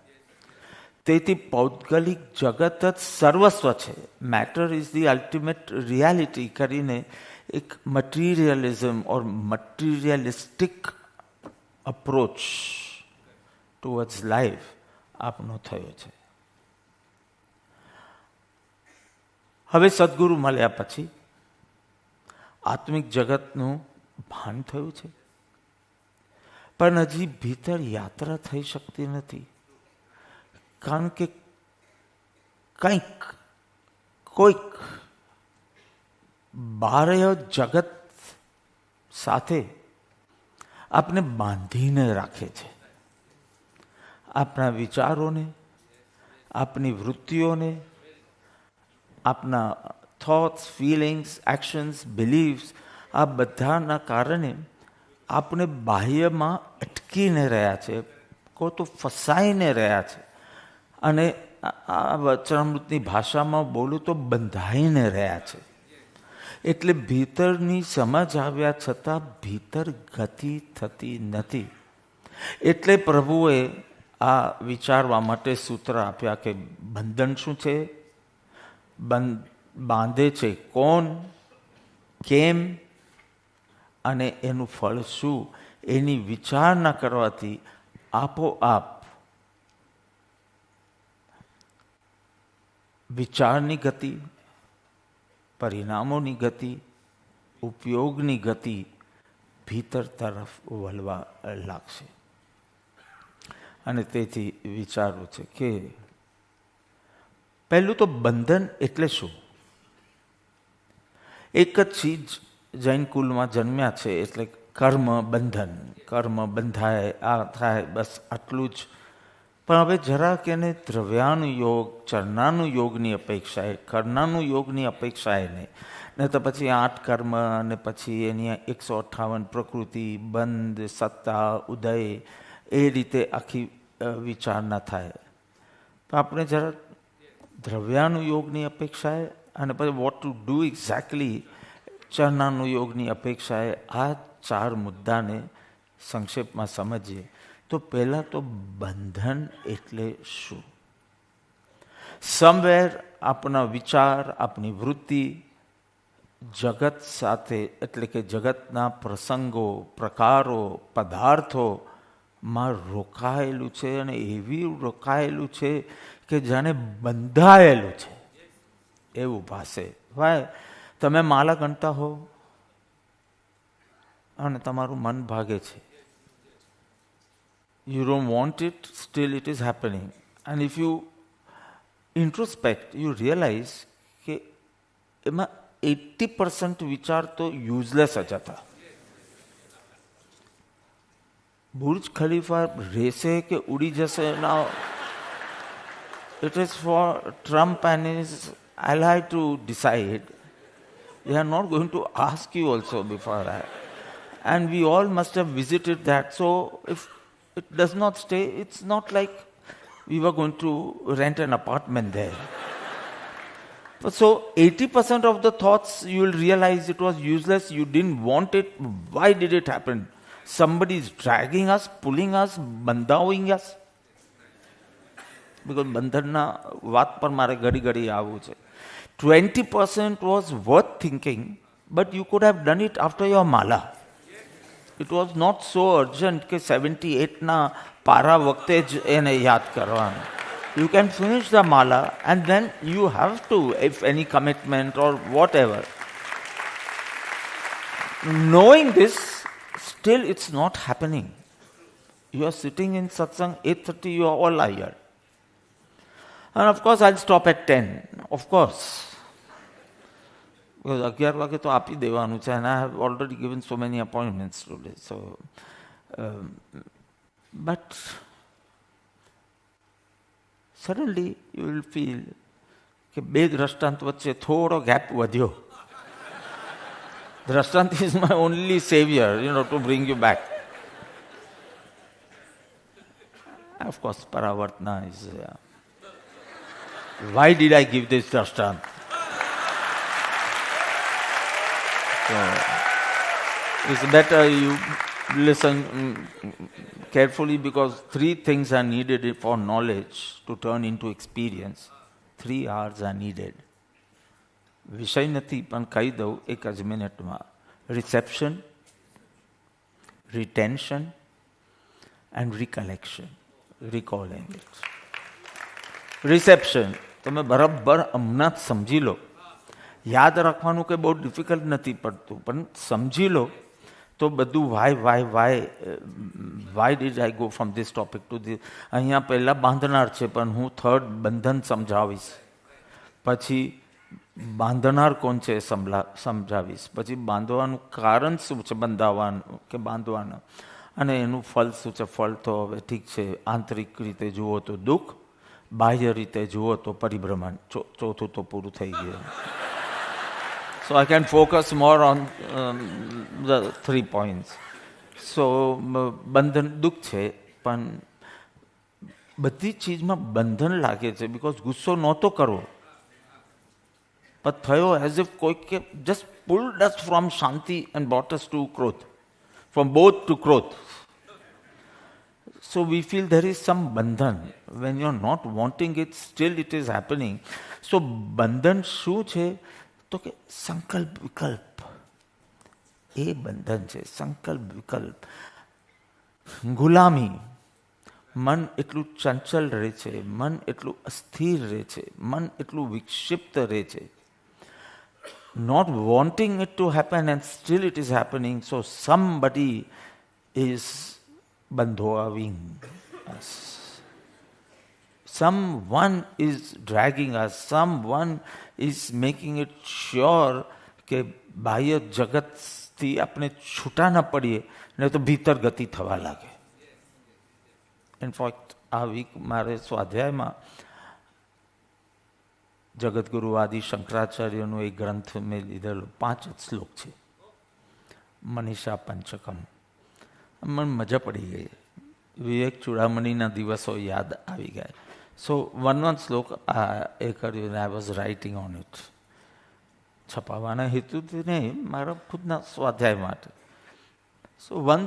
તેથી પૌદ્ગલિક જગત જ સર્વસ્વ છે. Matter is the ultimate reality કરીને એક મટીરિયલિઝમ ઓર મટીરિયલિસ્ટિક અપ્રોચ ટુવર્ડ્સ લાઈફ આપનો થયો છે. હવે સદગુરુ મળ્યા પછી આત્મિક જગતનું ભાન થયું છે, પણ હજી ભીતર યાત્રા થઈ શકતી નથી, કારણ કે કોઈક બાહ્ય જગત સાથે આપણે બાંધીને રાખે છે. આપણા વિચારોને, આપણી વૃત્તિઓને, આપણા થોટ્સ, ફિલિંગ્સ, એક્શન્સ, બિલીવ્સ, આ બધાના કારણે આપણે બાહ્યમાં અટકીને રહ્યા છે, કો તો ફસાઈને રહ્યા છે, અને આ વચનામૃતની ભાષામાં બોલું તો બંધાઈને રહ્યા છે. એટલે ભીતરની સમજ આવ્યા છતાં ભીતર ગતિ થતી નથી. એટલે પ્રભુએ આ વિચારવા માટે સૂત્ર આપ્યા કે બંધન શું છે, બાંધે છે કોણ, કેમ અને એનું ફળ શું, એની વિચારણા કરવાથી આપોઆપ વિચારની ગતિ, પરિણામોની ગતિ, ઉપયોગની ગતિ ભીતર તરફ વળવા લાગશે. અને તેથી વિચારવું છે કે પહેલું તો બંધન એટલે શું? એક જ ચીજ જૈન કુલમાં જન્મ્યા છે એટલે કર્મ બંધન, કર્મ બંધાય, આ થાય, બસ આટલું જ. પણ હવે જરાક એને દ્રવ્યાનું યોગ, ચરણાનું યોગની અપેક્ષાએ, કર્ણાનું યોગની અપેક્ષાએ ને તો પછી 8 કર્મ અને પછી એની 158 પ્રકૃતિ, બંધ, સત્તા, ઉદય, એ રીતે આખી વિચારણા થાય. તો આપણે જરા દ્રવ્યાનું યોગની અપેક્ષાએ અને પછી વોટ ટુ ડુ એક્ઝેક્ટલી ચરણાનું યોગની અપેક્ષાએ આ 4 મુદ્દાને સંક્ષેપમાં સમજીએ. તો પહેલાં તો બંધન એટલે શું? સમવેર આપણા વિચાર, આપણી વૃત્તિ જગત સાથે એટલે કે જગતના પ્રસંગો, પ્રકારો, પદાર્થોમાં રોકાયેલું છે અને એવી રોકાયેલું છે કે જાણે બંધાયેલું છે એવું ભાસે. ભાઈ તમે માલા ગણતા હો અને તમારું મન ભાગે છે. You don't want it, still it is happening. And if you introspect, you realize કે એમાં 80% વિચાર તો યુઝલેસ જ હતા. બુર્જ ખલીફા રહેશે કે ઉડી જશે? Now it is for Trump and his ally to decide. They are not going to ask you also before that. And we all must have visited that. So if it does not stay, it's not like we were going to rent an apartment there. So 80% of the thoughts you will realize it was useless, you didn't want it. Why did it happen? Somebody is dragging us, pulling us, બંધાવing us. Because બંધનના વાત પર મારે ઘડી ઘડી આવવું છે. 20% was worth thinking, but you could have done it after your mala. It was not so urgent કે 78ના પારા વખતે જ એને યાદ કરવાનું. You can finish the mala and then you have to, if any commitment or whatever. Knowing this, still it's not happening. You are sitting in satsang, 8:30, you are all hired. And of course, I'll stop at 10. Of course. Because 11 વાગે તો આપી દેવાનું છે and I have already given so many appointments today. So, but suddenly you will feel કે બે દ્રષ્ટાંત વચ્ચે થોડો ગેપ વધ્યો. દ્રષ્ટાંત is my only savior, to bring you back. Of course, Paravartana is... Why did I give this drashtant? So, it's better you listen carefully because 3 things are needed for knowledge to turn into experience. 3 R's are needed. વિષય નથી પણ કહી દઉં એક જ મિનિટમાં. Reception, retention and recollection. Recalling it. Reception. તમે બરાબર હમણાં જ સમજી લો. યાદ રાખવાનું કે બહુ ડિફિકલ્ટ નથી પડતું, પણ સમજી લો તો બધું why did I go from this topic two this. અહીંયા પહેલાં બાંધનાર છે પણ હું થર્ડ બંધન સમજાવીશ, પછી બાંધનાર કોણ છે સમજાવીશ, પછી બાંધવાનું કારણ શું છે બંધાવાનું કે બાંધવાનું, અને એનું ફળ શું છે. ફળ તો હવે ઠીક છે, આંતરિક રીતે જુઓ તો દુઃખ, બાહ્ય રીતે જુઓ તો પરિભ્રમણ. ચોથું તો પૂરું થઈ ગયું. So I can focus more on the 3 points. So બંધન દુઃખ છે પણ બધી ચીજમાં બંધન લાગે છે. બિકોઝ ગુસ્સો નહોતો કરવો પણ થયો એઝ ઇફ કોઈકે just pulled us from Shanti and brought us to ક્રોધ, from both to ક્રોધ. So we feel there is some bandhan. When you're not wanting it, still it is happening. So bandhan શું છે તો કે સંકલ્પ વિકલ્પ, એ બંધન છે. સંકલ્પ વિકલ્પ, ગુલામી. મન એટલું ચંચલ રહે છે, મન એટલું અસ્થિર રહે છે, મન એટલું વિક્ષિપ્ત રહે છે. Not wanting it to happen and still it is happening. So somebody is bandhoaving us. Someone is dragging us. Someone is making it sure કે બાહ્ય જગતથી આપણે છૂટા ન પડીએ, નહીં તો ભીતર ગતિ થવા લાગે. ઇનફેક્ટ આ વીક મારે સ્વાધ્યાયમાં જગતગુરુ આદિ શંકરાચાર્યનું એક ગ્રંથ મેં લીધેલો, 5 જ શ્લોક છે, મનીષા પંચકમ. મને મજા પડી ગઈ. વિવેક ચૂડામણીના દિવસો યાદ આવી ગયા. So one શ્લોક એ કર્યું, I was writing on it. છપાવાના હેતુથી નહીં, મારા ખુદના સ્વાધ્યાય માટે. So one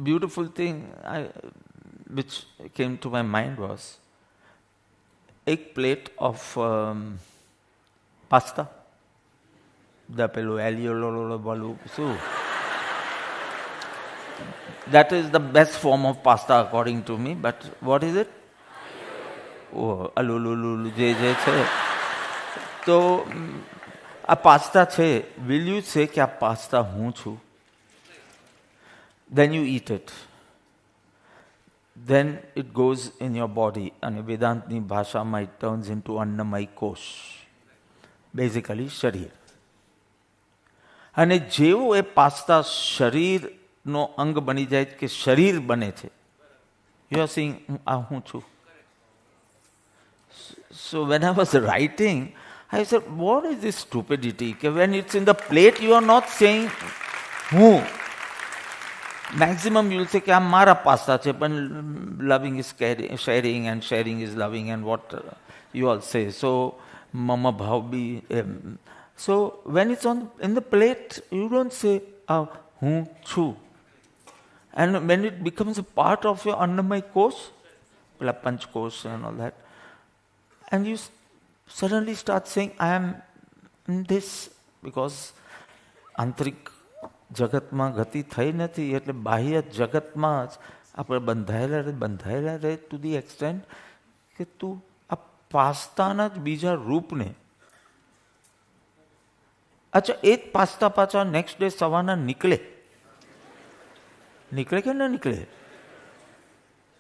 beautiful thing which came to my mind was, એક પ્લેટ ઓફ પાસ્તા, પેલું એલિયોલું શું, that is the best form of pasta according to me, but what is it? અલુલુલુલુ જે છે. તો આ પાસ્તા છે, will you say કે આ પાસ્તા હું છું? Then you eat it. Then it goes in your body. અને વેદાંતની ભાષામાં it turns into અન્નમય કોષ, બેઝિકલી શરીર. અને જેવું એ પાસ્તા શરીરનો અંગ બની જાય કે શરીર બને છે, you are saying આ હું છું. So when I was writing, I said, what is this stupidity? When it's in the plate, you are not saying who. Maximum you will say, कि हमारा पास्ता है, but loving is sharing and sharing is loving and what you all say. So, mama bhav bhi. So when it's in the plate, you don't say, who chu. And when it becomes a part of your annamay course, panch course and all that, and you suddenly start saying, I am this, because આંતરિક જગતમાં ગતિ થઈ નથી, એટલે બાહ્ય જગતમાં જ આપણે બંધાયેલા રહે ટુ ધી એક્સટેન્ટ કે તું આ પાસ્તાના જ બીજા રૂપને, અચ્છા એ જ પાસ્તા પાછા નેક્સ્ટ ડે સવારના નીકળે કે ન નીકળે?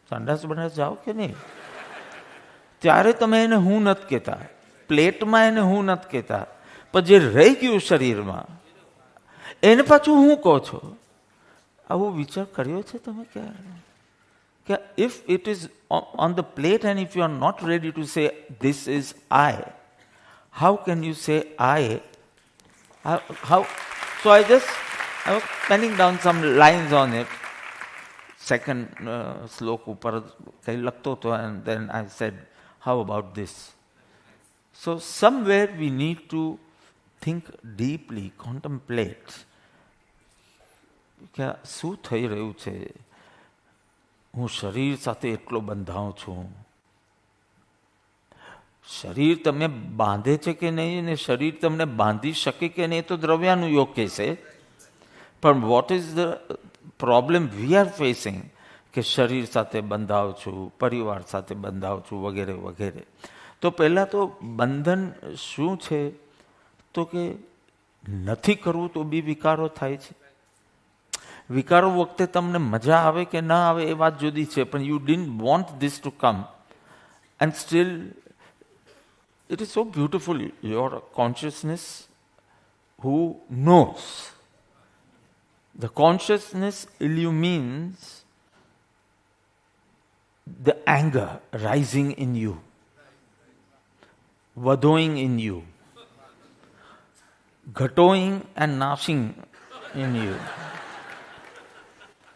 સંડાસ બંડાસ જાઓ કે નહીં? ત્યારે તમે એને હું નથી કહેતા, પ્લેટમાં એને હું નથી કહેતા, પણ જે રહી ગયું શરીરમાં એને પાછું હું કહો છો. આવો વિચાર કર્યો છે તમે ક્યારે? કે if it is on the plate and if you are not ready to say this is I, how can you say I? How? So I was penning down some lines on it. Second શ્લોક ઉપર કંઈ લખતો હતો, and then I said, how about this? So somewhere we need to think deeply, contemplate કે શું થઈ રહ્યું છે. હું શરીર સાથે એટલો બંધાઉં છું. શરીર તમને બાંધે છે કે નહીં, અને શરીર તમને બાંધી શકે કે નહીં, તો દ્રવ્યાનું યોગ કહેશે. પણ what is the problem we are facing? કે શરીર સાથે બંધાવ છું, પરિવાર સાથે બંધાવ છું, વગેરે વગેરે. તો પહેલાં તો બંધન શું છે? તો કે નથી કરવું તો બી વિકારો થાય છે. વિકારો વખતે તમને મજા આવે કે ના આવે એ વાત જુદી છે, પણ you didn't want this to come, and still it is so beautiful. Your consciousness who knows. The consciousness illumines the anger rising in you, vadhoing in you, ghatoing and nashing in you.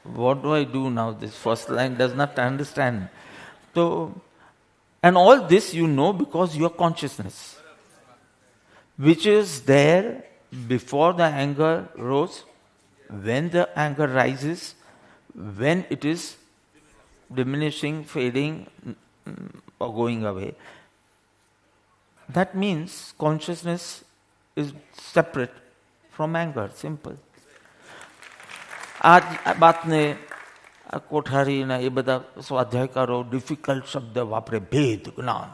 What do I do now? This first line does not understand. So, and all this you know because your consciousness, which is there before the anger rose, when the anger rises, when it is diminishing, fading, or going away. That means consciousness is separate from anger. Simple. આ બાતને કોઠારીના એ બધા સ્વાધ્યાયકારો difficult શબ્દ વાપરે, ભેદ જ્ઞાન.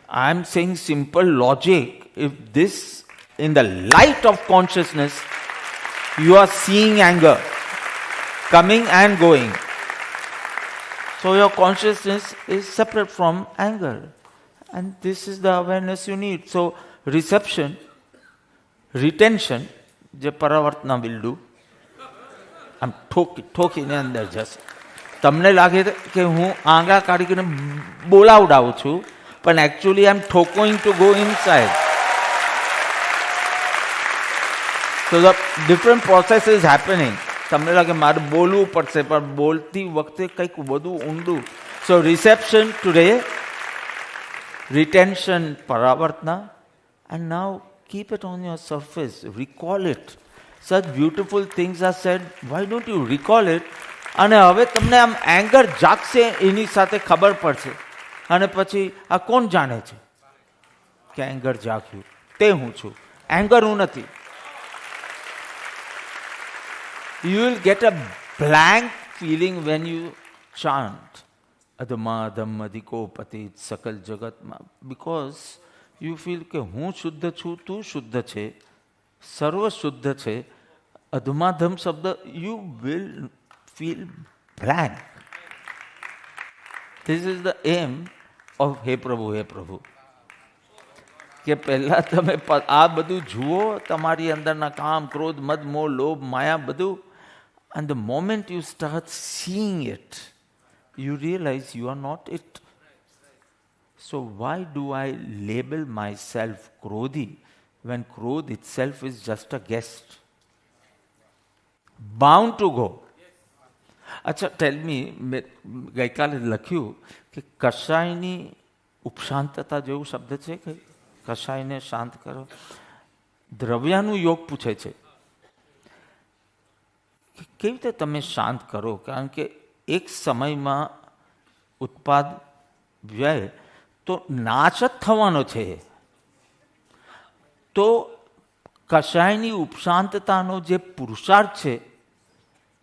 I am saying simple logic. If this, in the light of consciousness, you are seeing anger coming and going. So your consciousness is separate from anger. And this is the awareness you need. So reception, retention, જે પરાવર્તના will do. આમ ઠોકીને અંદર જશે. તમને લાગે કે હું આંગા કાઢીને બોલાવડાવું છું, પણ actually I'm going to go inside. So the different process is happening. તમને લાગે મારે બોલવું પડશે, પણ બોલતી વખતે કંઈક વધુ ઊંડું. So reception today, retention paravartna, and now keep it on your surface, recall it. Such beautiful things are said, why don't you recall it? અને હવે તમને આમ એંગર જાગશે, એની સાથે ખબર પડશે અને પછી આ કોણ જાણે છે કે એંગર જાગ્યું, તે હું છું, એંગર હું નથી. You will get a blank feeling when you chant અધમા અધમ અધિકો પતિત સકલ જગતમાં, because you feel કે હું શુદ્ધ છું, તું શુદ્ધ છે, સર્વ શુદ્ધ છે. અધમાધમ શબ્દ you will feel blank. This is the aim of હે પ્રભુ હે પ્રભુ, કે પહેલા તમે આ બધું જુઓ, તમારી અંદરના કામ, ક્રોધ, મદ, મોહ, લોભ, માયા બધું. And the moment you start seeing it, you realize you are not it. So why do I label myself Krodhi when Krodh itself is just a guest? Bound to go. અચ્છા, ટેલ મી, મેં ગઈકાલે લખ્યું કે કશાયની ઉપશાંતતા જેવું શબ્દ છે કે કશાયને શાંત કરો. દ્રવ્યાનું યોગ પૂછે છે કે કેવી રીતે તમે શાંત કરો, કારણ કે એક સમયમાં ઉત્પાદ વ્યય તો નાશ જ થવાનો છે. તો કશાયની ઉપશાંતતાનો જે પુરુષાર્થ છે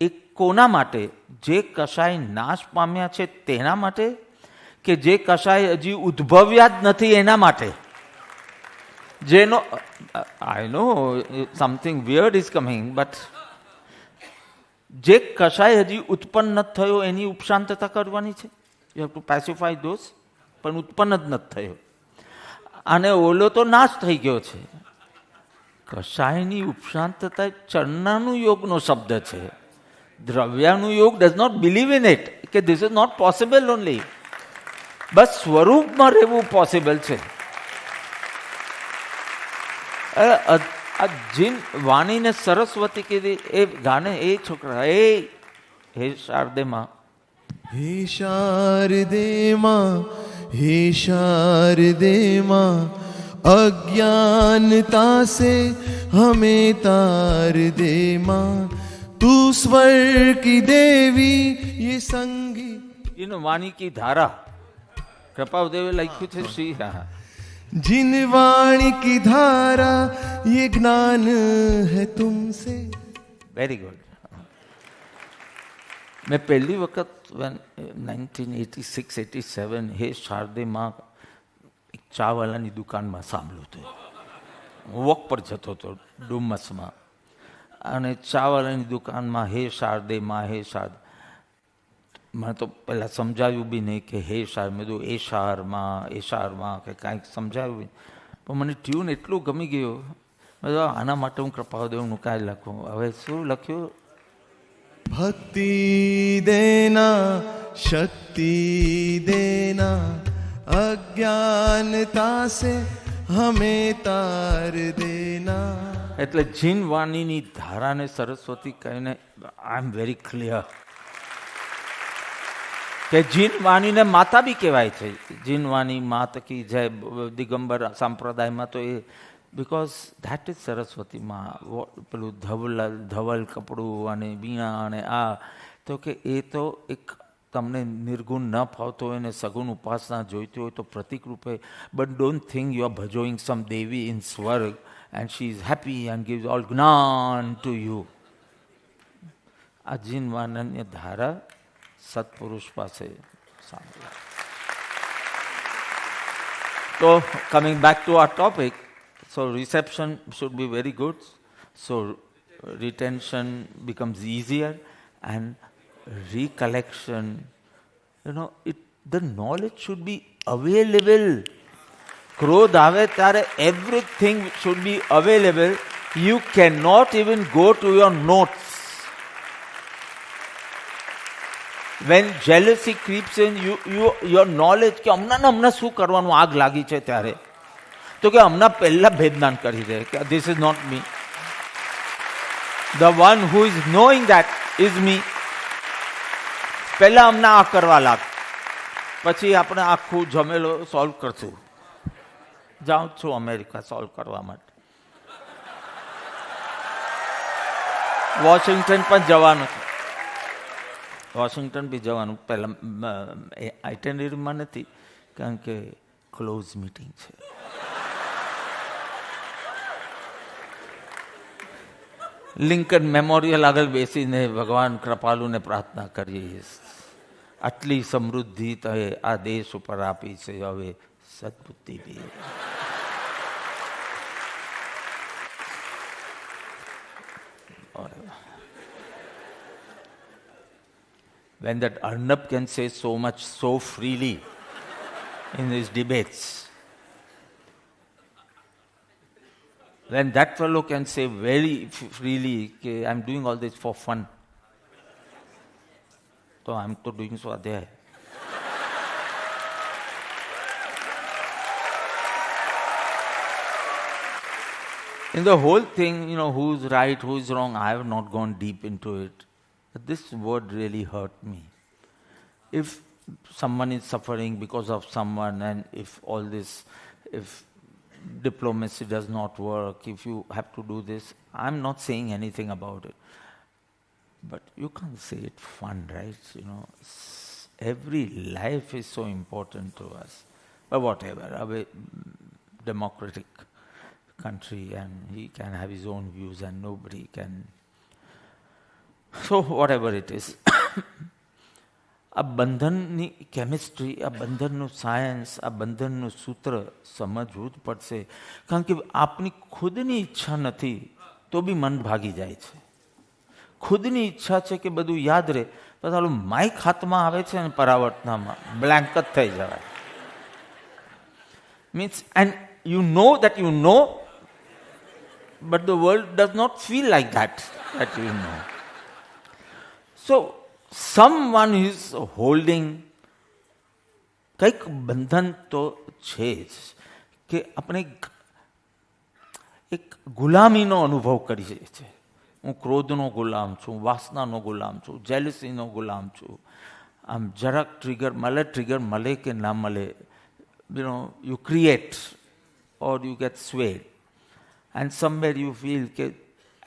એ કોના માટે? જે કશાય નાશ પામ્યા છે તેના માટે, કે જે કશાય હજી ઉદ્ભવ્યા જ નથી એના માટે? જેનો I know something weird is coming, but જે કશાય હજી ઉત્પન્ન નથી થયો એની ઉપશાંતતા કરવાની છે. યુ હેવ ટુ પેસિફાય ધોઝ, પણ ઉત્પન્ન જ નથી થયો. અને ઓલો તો નાશ થઈ ગયો છે. કશાયની ઉપશાંતતા ચરણાનું યોગનો શબ્દ છે. દ્રવ્યાનું યોગ does not believe in it, કે this is not possible only. બસ સ્વરૂપમાં રહેવું પોસિબલ છે. આ જીન વાણીને સરસ્વતી કીધી, એ ગાને એ છોકરા હે શારદે માં,
હે શારદે માં, હે શારદે માં, अज्ञानता से हमें तार दे माँ, तू स्वर की देवी ये संगी.
इन वाणी की धारा કૃપાદેવે લખ્યું છે શ્રી.
जिन वाणी की धारा ये ज्ञान है तुमसे.
Very good. મેં પહેલી વખત 1986-87 હે શારદે માં એક ચાવાલાની દુકાનમાં સાંભળ્યું હતું. હું વોક પર જતો હતો ડુમસમાં, અને ચાવાલાની દુકાનમાં હે શારદે માં, હે શારદ. મને તો પહેલાં સમજાવ્યું બી નહીં કે હે શાર, મેં કીધું એ શારમાં કે કાંઈક સમજાવ્યું બી. પણ મને ટ્યુન એટલું ગમી ગયું, મેં કીધું આના માટે હું કૃપાદેવનું કાંઈ લખું. હવે શું લખ્યું?
भक्ति देना शक्ति देना अज्ञानता से हमें तार देना.
એટલે જીનવાણીની ધારાને સરસ્વતી કહીને આઈ એમ વેરી ક્લિયર કે જીનવાણીને માતા બી કહેવાય છે. જીનવાણી માત કી જય દિગંબર સંપ્રદાયમાં તો એ બિકોઝ ધેટ ઇઝ સરસ્વતી માં. પેલું ધવલ કપડું અને વીણા અને આ તો કે એ તો એક તમને નિર્ગુણ ન ફાવતો હોય ને સગુણ ઉપાસના જોઈતી હોય તો પ્રતિક રૂપે. But don't think you are ભજોઈંગ some devi in swarg and she is happy and gives all જ્ઞાન to you. આ જીનવાનન્ય ધારા સત્પુરુષ પાસે સાંભળવા. તો coming back to our topic, so reception should be very good, so retention becomes easier and recollection, the knowledge should be available. ક્રોધ આવે ત્યારે everything should be available. You cannot even go to your notes. When jealousy creeps in, your knowledge કે હમણાં શું કરવાનું, આગ લાગી છે ત્યારે તો કે હમણાં પહેલા ભેદનાન કરી દે કે this is not me. The one who is knowing that is me. પહેલા હમણાં આ કરવા લાગ, પછી આપણે આખું જમેલો સોલ્વ કરશું. જાઉં છું અમેરિકા સોલ્વ કરવા માટે. વોશિંગ્ટન પણ જવાનું છે. વોશિંગ્ટન બી જવાનું. પહેલાં આઇટનરીમાં નથી, કારણ કે ક્લોઝ મીટિંગ છે. લિંકન મેમોરિયલ આગળ બેસીને ભગવાન કૃપાલુને પ્રાર્થના કરીએ, આટલી સમૃદ્ધિ તો આ દેશ ઉપર આપી છે, હવે સદબુદ્ધિ દે. When that Arnab can say so much so freely in his debates, when that fellow can say very freely, okay, I'm doing all this for fun, so I'm to doing so there. In the whole thing, who's right, who's wrong, I have not gone deep into it. But this word really hurt me. If someone is suffering because of someone, and if diplomacy does not work, if you have to do this, I'm not saying anything about it. But you can't say it fun, right? Every life is so important to us. But whatever, a democratic country, and he can have his own views and nobody can. So whatever it is. આ બંધનની chemistry, આ બંધનનું science, આ બંધનનું સૂત્ર સમજવું જ પડશે. કારણ કે આપની ખુદની ઈચ્છા નથી તો બી મન ભાગી જાય છે. ખુદની ઈચ્છા છે કે બધું યાદ રહે, પછી માઇક હાથમાં આવે છે અને પરાવર્તનામાં બ્લેન્ક જ થઈ જવાય. Means and you know, but the world does not feel like that you know. So, someone is holding કંઈક બંધન તો છે જ કે આપણે એક ગુલામીનો અનુભવ કરીએ છીએ. હું ક્રોધનો ગુલામ છું, વાસનાનો ગુલામ છું, જેલસીનો ગુલામ છું. આમ જરાક ટ્રિગર મળે કે ના મળે, you create or you get swayed. And somewhere you feel that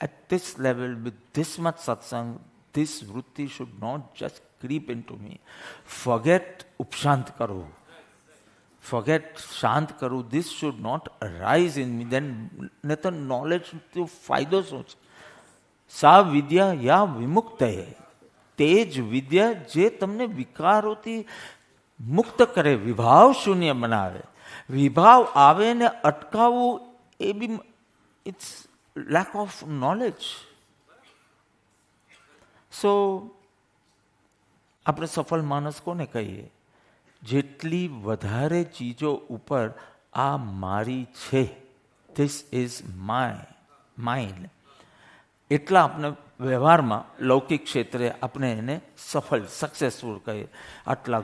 at this level, with this much satsang, this vritti should not just creep into me. Forget upshant karu. Forget shant karu. This should not arise in me. Then neither knowledge to faydo soch. Sa vidya ya vimukta hai. Tej vidya je tamne વિકારોથી મુક્ત કરે, વિભાવ શૂન્ય બનાવે. વિભાવ આવે ને અટકાવવું એ બી it's lack of knowledge. So, આપણે સફળ માણસ કોને કહીએ? જેટલી વધારે ચીજો ઉપર આ મારી છે, this is mine, એટલા આપણે વ્યવહારમાં લૌકિક ક્ષેત્રે આપણે એને સફળ સક્સેસફુલ કહીએ. આટલા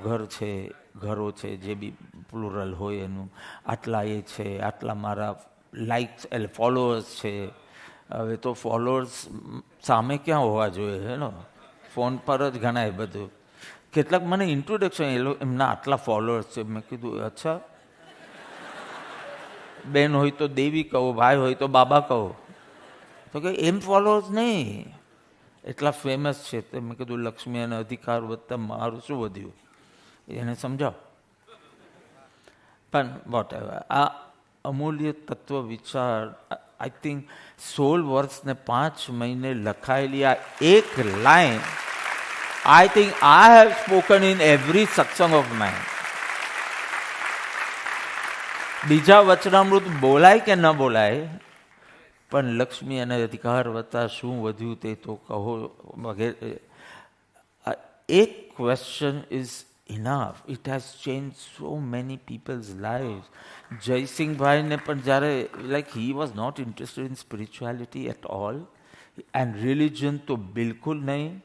ઘરો છે જે બી પ્લુરલ હોય એનું, આટલા એ છે, આટલા મારા લાઇક્સ એટલે ફોલોઅર્સ છે. હવે તો ફોલોઅર્સ સામે ક્યાં હોવા જોઈએ, ફોન પર જ ગણાય બધું. કેટલાક મને ઇન્ટ્રોડક્શન એમના આટલા ફોલોઅર્સ છે. મેં કીધું અચ્છા, બેન હોય તો દેવી કહો, ભાઈ હોય તો બાબા કહો. તો કે એમ ફોલોઅર્સ નહીં, એટલા ફેમસ છે. તો મેં કીધું લક્ષ્મી અને અધિકાર વધતા મારું શું વધ્યું, એને સમજાવો. પણ વોટ એવર, આ અમૂલ્ય તત્વ વિચાર, આઈ થિંક 16 વર્ષને 5 મહિને લખાયેલી આ એક line, I think I have spoken in every સત્સંગ ઓફ માઇન્ડ. બીજા વચનામૃત બોલાય કે ન બોલાય, પણ લક્ષ્મી અને અધિકાર વત્તા શું વધ્યું તે તો કહો વગેરે. એક question is enough. It has changed so many people's lives. Jaisinghbhai ne પણ જ્યારે he was not interested in spirituality at all, and religion તો બિલકુલ નહીં.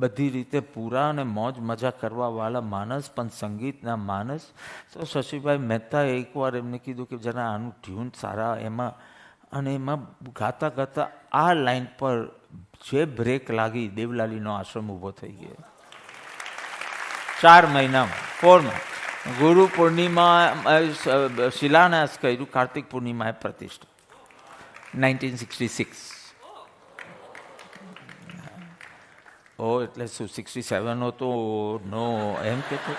બધી રીતે પૂરા અને મોજ મજા કરવાવાળા માણસ, પણ સંગીતના માણસ. તો શશીભાઈ મહેતા એકવાર એમને કીધું કે જરા આનું ટ્યુન સારા એમાં, અને એમાં ગાતા ગાતા આ લાઈન પર જે બ્રેક લાગી, દેવલાલીનો આશ્રમ ઊભો થઈ ગયો. 4 મહિનામાં, 4 months. ગુરુ પૂર્ણિમા શિલાન્યાસ કર્યું, કાર્તિક પૂર્ણિમાએ પ્રતિષ્ઠા, 1966. એટલે શું 67 હતો? નો, એમ કહેતો.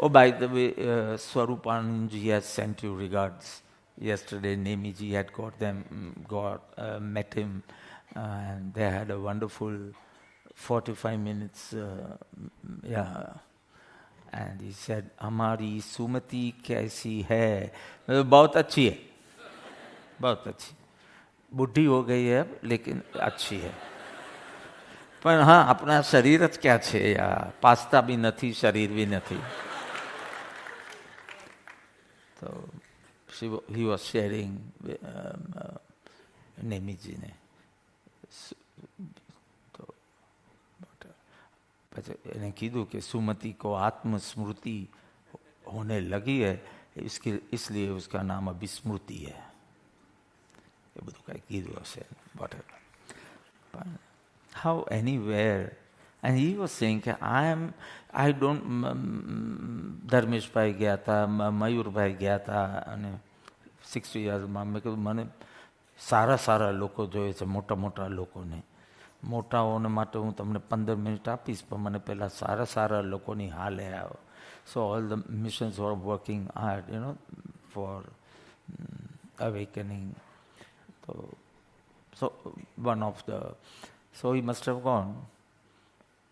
Oh, by the way, Swarupanji has sent you regards. Yesterday, Nemiji had met him, and they had a wonderful 45 minutes. And he said, "Hamari Sumati kaisi hai?" बहुत अच्छी है, बहुत अच्छी. बुढ़ी हो गई है लेकिन अच्छी है. પણ હા, આપણા શરીર જ ક્યાં છે યાર, પાસ્તા બી નથી, શરીર બી નથી. તો he was sharing નેમીજી ને. તો પછી એને કીધું કે સુમતિ को आत्मस्मृति होने लगी है, इसलिए उसका नाम अभी स्मृति है. એ બધું કાંઈ કીધું હશે. પણ how anywhere, and he was saying કે I don't, ધર્મેશભાઈ ગયા હતા, મયુરભાઈ ગયા હતા, અને 60 યર્સમાં મેં કીધું મને સારા સારા લોકો જોઈએ છે, મોટા મોટા લોકોને. મોટાઓને માટે હું તમને 15 મિનિટ આપીશ, પણ મને પહેલાં સારા સારા લોકોની હાલે આવો. So all the missions were working hard, for awakening. So one of the, so he must have gone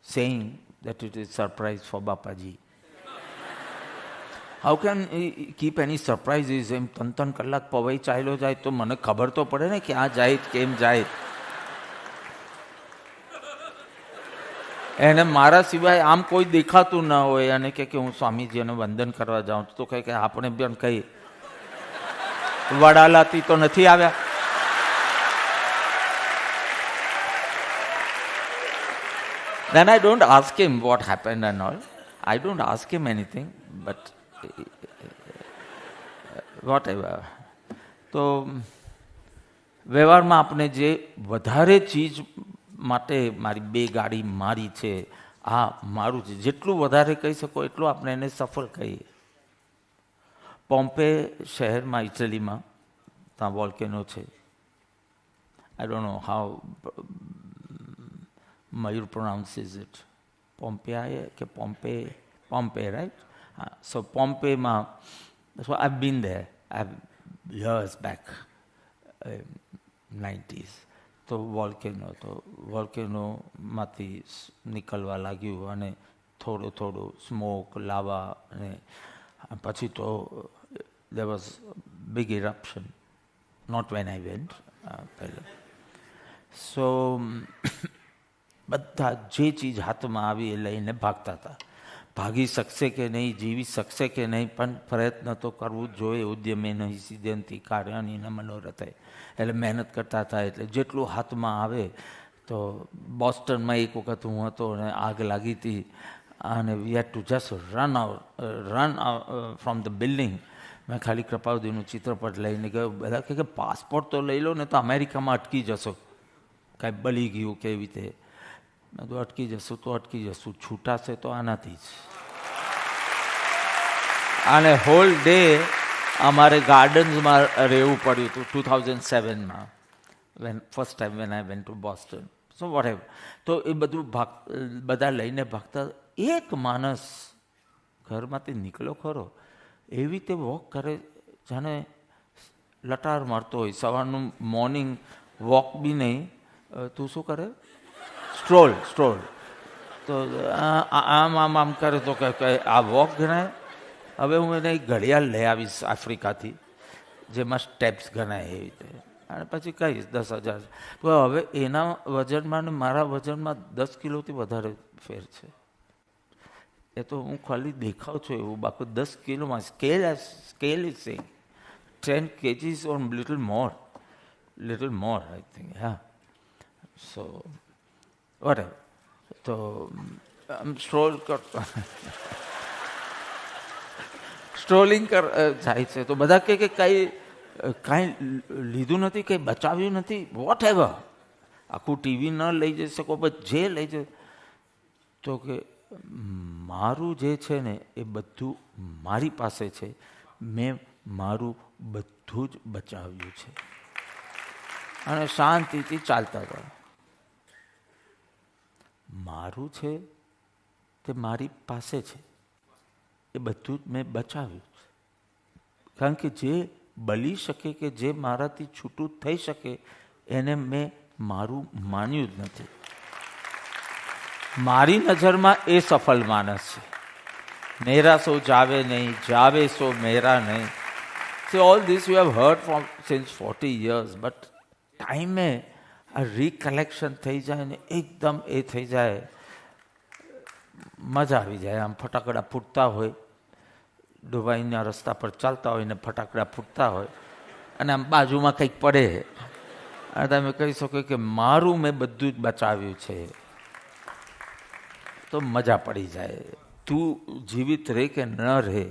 saying that it is surprise for Bapaji. How can he keep any surprises? એમ 3 કલાક પવાઈ ચાલ્યો જાય તો મને ખબર તો પડે ને કે આ જાય કેમ જાય. એને મારા સિવાય આમ કોઈ દેખાતું ન હોય અને કે હું સ્વામીજીને વંદન કરવા જાઉં તો કહે કે આપણે પણ કઈ વડાલાથી તો નથી આવ્યા. Then I don't ask him what happened and all. I don't ask him anything, but whatever. તો વ્યવહારમાં આપણે જે વધારે ચીજ માટે મારી 2 ગાડી મારી છે, આ મારું છે, જેટલું વધારે કહી શકો એટલું આપણે એને સફળ કહીએ. પોમ્પે શહેરમાં ઇટલીમાં ત્યાં વોલ્કેનો છે. I don't know how Mayur pronounces it. Pompeii ke Pompeii, right? So Pompeii ma, so I've been there. I've years back, 90s. તો વોલ્કેનો માંથી નીકળવા લાગ્યું અને થોડું સ્મોક, લાવા, અને પછી તો there was big eruption. Not when I went. So બધા જે ચીજ હાથમાં આવી એ લઈને ભાગતા હતા. ભાગી શકશે કે નહીં, જીવી શકશે કે નહીં, પણ પ્રયત્ન તો કરવું જ જોઈએ. ઉદ્યમે નહીં સિદ્ધયંતિ કાર્યાની ન મનોરથે. એટલે મહેનત કરતા હતા. એટલે જેટલું હાથમાં આવે. તો બોસ્ટનમાં એક વખત હું હતો અને આગ લાગી હતી અને we had to just run from the building. મેં ખાલી કૃપાવદીનું ચિત્રપટ લઈને ગયો. બધા કહે કે પાસપોર્ટ તો લઈ લો ને તો અમેરિકામાં અટકી જશો, કાંઈ બળી ગયું કેવી રીતે. મેં તો અટકી જશું તો અટકી જશું, છૂટાશે તો આનાથી જ. અને હોલ ડે અમારે ગાર્ડન્સમાં રહેવું પડ્યું હતું 2007માં, first time when I went to Boston. So whatever. તો એ બધું બધા લઈને ભાગતા. એક માણસ ઘરમાંથી નીકળ્યો ખરો, એવી રીતે વોક કરે જાણે લટાર મારતો હોય. સવારનું મોર્નિંગ વોક બી નહીં, તું શું કરે? સ્ટ્રોલ. તો આમ કરે તો કે આ વોક ગણાય. હવે હું એને ઘડિયાળ લઈ આવીશ આફ્રિકાથી, જેમાં સ્ટેપ્સ ગણાય એવી રીતે, અને પછી કહીશ 10,000. તો હવે એના વજનમાં ને મારા વજનમાં 10 કિલોથી વધારે ફેર છે. એ તો હું ખાલી દેખાવ છું એવું, બાકી 10 કિલોમાં scale is same 10 kgs or little more, I think. Yeah. So whatever. તો સ્ટ્રોલિંગ જાય છે. તો બધા કહે કે કાંઈ લીધું નથી, કંઈ બચાવ્યું નથી, વોટ એવર. આખું ટીવી ન લઈ જઈ શકો, બસ જે લઈ જાય. તો કે મારું જે છે ને એ બધું મારી પાસે છે, મેં મારું બધું જ બચાવ્યું છે. અને શાંતિથી ચાલતા હતા. મારું છે તે મારી પાસે છે, એ બધું જ મેં બચાવ્યું. કારણ કે જે બળી શકે કે જે મારાથી છૂટું થઈ શકે એને મેં મારું માન્યું જ નથી. મારી નજરમાં એ સફળ માણસ છે. મેરા સો જાવે નહીં, જાવે સો મેરા નહીં. So all this you have heard from since 40 years, but ટાઈમે આ રિકલેક્શન થઈ જાય ને એકદમ એ થઈ જાય, મજા આવી જાય. આમ ફટાકડા ફૂટતા હોય, દુબઈના રસ્તા પર ચાલતા હોય ને ફટાકડા ફૂટતા હોય અને આમ બાજુમાં કંઈક પડે અને તમે કહી શકો કે મારું મેં બધું જ બચાવ્યું છે, તો મજા પડી જાય. તું જીવિત રહે કે ન રહે,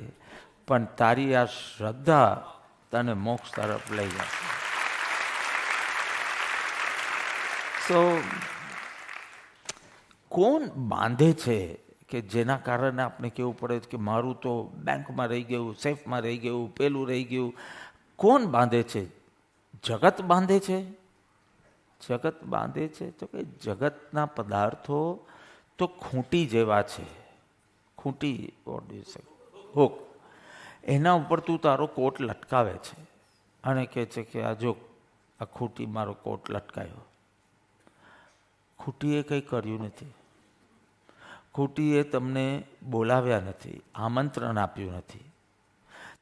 પણ તારી આ શ્રદ્ધા તને મોક્ષ તરફ લઈ જશે. સો કોણ બાંધે છે કે જેના કારણે આપણે કહેવું પડે કે મારું તો બેંકમાં રહી ગયું, સેફમાં રહી ગયું, પેલું રહી ગયું? કોણ બાંધે છે? જગત બાંધે છે. જગત બાંધે છે તો કે જગતના પદાર્થો તો ખૂંટી જેવા છે. ખૂંટી હોક, એના ઉપર તું તારો કોટ લટકાવે છે અને કહે છે કે આ જો આ ખૂંટી મારો કોટ લટકાયો. ખૂંટીએ કંઈ કર્યું નથી. ખૂંટીએ તમને બોલાવ્યા નથી, આમંત્રણ આપ્યું નથી.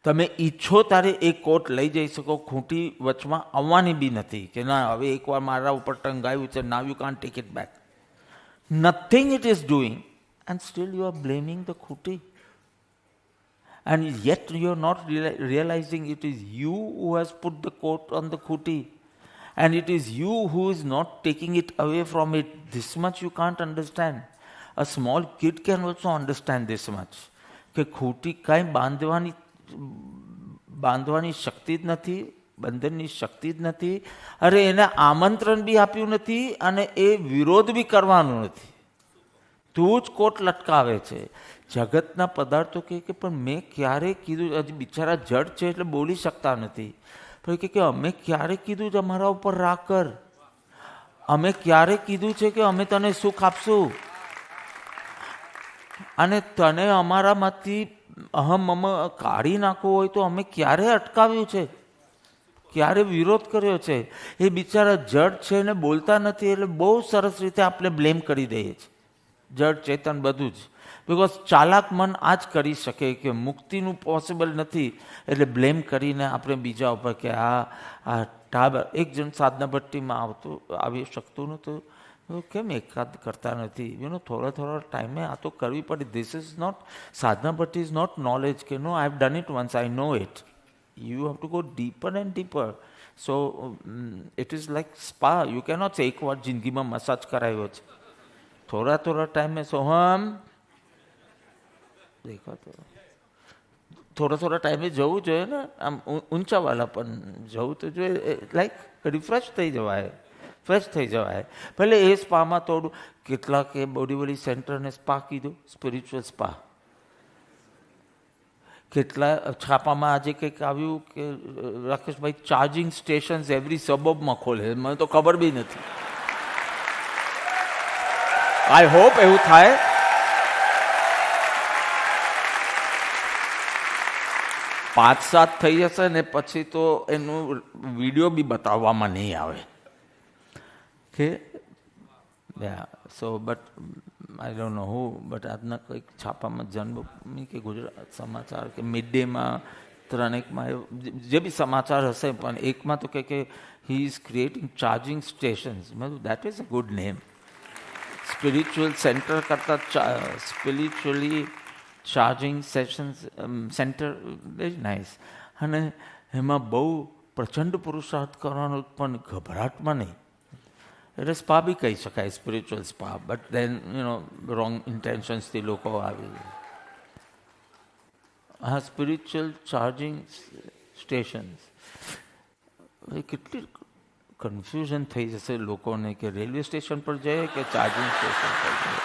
તમે ઈચ્છો ત્યારે એ કોટ લઈ જઈ શકો. ખૂંટી વચમાં આવવાની બી નથી કે ના હવે એકવાર મારા ઉપર ટંગાયું છે, now you can't take it back. Nothing it is doing and still you are blaming the khuti. And yet you are not realizing it is you who has put the coat on the khuti. And it is you who is not taking it away from it. This much you can't understand. A small kid can also understand this much. કે ખૂટી કાંઈ બાંધવાની શક્તિ જ નથી, બંધનની શક્તિ જ નથી. અરે એને આમંત્રણ બી આપ્યું નથી અને એ વિરોધ બી કરવાનું નથી. તું જ કોટ લટકાવે છે. જગતના પદાર્થો કે પણ મેં ક્યારે કીધું? હજી બિચારા જડ છે એટલે બોલી શકતા નથી. પણ કે અમે ક્યારે કીધું છે અમારા ઉપર રાગ કર? અમે ક્યારે કીધું છે કે અમે તને સુખ આપશું? અને તને અમારામાંથી અહમ કાઢી નાખવું હોય તો અમે ક્યારે અટકાવ્યું છે? ક્યારે વિરોધ કર્યો છે? એ બિચારા જડ છે ને બોલતા નથી એટલે બહુ સરસ રીતે આપણે બ્લેમ કરી દઈએ છીએ. જડ ચેતન બધું જ. બિકોઝ ચાલાક મન આ જ કરી શકે કે મુક્તિનું પોસિબલ નથી એટલે બ્લેમ કરીને આપણે બીજા ઉપર કે આ ટાબર. એક જણ સાધના ભટ્ટીમાં આવી શકતું નહોતું, કેમ એકાદ કરતા નથી? થોડા ટાઈમે આ તો કરવી પડે. This is not, sadhana bhatti is not knowledge કે no I have done it once, I know it. You have to go deeper and deeper. So it is like spa. You cannot say એક વાર જિંદગીમાં મસાજ કરાવ્યો છે. થોડા ટાઈમે સોહમ દેખો તો થોડા ટાઈમે જવું જોઈએ ને, આમ ઊંચાવાલા પણ જવું તો જોઈએ. લાઈક રિફ્રેશ થઈ જવાય, ફ્રેશ થઈ જવાય. ભલે એ સ્પામાં થોડું, કેટલાકે બોડી સેન્ટરને સ્પા કીધું, સ્પિરિચ્યુઅલ સ્પા. કેટલા છાપામાં આજે કંઈક આવ્યું કે રાકેશભાઈ ચાર્જિંગ સ્ટેશન્સ એવરી સબબમાં ખોલે. મને તો ખબર બી નથી. આઈ હોપ એવું થાય. પાંચ સાત થઈ જશે ને પછી તો એનું વિડીયો બી બતાવવામાં નહીં આવે કે so but I don't know who, but આજના કંઈક છાપામાં જન્મભૂમિ કે ગુજરાત સમાચાર કે મિડ ડેમાં ત્રણેકમાં જે બી સમાચાર હશે પણ એકમાં તો કે he is creating charging stations. That is a good name. Spiritual centre કરતાં spiritually charging sessions centre very nice. અને એમાં બહુ પ્રચંડ પુરુષાર્થ કરવાનો પણ ગભરાટમાં નહીં. એટલે સ્પા બી કહી શકાય, spiritual spa. But then wrong ઇન્ટેન્શન્સથી લોકો આવી. હા, સ્પિરિચ્યુઅલ ચાર્જિંગ સ્ટેશન્સ. કેટલી કન્ફ્યુઝન થઈ જશે લોકોને કે રેલવે સ્ટેશન પર જઈએ કે ચાર્જિંગ સ્ટેશન પર જઈએ.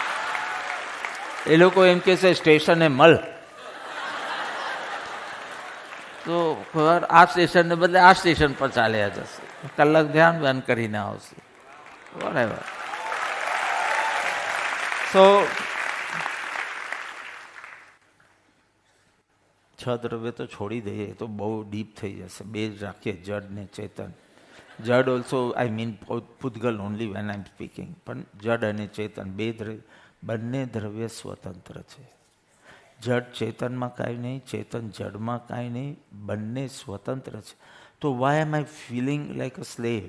એ લોકો એમ કહે છે સ્ટેશને મળ, તો આ સ્ટેશનને બદલે આ સ્ટેશન પર ચાલ્યા જશે. કલાક ધ્યાન કરીને આવશે. whatever. So દ્રવ્ય તો છોડી દઈએ, એ તો બહુ ડીપ થઈ જશે. બે જ રાખીએ, જડ ને ચેતન. જડ ઓલ્સો આઈ મીન પૂતગલ only when I M speaking. પણ જડ અને ચેતન બંને દ્રવ્ય સ્વતંત્ર છે. જડ ચેતનમાં કાંઈ નહીં, ચેતન જડમાં કાંઈ નહીં, બંને સ્વતંત્ર છે. તો why am I feeling like a slave?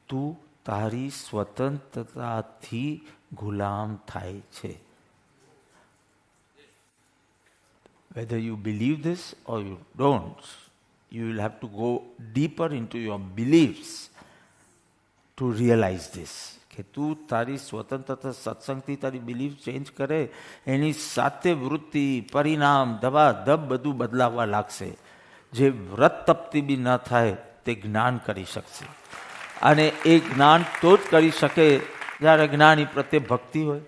તું તારી સ્વતંત્રતાથી ગુલામ થાય છે. Whether you believe this or you don't, you will have to go deeper into your beliefs to realize this. કે તું તારી સ્વતંત્રતા સત્સંગથી તારી બિલીફ ચેન્જ કરે, એની સાથે વૃત્તિ, પરિણામ, ધબાધબ બધું બદલાવવા લાગશે. જે વ્રત તપથી બી ન થાય તે જ્ઞાન કરી શકશે. અને એ જ્ઞાન તો જ કરી શકે જ્યારે જ્ઞાની પ્રત્યે ભક્તિ હોય.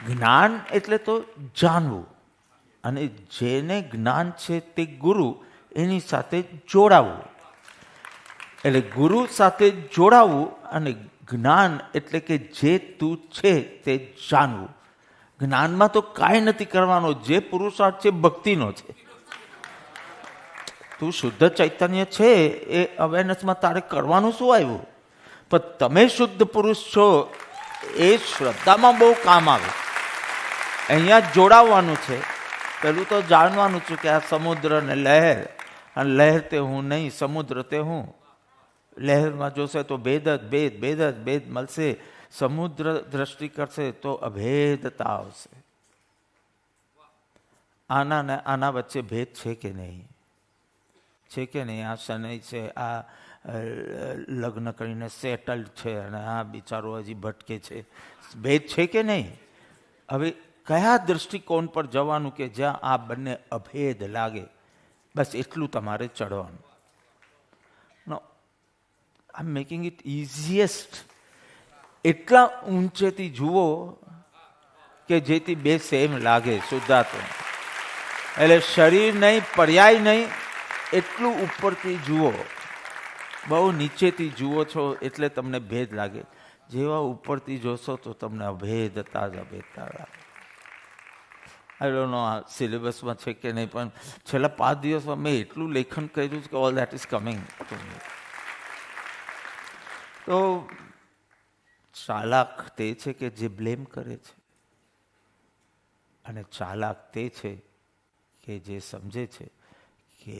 જ્ઞાન એટલે તો જાણવું, અને જેને જ્ઞાન છે તે ગુરુ, એની સાથે જોડાવું. એટલે ગુરુ સાથે જોડાવું અને જ્ઞાન એટલે કે જે તું છે તે જાણવું. જ્ઞાનમાં તો કાંઈ નથી કરવાનો, જે પુરુષાર્થ છે ભક્તિનો છે. તું શુદ્ધ ચૈતન્ય છે એ અવેરનેસમાં તારે કરવાનું શું આવ્યું? પણ તમે શુદ્ધ પુરુષ છો એ શ્રદ્ધામાં બહુ કામ આવે. અહીંયા જોડાવવાનું છે. પેલું તો જાણવાનું છે કે આ સમુદ્ર ને લહેર, અને લહેર તે હું નહીં, સમુદ્ર તે હું. લહેરમાં જોશે તો ભેદ જ ભેદ, ભેદ જ ભેદ મળશે. સમુદ્ર દ્રષ્ટિ કરશે તો અભેદતા આવશે. આના ને આના વચ્ચે ભેદ છે કે નહીં? છે કે નહીં? આ શનૈ છે, આ લગ્ન કરીને સેટલ્ડ છે, અને આ બિચારો હજી ભટકે છે. ભેદ છે કે નહીં? હવે કયા દ્રષ્ટિકોણ પર જવાનું કે જ્યાં આ બંને અભેદ લાગે? બસ એટલું તમારે ચડવાનું. નો, આઈ એમ મેકિંગ ઇટ ઇઝીએસ્ટ. એટલા ઊંચેથી જુઓ કે જેથી બે સેમ લાગે, શુદ્ધાત્મા. એટલે શરીર નહીં, પર્યાય નહીં, એટલું ઉપરથી જુઓ. બહુ નીચેથી જુઓ છો એટલે તમને ભેદ લાગે. જેવા ઉપરથી જોશો તો તમને અભેદતા જ અભેદતા લાગે. આઈ ડોન્ટ નો આ સિલેબસમાં છે કે નહીં, પણ છેલ્લા 5 દિવસમાં મેં એટલું લેખન કર્યું છે કે all that is coming to me. તો ચાલાક તે છે કે જે બ્લેમ કરે છે, અને ચાલાક તે છે કે જે સમજે છે કે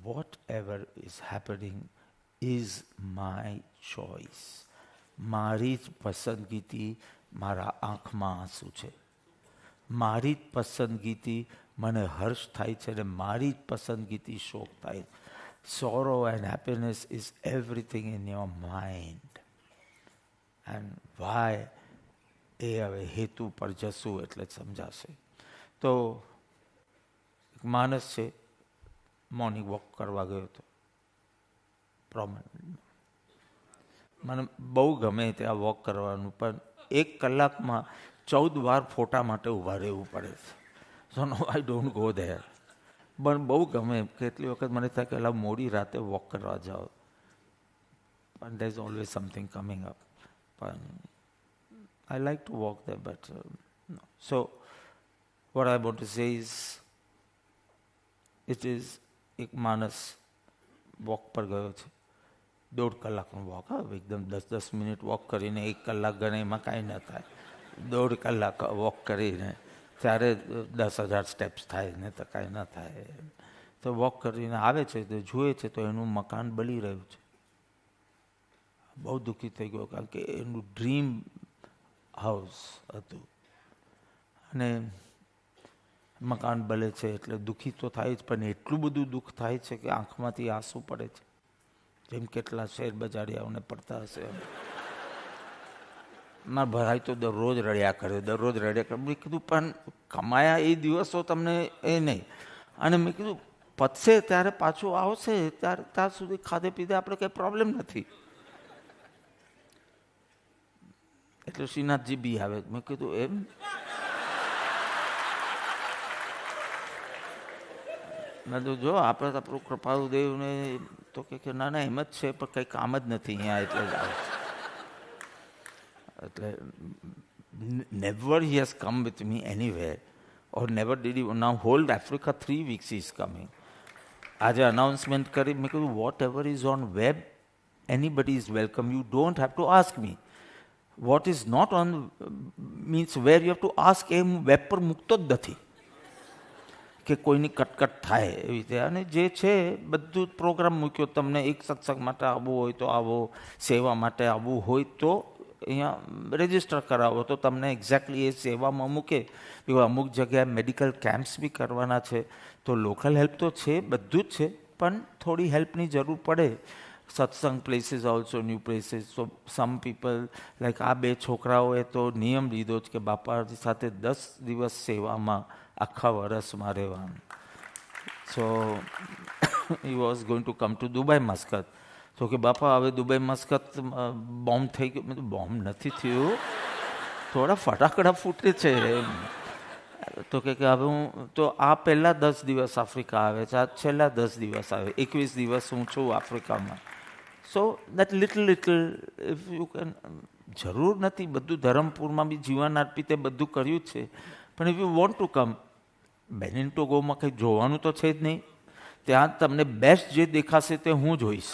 whatever is happening is my choice. મારી જ પસંદગીથી મારા આંખમાં આંસુ છે, મારી જ પસંદગીથી મને હર્ષ થાય છે, અને મારી જ પસંદગીથી શોક થાય. Sorrow and happiness is everything in your mind. And why એ હવે હેતુ પર જશું એટલે જ સમજાશે. તો એક માણસ છે, મોર્નિંગ વોક કરવા ગયો હતો પ્રોમેનેડ. મને બહુ ગમે ત્યાં વોક કરવાનું, પણ 1 કલાકમાં 14 વાર ફોટા માટે ઊભા રહેવું પડે છે. સો નો આઈ ડોન્ટ ગો ધેર. પણ બહુ ગમે. કેટલી વખત મને થાય કે મોડી રાતે વોક કરવા જાઓ, પણ there is always something coming up. પણ I like to walk there, but so what I want to say is it is એક માણસ વોક પર ગયો છે, 1.5 કલાકનું વોક. એકદમ 10-10 મિનિટ વોક કરીને 1 કલાક ગણે એમાં કાંઈ ન થાય. 1.5 કલાક વોક કરીને ત્યારે 10,000 સ્ટેપ્સ થાય, ને તો કાંઈ ન થાય. તો વોક કરીને આવે છે તો જુએ છે તો એનું મકાન બળી રહ્યું છે. બહુ દુઃખી થઈ ગયો, કારણ કે એનું ડ્રીમ હાઉસ હતું, અને મકાન બળે છે એટલે દુઃખી તો થાય જ, પણ એટલું બધું દુઃખ થાય છે કે આંખમાંથી આંસુ પડે છે. જેમ કેટલા શેર બજારિયાઓને પડતા હશે. મારા ભાઈ તો દરરોજ રડ્યા કરે, દરરોજ રડ્યા કરે. મેં કીધું પણ કમાયા એ દિવસો તમને એ નહીં, અને મેં કીધું પતશે ત્યારે પાછું આવશે, ત્યાં સુધી ખાધે પીધે આપણે કંઈ પ્રોબ્લેમ નથી. એટલે શ્રીનાથજી બી આવે. મેં કીધું એમ? મેં તો જો આપણે તો આપણું કૃપાળુ દેવને તો કે ના ના એમ જ છે, પણ કંઈ કામ જ નથી અહીંયા, એટલે જ આવે. એટલે never he has come with me anywhere, or never did he. Now whole Africa 3 weeks he is coming. આજે અનાઉન્સમેન્ટ કરી મેં કીધું whatever is on web anybody is welcome, you don't have to ask me. What is not on means where you have to ask એ હું web પર મૂકતો જ નથી કે કોઈની કટકટ થાય એવી રીતે. અને જે છે બધું જ પ્રોગ્રામ મૂક્યો. તમને એક સત્સંગ માટે આવવું હોય તો આવો, સેવા માટે આવવું હોય તો અહીંયા રજિસ્ટર કરાવો તો તમને એક્ઝેક્ટલી એ સેવામાં મૂકે. અમુક જગ્યાએ મેડિકલ કેમ્પ્સ બી કરવાના છે તો લોકલ હેલ્પ તો છે, બધું જ છે, પણ થોડી હેલ્પની જરૂર પડે. સત્સંગ પ્લેસીસ ઓલ્સો ન્યૂ પ્લેસીસ. સો સમ પીપલ લાઈક આ 2 છોકરાઓએ તો નિયમ લીધો જ કે બાપાજી સાથે 10 દિવસ સેવામાં આખા વર્ષમાં રહેવાનું. So he was going to come to Dubai Muscat. તો કે બાપા હવે દુબઈ મસ્કત બોમ્બ થઈ ગયો. મેં તો બોમ્બ નથી થયું, થોડા ફટાકડા ફૂટે છે. તો કે હવે હું તો આ પહેલાં 10 દિવસ આફ્રિકા આવે છે, આ છેલ્લા 10 દિવસ આવે, 21 દિવસ હું છું આફ્રિકામાં. So that little if you can. જરૂર નથી બધું ધરમપુરમાં બી જીવન અર્પિતે બધું કર્યું છે, પણ if you want to come, Benin ટોગોમાં કંઈ જોવાનું તો છે જ નહીં. ત્યાં તમને બેસ્ટ જે દેખાશે તે હું જોઈશ,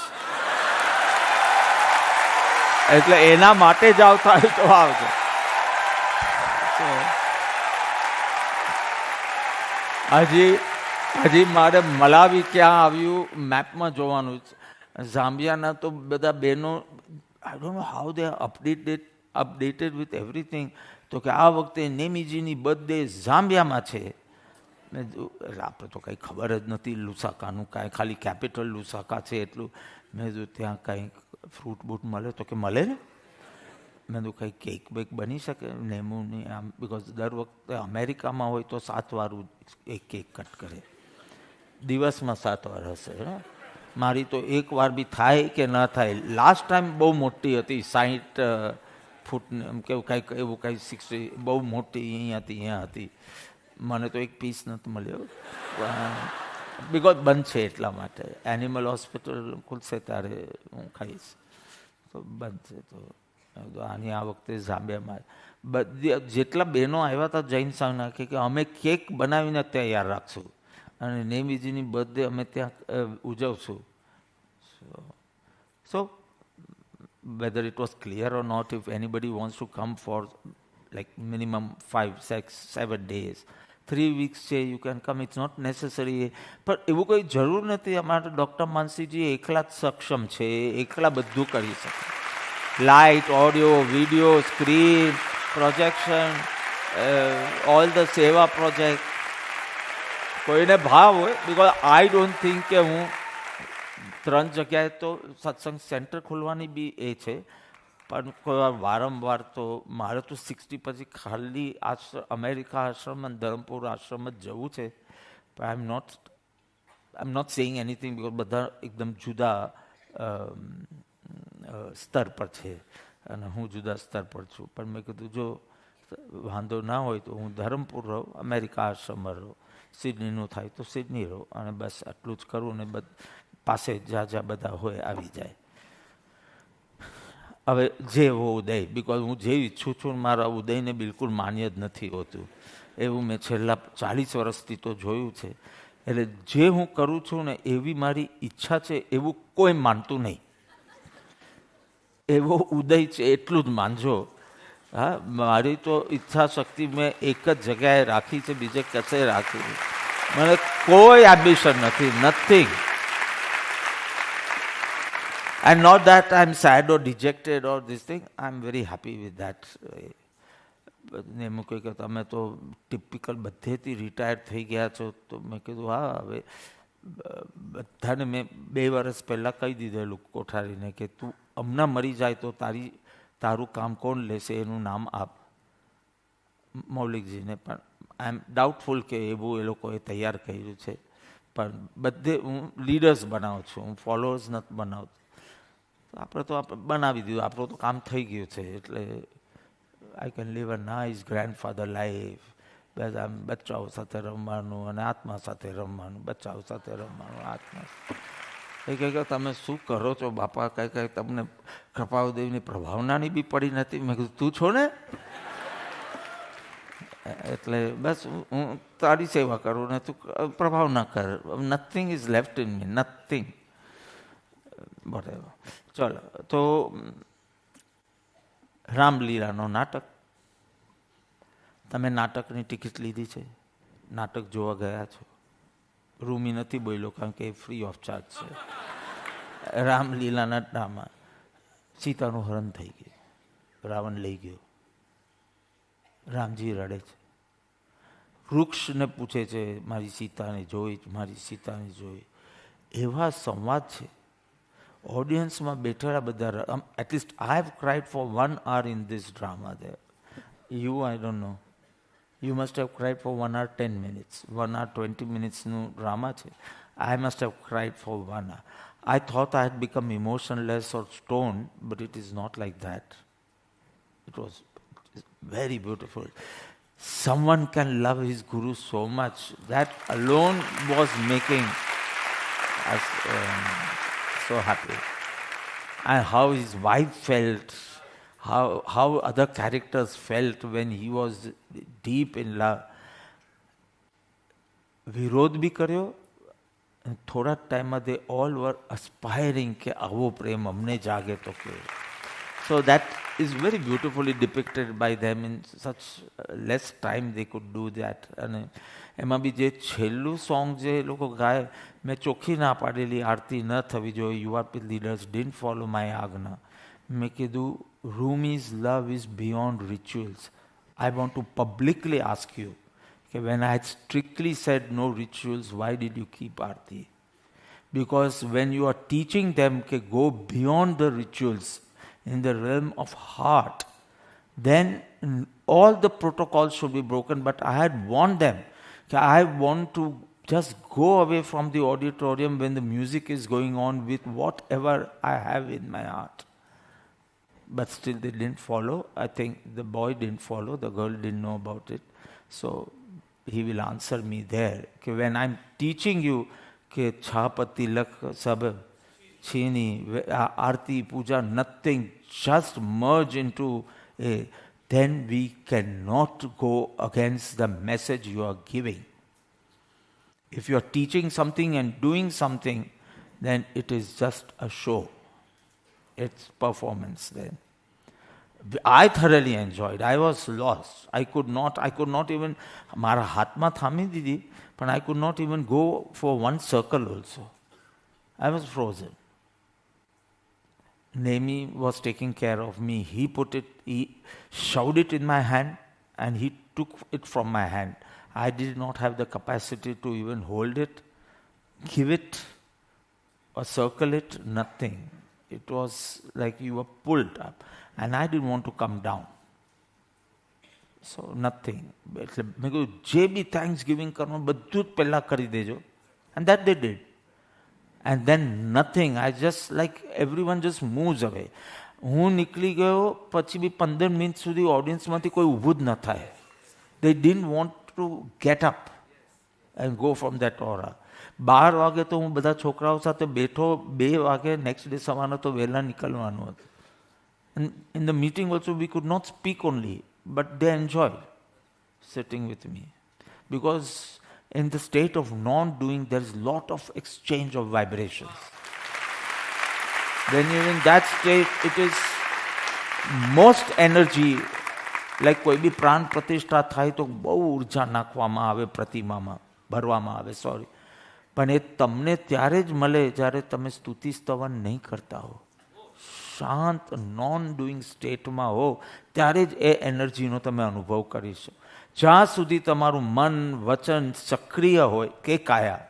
એટલે એના માટે જ આવતા હોય તો આવજો. હજી મારે મલાવી ક્યાં આવ્યું મેપમાં જોવાનું છે. ઝામ્બિયાના તો બધા બહેનો I don't know how they updated with everything. તો કે આ વખતે નેમીજીની બર્થડે ઝામ્બિયામાં છે. એટલે આપણે તો કંઈ ખબર જ નથી લુસાકાનું કાંઈ, ખાલી કેપિટલ લુસાકા છે એટલું. મેં જો ત્યાં કંઈક ફ્રૂટ બૂટ મળે તો કે મળે ને. મેં તો કંઈ કેક બેક બની શકે નેમુની આમ, બિકોઝ દર વખતે અમેરિકામાં હોય તો 7 વાર એક કેક કટ કરે, દિવસમાં 7 વાર હશે. મારી તો 1 વાર બી થાય કે ન થાય. લાસ્ટ ટાઈમ બહુ મોટી હતી, 60 ફૂટની એમ કેવું કાંઈક એવું કાંઈ 60, બહુ મોટી અહીંયા હતી. મને તો એક પીસ નથી મળ્યો, બિકોઝ બંધ છે એટલા માટે. એનિમલ હોસ્પિટલ ખુલશે ત્યારે હું ખાઈશ, તો બંધ છે. તો આની આ વખતે ઝામ્બિયામાં બધી જેટલા બહેનો આવ્યા હતા જૈન સંઘના કે અમે કેક બનાવીને તૈયાર રાખશું અને નેમીજીની બર્થડે અમે ત્યાં ઉજવશું. સો whether it was clear or not, if anybody wants to come for like minimum 5, 6, 7 days, 3 weeks છે, you can come. It's not necessary. પણ એવું કોઈ જરૂર નથી. અમારા ડૉક્ટર માનસીજી એકલા જ સક્ષમ છે, એકલા બધું કરી શકે. Light, audio, video, screen, projection, all the સેવા પ્રોજેક્ટ. કોઈને ભાવ હોય, બિકોઝ આઈ ડોન્ટ થિંક કે હું 3 જગ્યાએ તો સત્સંગ સેન્ટર ખોલવાની બી એ છે, પણ કોઈ વાર વારંવાર તો મારે તો 60 પછી ખાલી અમેરિકા આશ્રમ અને ધરમપુર આશ્રમ જ જવું છે. પણ I am not saying anything, because બધા એકદમ જુદા સ્તર પર છે અને હું જુદા સ્તર પર છું. પણ મેં કીધું જો વાંધો ના હોય તો હું ધરમપુર રહું, અમેરિકા આશ્રમમાં રહું, સિડનીનું થાય તો સિડની રહું, અને બસ આટલું જ કરું. ને પાસે જ્યાં બધા હોય આવી જાય. હવે જે હો ઉદય, બિકોઝ હું જે ઈચ્છું છું મારા ઉદયને બિલકુલ માન્ય જ નથી હોતું. એવું મેં છેલ્લા 40 વર્ષથી તો જોયું છે. એટલે જે હું કરું છું ને એવી મારી ઈચ્છા છે એવું કોઈ માનતું નહીં. એવો ઉદય છે એટલું જ માનજો. હા, મારી તો ઈચ્છા શક્તિ મેં એક જ જગ્યાએ રાખી છે, બીજે કશે રાખી. મને કોઈ એમ્બિશન નથી, nothing. And not that I'm sad or dejected or this thing. I'm very happy with that. ને એમ કહ્યું કે તમે તો ટિપિકલ બધેથી રિટાયર થઈ ગયા છો. તો મેં કીધું હા, હવે બધાને મેં 2 વર્ષ પહેલાં કહી દીધેલું કોઠારીને કે તું હમણાં મરી જાય તો તારું કામ કોણ લેશે એનું નામ આપ મૌલિકજીને. પણ આઈ એમ ડાઉટફુલ કે એવું એ લોકોએ તૈયાર કર્યું છે. પણ બધે હું લીડર્સ બનાવું છું, હું ફોલોઅર્સ નથી બનાવતો. આપણે તો બનાવી દીધું, આપણું તો કામ થઈ ગયું છે. એટલે I can live a nice grandfather life. બસ આમ બચ્ચાઓ સાથે રમવાનું અને આત્મા સાથે રમવાનું, બચ્ચાઓ સાથે રમવાનું, આત્મા. એ કહે કે તમે શું કરો છો બાપા? કંઈ તમને કૃપાદેવની પ્રભાવનાની બી પડી નથી. મેં કીધું તું છો ને. એટલે બસ હું તારી સેવા કરું ને તું પ્રભાવ ના કર. Nothing is left in me, nothing. બરાબર. ચલો, તો રામલીલાનો નાટક. તમે નાટકની ટિકિટ લીધી છે, નાટક જોવા ગયા છો. રૂમી નથી બોલ્યો કારણ કે એ ફ્રી ઓફ ચાર્જ છે. રામલીલાના ડ્રામા. સીતાનું હરણ થઈ ગયું, રાવણ લઈ ગયો, રામજી રડે છે, વૃક્ષને પૂછે છે મારી સીતાને જોઈ, મારી સીતાને જોઈ. એવા સંવાદ છે. ઓડિયન્સમાં બેઠેલા બધા, at least I have cried for 1 hour in this drama there. You, I don't know. You must have cried for 1 hour 10 minutes. 1 hour 20 minutes નું ડ્રામા છે. I must have cried for 1 hour. I thought I had become emotionless or stoned, but it is not like that. It was very beautiful. Someone can love his guru so much. That alone was making us so happy. And how his wife felt, how other characters felt when he was deep in love. વિરોધ બી કર્યો. થોડા ટાઈમમાં they all were aspiring કે આવો પ્રેમ અમને જાગે તો કે. So that is very beautifully depicted by them. In such less time they could do that. અને એમાં બી જે છેલ્લું સોંગ જે લોકો ગાય, મેં ચોખ્ખી ના પાડેલી આરતી ન થવી જોઈએ, યુઆરપી લીડર્સ didn't follow my આજ્ઞા. મેં કીધું Rumi's love is beyond rituals. I want to publicly ask you, when I had strictly said no rituals, why did you keep Aarti? Because when you are teaching them to go beyond the rituals in the realm of heart, then all the protocols should be broken. But I had warned them, I want to just go away from the auditorium when the music is going on with whatever I have in my heart. But still they didn't follow. I think the boy didn't follow, the girl didn't know about it. So he will answer me there. When I'm teaching you कि छाप तिलक सब छीनी आरती पूजा nothing, just merge into a, then we cannot go against the message you are giving. If you are teaching something and doing something, then it is just a show. It's performance then. I thoroughly enjoyed. I was lost. I could not even, મારા હાથમાં થામી દીધી, but I could not even go for one circle also. I was frozen. Nemi was taking care of me. He shoved it in my hand and he took it from my hand. I did not have the capacity to even hold it, give it, or circle it, nothing. It was like you were pulled up. And I didn't want to come down. So nothing. મેં કહ્યું જે બી thanks giving કરવાનું બધું જ પહેલાં કરી દેજો. And that they did. And then nothing. I just like everyone just moves away. હું નીકળી ગયો પછી બી 15 મિનિટ સુધી ઓડિયન્સમાંથી કોઈ ઊભું જ ન થાય. They didn't want to get up and go from that aura. 12 વાગે તો હું બધા છોકરાઓ સાથે બેઠો, 2 વાગે નેક્સ્ટ ડે સવારનો તો વહેલા નીકળવાનું હતું. And in the meeting also we could not speak only, but they enjoyed sitting with me. Because in the state of non-doing, there is lot of exchange of vibrations. Then in that state, it is most energy, like કોઈ બી પ્રાણ પ્રતિષ્ઠા થાય તો બહુ ઉર્જા નાખવામાં આવે પ્રતિમામાં, ભરવામાં આવે, સોરી. પણ એ તમને ત્યારે જ મળે જ્યારે તમે સ્તુતિ સ્તવન નહીં કરતા હો. શાંત નોન ડુઈંગ સ્ટેટમાં હો ત્યારે જ એ એનર્જીનો તમે અનુભવ કરીશો. જ્યાં સુધી તમારું મન વચન સક્રિય હોય કે કાયા.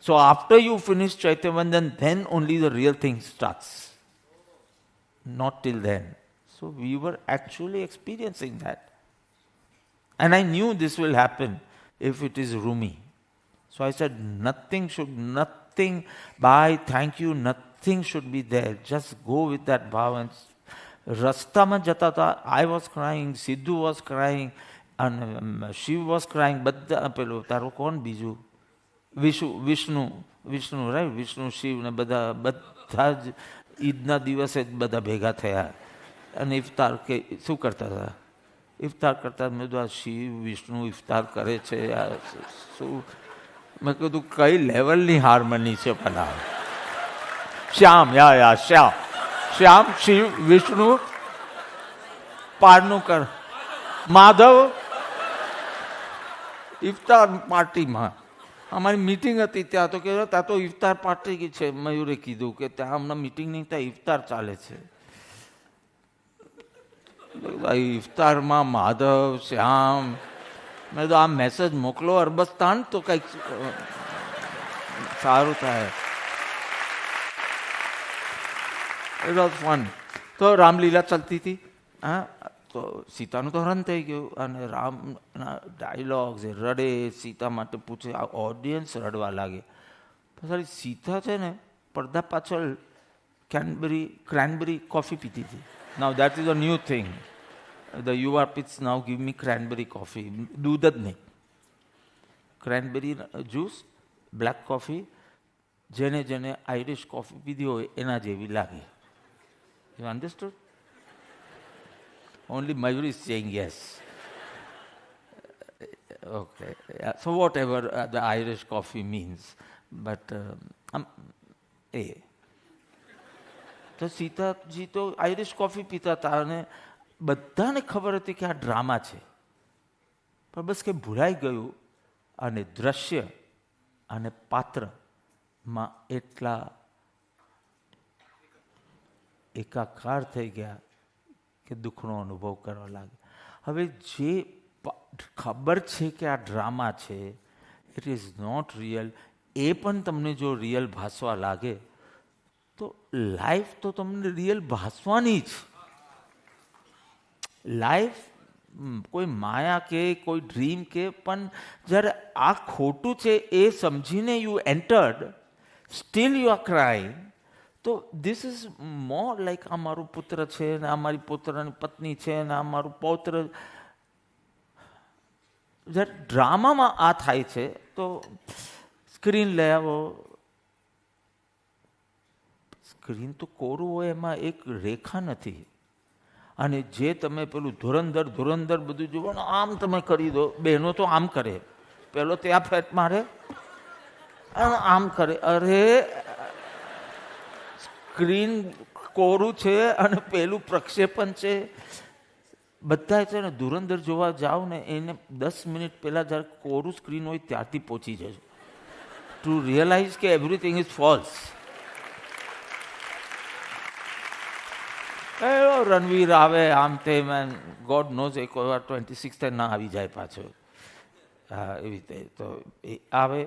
So after you finish Chaityavandan, then only the real thing starts. Not till then. So we were actually experiencing that. And I knew this will happen if it is Rumi. So I said, nothing, bye, thank you, nothing should be there. Just go with that bhav. And રસ્તામાં જતા હતા, I was crying, Sidhu was crying, and Shiv was crying. બધા પેલો તારો કોણ બીજું Vishnu, right, Vishnu, Shiv ને બધા જ ઈદના દિવસે જ બધા ભેગા થયા અને ઇફતાર કે શું કરતા હતા, ઇફતાર કરતા મેં કીધું આ શિવ વિષ્ણુ ઇફતાર કરે છે આ શું? મેં કીધું કઈ લેવલની હાર્મની છે ભલા? શ્યામ યા શ્યામ શ્યામ શિવ વિષ્ણુ પારનું કર માધવ ઇફતાર પાર્ટીમાં અમારી મીટિંગ હતી ત્યાં તો કે ત્યાં તો ઇફતાર પાર્ટી છે. મયુરે કીધું કે ત્યાં હમણાં મીટિંગ નહીં, ત્યાં ઇફતાર ચાલે છે. ઇફતારમાં માધવ શ્યામ, મેં તો આ મેસેજ મોકલો અરબસ્તાન તો કંઈક સારું થાય. It was fun. તો રામલીલા ચાલતી હતી. હા, તો સીતાનું તો હરણ થઈ ગયું અને રામના ડાયલોગ્સ એ રડે, સીતા માટે પૂછે, આ ઓડિયન્સ રડવા લાગે. પછી સીતા છે ને પડદા પાછળ ક્રેનબેરી કોફી પીતી હતી. Now that is a new thing. The your Peet's now give me cranberry coffee. દૂધ જ નહીં, ક્રેનબેરી જ્યુસ, બ્લેક કોફી. જેને જેને આઈરિશ કોફી પીધી હોય એના જેવી લાગે. You understood? Only Mayuri is saying yes. Okay. Yeah. So whatever the Irish coffee means. But તો સીતાજી તો આઈરિશ કોફી પીતા હતા અને બધાને ખબર હતી કે આ ડ્રામા છે, પણ બસ કે ભૂલાઈ ગયું અને દ્રશ્ય અને પાત્રમાં એટલા એકાકાર થઈ ગયા કે દુઃખનો અનુભવ કરવા લાગે. હવે જે ખબર છે કે આ ડ્રામા છે, ઇટ ઇઝ નોટ રિયલ, એ પણ તમને જો રિયલ ભાસવા લાગે તો લાઈફ તો તમને રિયલ ભાસવાની જ. લાઈફ કોઈ માયા કે કોઈ ડ્રીમ કે, પણ જ્યારે આ ખોટું છે એ સમજીને you entered, steel you are crying. તો ધીસ ઇઝ મોર લાઈક આ મારું પુત્ર છે ને આ મારી પુત્રની પત્ની છે ને આ મારું પૌત્ર. જ્યારે ડ્રામામાં આ થાય છે તો સ્ક્રીન લઈ આવો. સ્ક્રીન તો કોરું હોય, એમાં એક રેખા નથી. અને જે તમે પેલું ધુરંધર બધું જોવાનું આમ તમે કરી દો. બહેનો તો આમ કરે, પેલો ત્યાં ફેટ મારે આમ કરે. અરે સ્ક્રીન કોરું છે અને પેલું પ્રક્ષેપણ છે. બધા છે ને ધુરંધર જોવા જાઓ ને એને 10 મિનિટ પહેલાં જ્યારે કોરું સ્ક્રીન હોય ત્યારથી પહોંચી જજો, ટુ રિયલાઇઝ કે એવરીથિંગ ઇઝ ફોલ્સ. રણવીર આવે આમ તેમ, ગોડ નોઝ એક વાર 26 ના આવી જાય પાછો. હા, એવી રીતે તો એ આવે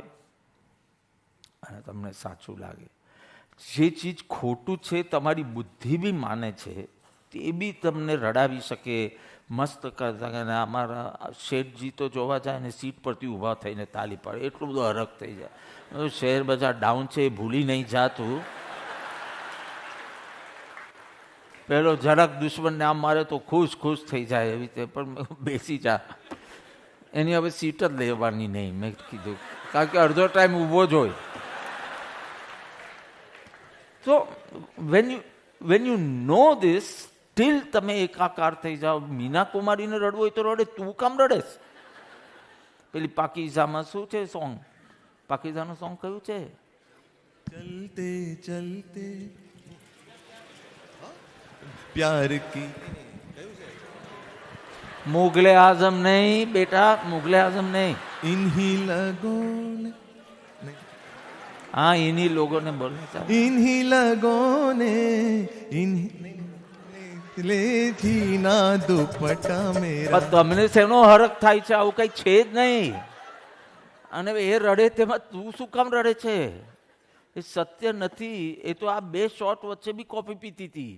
અને તમને સાચું લાગે. જે ચીજ ખોટું છે તમારી બુદ્ધિ બી માને છે, તે બી તમને રડાવી શકે. મસ્ત કરતા કે અમારા શેઠજી તો જોવા જાય ને સીટ પરથી ઊભા થઈને તાલી પાડે, એટલું બધું હરખ થઈ જાય. શેર બજાર ડાઉન છે એ ભૂલી નહીં જાતું. પેલો જરાક દુશ્મનને આમ મારે તો ખુશ થઈ જાય એવી રીતે. પણ બેસી જા, એની હવે સીટ જ લેવાની નહીં મેં કીધું, કારણ કે અડધો ટાઈમ ઊભો જ હોય. So when you know this, still તમે એકાકાર થઈ જાઓ. મીના કુમારીને રડવું હોય તો રડે, તું કામ રડેસ? પેલી પાકીઝામાં શું છે સોંગ? પાકીઝાનું સોંગ કયું છે?
ચલતે ચલતે પ્યાર કી.
મુગલે આઝમ નહીં બેટા, મુગલે આઝમ નહીં.
ઇન્હી લગોને.
હા, ઇન્હી લોગોને બોલ.
ઇન્હી લગોને લેથી ના દુપટ્ટા મેરા.
તમને શેનો હરખ થાય છે? આવું કઈ છે જ નહીં. અને એ રડે તેમાં તું શું કામ રડે છે? એ સત્ય નથી. એ તો આ બે શોટ વચ્ચે બી કોફી પીતી હતી.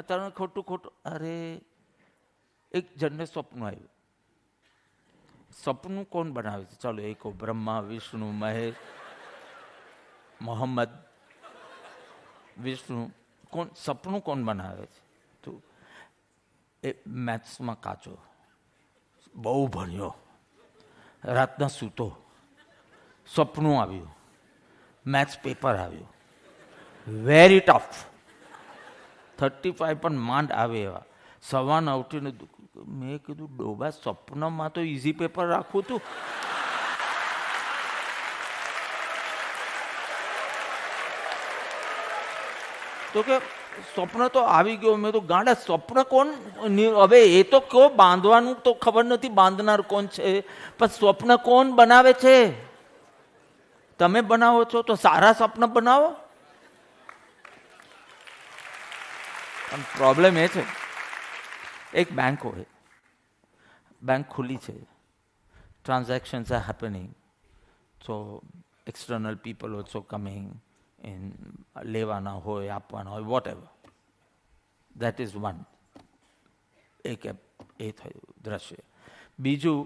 તને ખોટું. અરે એક જણને સપનું આવ્યું. સપનું કોણ બનાવે છે? ચાલો એક બ્રહ્મા વિષ્ણુ મહેશ મોહમ્મદ વિષ્ણુ, કોણ સપનું કોણ બનાવે છે? તું. એ મેથ્સમાં કાચો, બહુ ભણ્યો, રાતના સૂતો, સપનું આવ્યું, મેથ્સ પેપર આવ્યું, વેરી ટફ, 35 પણ માંડ આવે એવા. સવારના ઉઠીને મેં કીધું ડોબા સ્વપ્નમાં તો ઇઝી પેપર રાખું તું. તો કે સ્વપ્ન તો આવી ગયો. મેં તો ગાંડા સ્વપ્ન કોણ, હવે એ તો કહો બાંધવાનું તો ખબર નથી બાંધનાર કોણ છે, પણ સ્વપ્ન કોણ બનાવે છે? તમે બનાવો છો તો સારા સ્વપ્ન બનાવો. પણ પ્રોબ્લેમ એ છે, એક બેંક હોય, બેંક ખુલ્લી છે, transactions are happening, so external people also coming in, લેવાના હોય આપવાના હોય whatever. That is one, એક એ થયું દ્રશ્ય. બીજું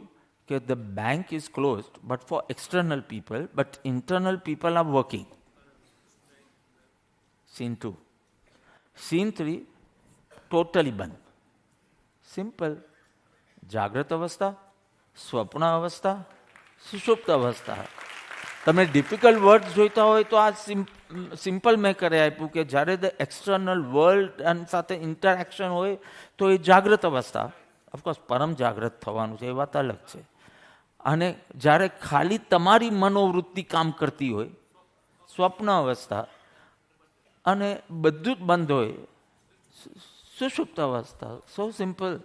કે the bank is closed but for external people, but internal people are working. Scene 2. Scene 3 totally બંધ. સિમ્પલ. જાગ્રત અવસ્થા, સ્વપ્ન અવસ્થા, સુષુપ્ત અવસ્થા. તમે ડિફિકલ્ટ વર્ડ જોઈતા હોય તો આ સિમ્પલ મેં કરી આપ્યું કે જ્યારે ધ એક્સટર્નલ વર્લ્ડ સાથે ઇન્ટરેક્શન હોય તો એ જાગ્રત અવસ્થા. ઓફકોર્સ પરમ જાગ્રત થવાનું છે એ વાત અલગ છે. અને જ્યારે ખાલી તમારી મનોવૃત્તિ કામ કરતી હોય, સ્વપ્ન અવસ્થા, અને બધું જ બંધ હોય, સુષુપ્ત અવસ્થા. સો સિમ્પલ.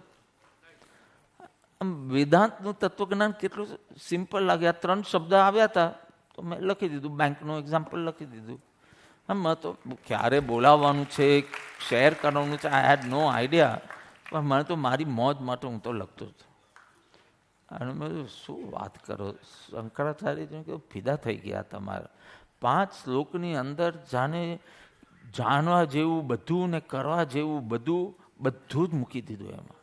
વેદાંતનું તત્વજ્ઞાન કેટલું સિમ્પલ લાગે. આ 3 શબ્દ આવ્યા હતા તો મેં લખી દીધું, બેંકનું એક્ઝામ્પલ લખી દીધું. આમ તો ક્યારે બોલાવવાનું છે, શેર કરવાનું છે, આઈ હેડ નો આઈડિયા. પણ મને તો મારી મોજ માટે હું તો લખતો હતો. અને મેં શું વાત કરો, શંકરાચાર્ય ફિદા થઈ ગયા તમારા. 5 શ્લોકની અંદર જાણે જાણવા જેવું બધું ને કરવા જેવું બધું જ મૂકી દીધું એમાં.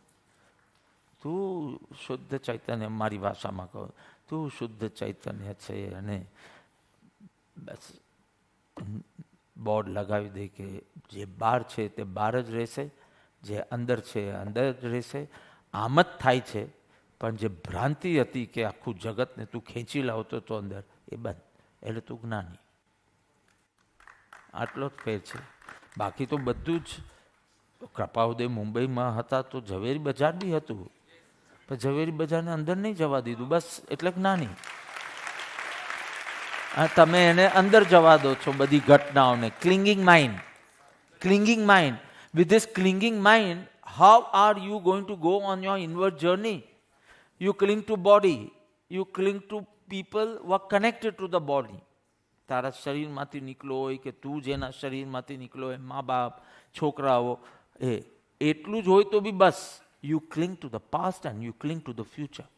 તું શુદ્ધ ચૈતન્ય, મારી ભાષામાં કહો, તું શુદ્ધ ચૈતન્ય છે. અને બસ બોર્ડ લગાવી દે કે જે બહાર છે તે બહાર જ રહેશે, જે અંદર છે અંદર જ રહેશે. આમ જ થાય છે. પણ જે ભ્રાંતિ હતી કે આખું જગતને તું ખેંચી લાવતો તો અંદર, એ બંધ. એટલે તું જ્ઞાની. આટલો જ ફેર છે. બાકી તો બધું જ. કૃપાઉદય મુંબઈમાં હતા તો ઝવેરી બજાર બી હતું, પણ ઝવેરી બજારને અંદર નહીં જવા દીધું, બસ એટલે જ્ઞાની. તમે એને અંદર જવા દો છો બધી ઘટનાઓને. Clinging mind, clinging mind. With this clinging mind, how are you going to go on your inward journey? You cling to body, you cling to people who are connected to the body. તારા શરીરમાંથી નીકળો હોય કે તું જેના શરીરમાંથી નીકળો હોય, મા બાપ, છોકરાઓ, એટલું જ હોય તો બી બસ. You cling to the past and you cling to the future.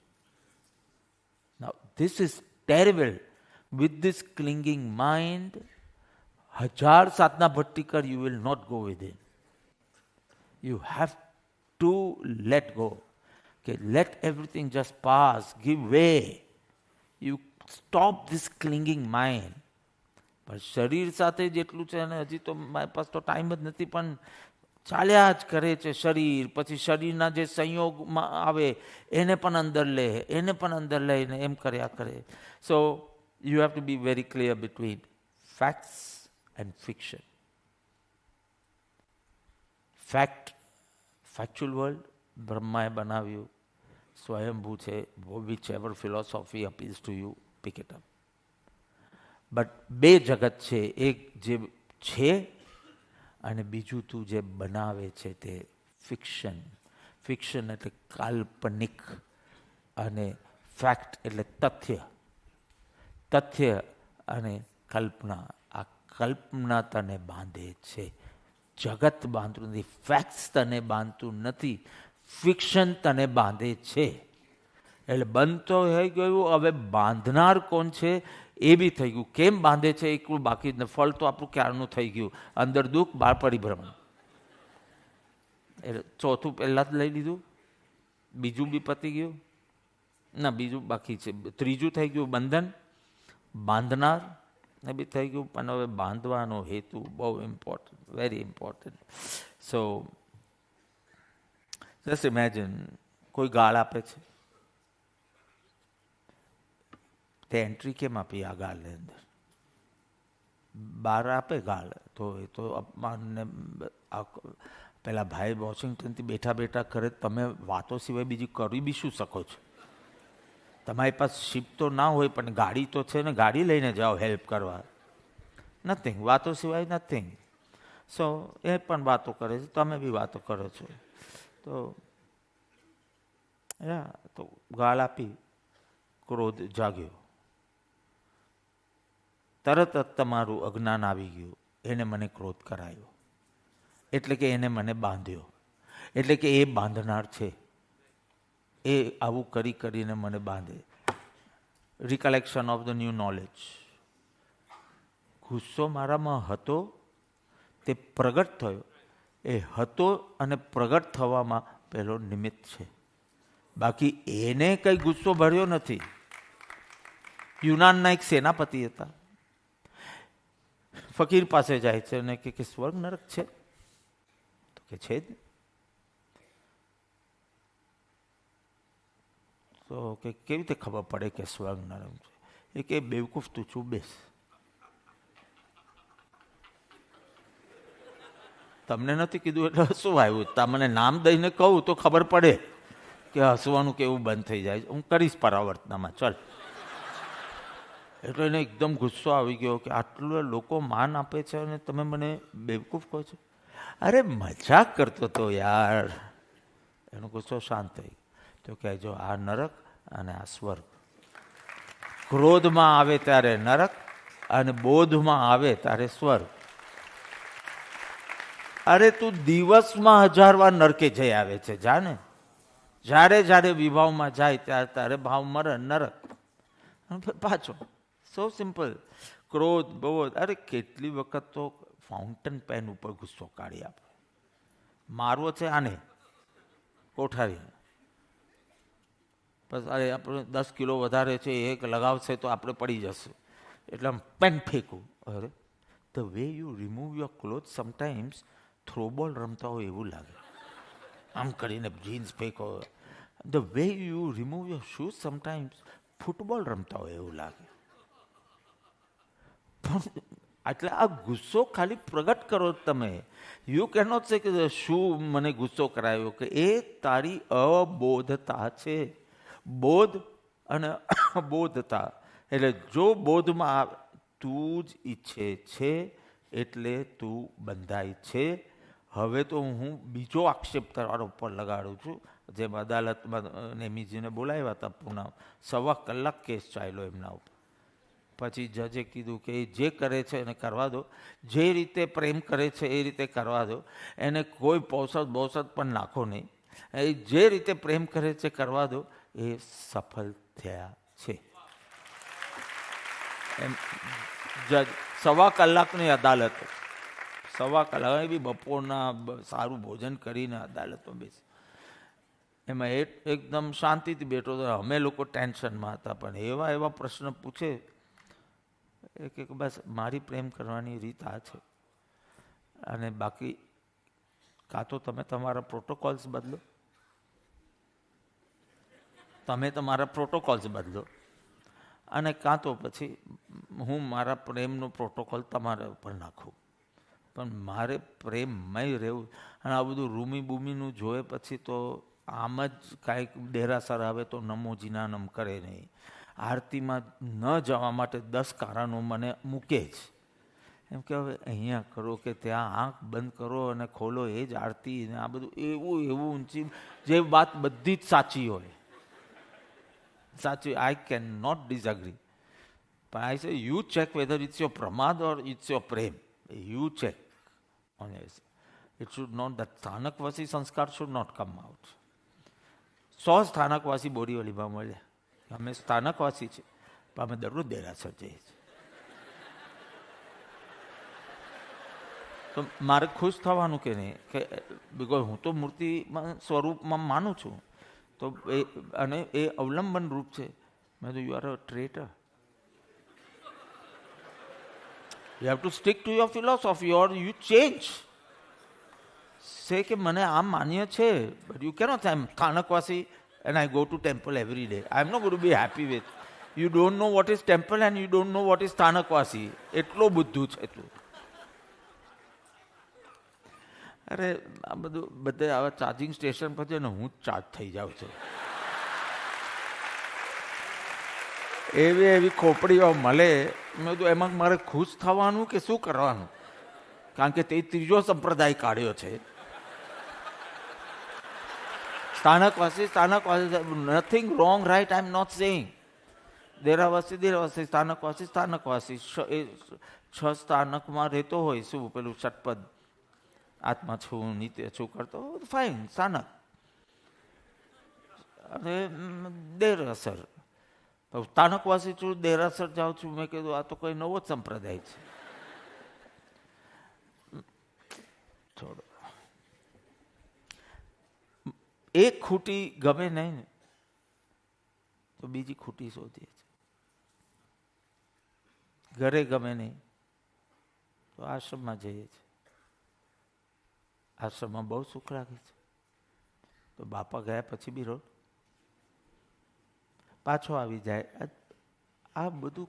Now, this is terrible. With this clinging mind, 1000 sadhana bhakti kar, you will not go within. You have to let go. Okay, let everything just pass, give way. You stop this clinging mind. પણ શરીર સાથે જેટલું છે ને, હજી તો મારી પાસે તો ટાઈમ જ નથી, પણ ચાલ્યા જ કરે છે શરીર. પછી શરીરના જે સંયોગમાં આવે એને પણ અંદર લે, એને પણ અંદર લઈને એમ કર્યા કરે. So you have to be very clear between facts and fiction. Factual world બ્રહ્માએ બનાવ્યું, સ્વયંભૂ છે, whichever philosophy appeals to you, pick it up. But 2 જગત છે, એક જે છે અને બીજું તું જે બનાવે છે તે ફિક્શન. ફિક્શન એટલે કાલ્પનિક, અને ફેક્ટ એટલે તથ્ય. તથ્ય અને કલ્પના. આ કલ્પના તને બાંધે છે, જગત બાંધતું નથી. ફેક્ટ્સ તને બાંધતું નથી, ફિક્શન તને બાંધે છે. એટલે બંધ તો થઈ ગયું, હવે બાંધનાર કોણ છે એ બી થઈ ગયું. કેમ બાંધે છે એકલું બાકી જ. ફળ તો આપણું ક્યારનું થઈ ગયું. અંદર દુઃખ, બહાર પરિભ્રમણ. એટલે ચોથું પહેલાં જ લઈ લીધું, બીજું બી પતી ગયું. ના, બીજું બાકી છે. ત્રીજું થઈ ગયું બંધન, બાંધનાર ને બી થઈ ગયું. પણ હવે બાંધવાનો હેતુ બહુ ઇમ્પોર્ટન્ટ, વેરી ઇમ્પોર્ટન્ટ. સો જસ્ટ ઇમેજિન, કોઈ ગાળ આપે છે, તે એન્ટ્રી કેમ આપી આ ગાળની અંદર? બહાર આપે ગાળ તો એ તો અપમાનને પેલા ભાઈ વોશિંગ્ટનથી બેઠા બેઠા કરે, તમે વાતો સિવાય બીજી કરી બી શું શકો છો? તમારી પાસે શિપ તો ના હોય પણ ગાડી તો છે ને, ગાડી લઈને જાઓ હેલ્પ કરવા. નથિંગ, વાતો સિવાય નથિંગ. સો એ પણ વાતો કરે છે, તમે બી વાતો કરો છો. તો ગાળ આપી, ક્રોધ જાગ્યો. તરત જ તમારું અજ્ઞાન આવી ગયું, એને મને ક્રોધ કરાયો, એટલે કે એને મને બાંધ્યો, એટલે કે એ બાંધનાર છે, એ આવું કરી કરીને મને બાંધે. રિકલેક્શન ઓફ ધ ન્યૂ નોલેજ. ગુસ્સો મારામાં હતો, તે પ્રગટ થયો. એ હતો અને પ્રગટ થવામાં પહેલો નિમિત્ત છે, બાકી એને કંઈ ગુસ્સો ભર્યો નથી. યુનાનના એક સેનાપતિ હતા, ફકીર પાસે જાય છે અને કે સ્વર્ગ નરક છે? તો કે છે જ. તો કે કેવી રીતે ખબર પડે કે સ્વર્ગ નરક છે? એ કે બેવકૂફ તું છું, બેસ. તમને નથી કીધું એટલે હસવું આવ્યું. તમને નામ દઈને કહું તો ખબર પડે કે હસવાનું કેવું બંધ થઈ જાય. હું કરીશ પરાવર્તનામાં, ચાલ. એટલે એને એકદમ ગુસ્સો આવી ગયો કે આટલું લોકો માન આપે છે અને તમે મને બેવકૂફ કહો છો. અરે મજાક કરતો હતો યાર. એનો ગુસ્સો શાંત થઈ. તો કહે જો આ નરક અને આ સ્વર્ગ. ક્રોધમાં આવે ત્યારે નરક અને બોધમાં આવે ત્યારે સ્વર્ગ. અરે તું દિવસમાં 1000 વાર નરકે જઈ આવે છે, જાને. જ્યારે જ્યારે વિભાવમાં જાય ત્યારે તારે ભાવ મરે નરક, પાછો. સો સિમ્પલ. ક્રોધ, બોધ. અરે કેટલી વખત તો ફાઉન્ટેન પેન ઉપર ગુસ્સો કાઢી આપે. મારવો છે આને, કોઠારી. બસ અરે આપણે 10 કિલો વધારે છે, એક લગાવશે તો આપણે પડી જશે, એટલે આમ પેન ફેંકવું. અરે the way you remove your cloth sometimes throwball રમતા હોય એવું લાગે. આમ કરીને જીન્સ ફેંકો. The way you remove your shoes sometimes football રમતા હોય એવું લાગે. પણ એટલે આ ગુસ્સો ખાલી પ્રગટ કરો તમે. યુ કેનોટ સે કે શું મને ગુસ્સો કરાયો, કે એ તારી અબોધતા છે. બોધ અને અબોધતા. એટલે જો બોધમાં તું જ ઈચ્છે છે એટલે તું બંધાય છે. હવે તો હું બીજો આક્ષેપ તમારા ઉપર લગાડું છું. જેમ અદાલતમાં નેમીજીને બોલાવ્યા હતા પૂના, 1.25 કલાક કેસ ચાલ્યો એમના ઉપર. પછી જજે કીધું કે એ જે કરે છે એને કરવા દો, જે રીતે પ્રેમ કરે છે એ રીતે કરવા દો, એને કોઈ પૌષધ બૌષધ પણ નાખો નહીં, એ જે રીતે પ્રેમ કરે છે કરવા દો. એ સફળ થયા છે. એમ જજ 1.25 કલાકની અદાલત, 1.25 કલાક એ બી બપોરના સારું ભોજન કરીને અદાલતમાં બેસી. એમાં એકદમ શાંતિથી બેઠો હતો. અમે લોકો ટેન્શનમાં હતા, પણ એવા પ્રશ્ન પૂછે કે બસ મારી પ્રેમ કરવાની રીત આ છે, અને બાકી કાં તો તમે તમારા પ્રોટોકોલ્સ બદલો, અને કાં તો પછી હું મારા પ્રેમનો પ્રોટોકોલ તમારા ઉપર નાખું. પણ મારે પ્રેમમય રહેવું. અને આ બધું રૂમી બૂમીનું જોયે પછી તો આમ જ કાંઈક દેરાસર આવે તો નમોજીના નમ કરે નહીં. આરતીમાં ન જવા માટે 10 કારણો મને મૂકે જ. એમ કે હવે અહીંયા કરો કે ત્યાં આંખ બંધ કરો અને ખોલો, એ જ આરતી. ને આ બધું એવું ઊંચી, જે વાત બધી જ સાચી હોય, સાચી. આઈ કેન નોટ ડિસએગ્રી, પણ I say you check whether it's your pramad or it's your prem. You check on it should not, the Sthanakvasi sanskar should not come out. 100 Sthanakvasi બોરીવલીમાં મળ્યા. અમે સ્થાનકવાસી છીએ, પણ અમે દરરોજ દેરાસર જઈએ છીએ. તો મારે ખુશ થવાનું કે નહીં, કે બિકોઝ હું તો મૂર્તિમાં સ્વરૂપમાં માનું છું. તો અને એ અવલંબન રૂપ છે. મેં તો you are a traitor. You have to stick to your philosophy or you change. Say કે મને આમ માન્ય છે, but you cannot say I'm Sthanakvasi and I go to temple every day. I'm not going to be happy with. You don't know what is temple and you don't know what is સ્થાનકવાસી. એટલો બુદ્ધુ છે તું. અરે આ બધું બધે આવા charging station પર છે ને હું જ ચાર્જ થઈ જાઉં છું. એવી એવી ખોપડીઓ મળે, મેં તો એમાં મારે ખુશ થવાનું કે શું કરવાનું? કારણ કે તે ત્રીજો સંપ્રદાય કાઢ્યો છે. Sthanakvasi nothing wrong, right, I am not saying. Derawasi Derawasi, Sthanakvasi Sthanakvasi. 6 સ્થાનકમાં રહેતો હોય, શું પેલું ષટપદ, આત્મા છું, નિત્ય છું કરતો, ફાઇન, સ્થાનક. અને દેરાસર, સ્થાનકવાસી છું, દેરાસર જાઉં છું. મેં કીધું આ તો કોઈ નવો જ સંપ્રદાય છે. છોડો. એક ખૂટી ગમે નહીં ને તો બીજી ખૂટી શોધીએ છીએ. ઘરે ગમે નહીં તો આશ્રમમાં જઈએ છીએ. આશ્રમમાં બહુ સુખ લાગે છે. તો બાપા ગયા પછી બી રોજ પાછો આવી જાય. આ બધું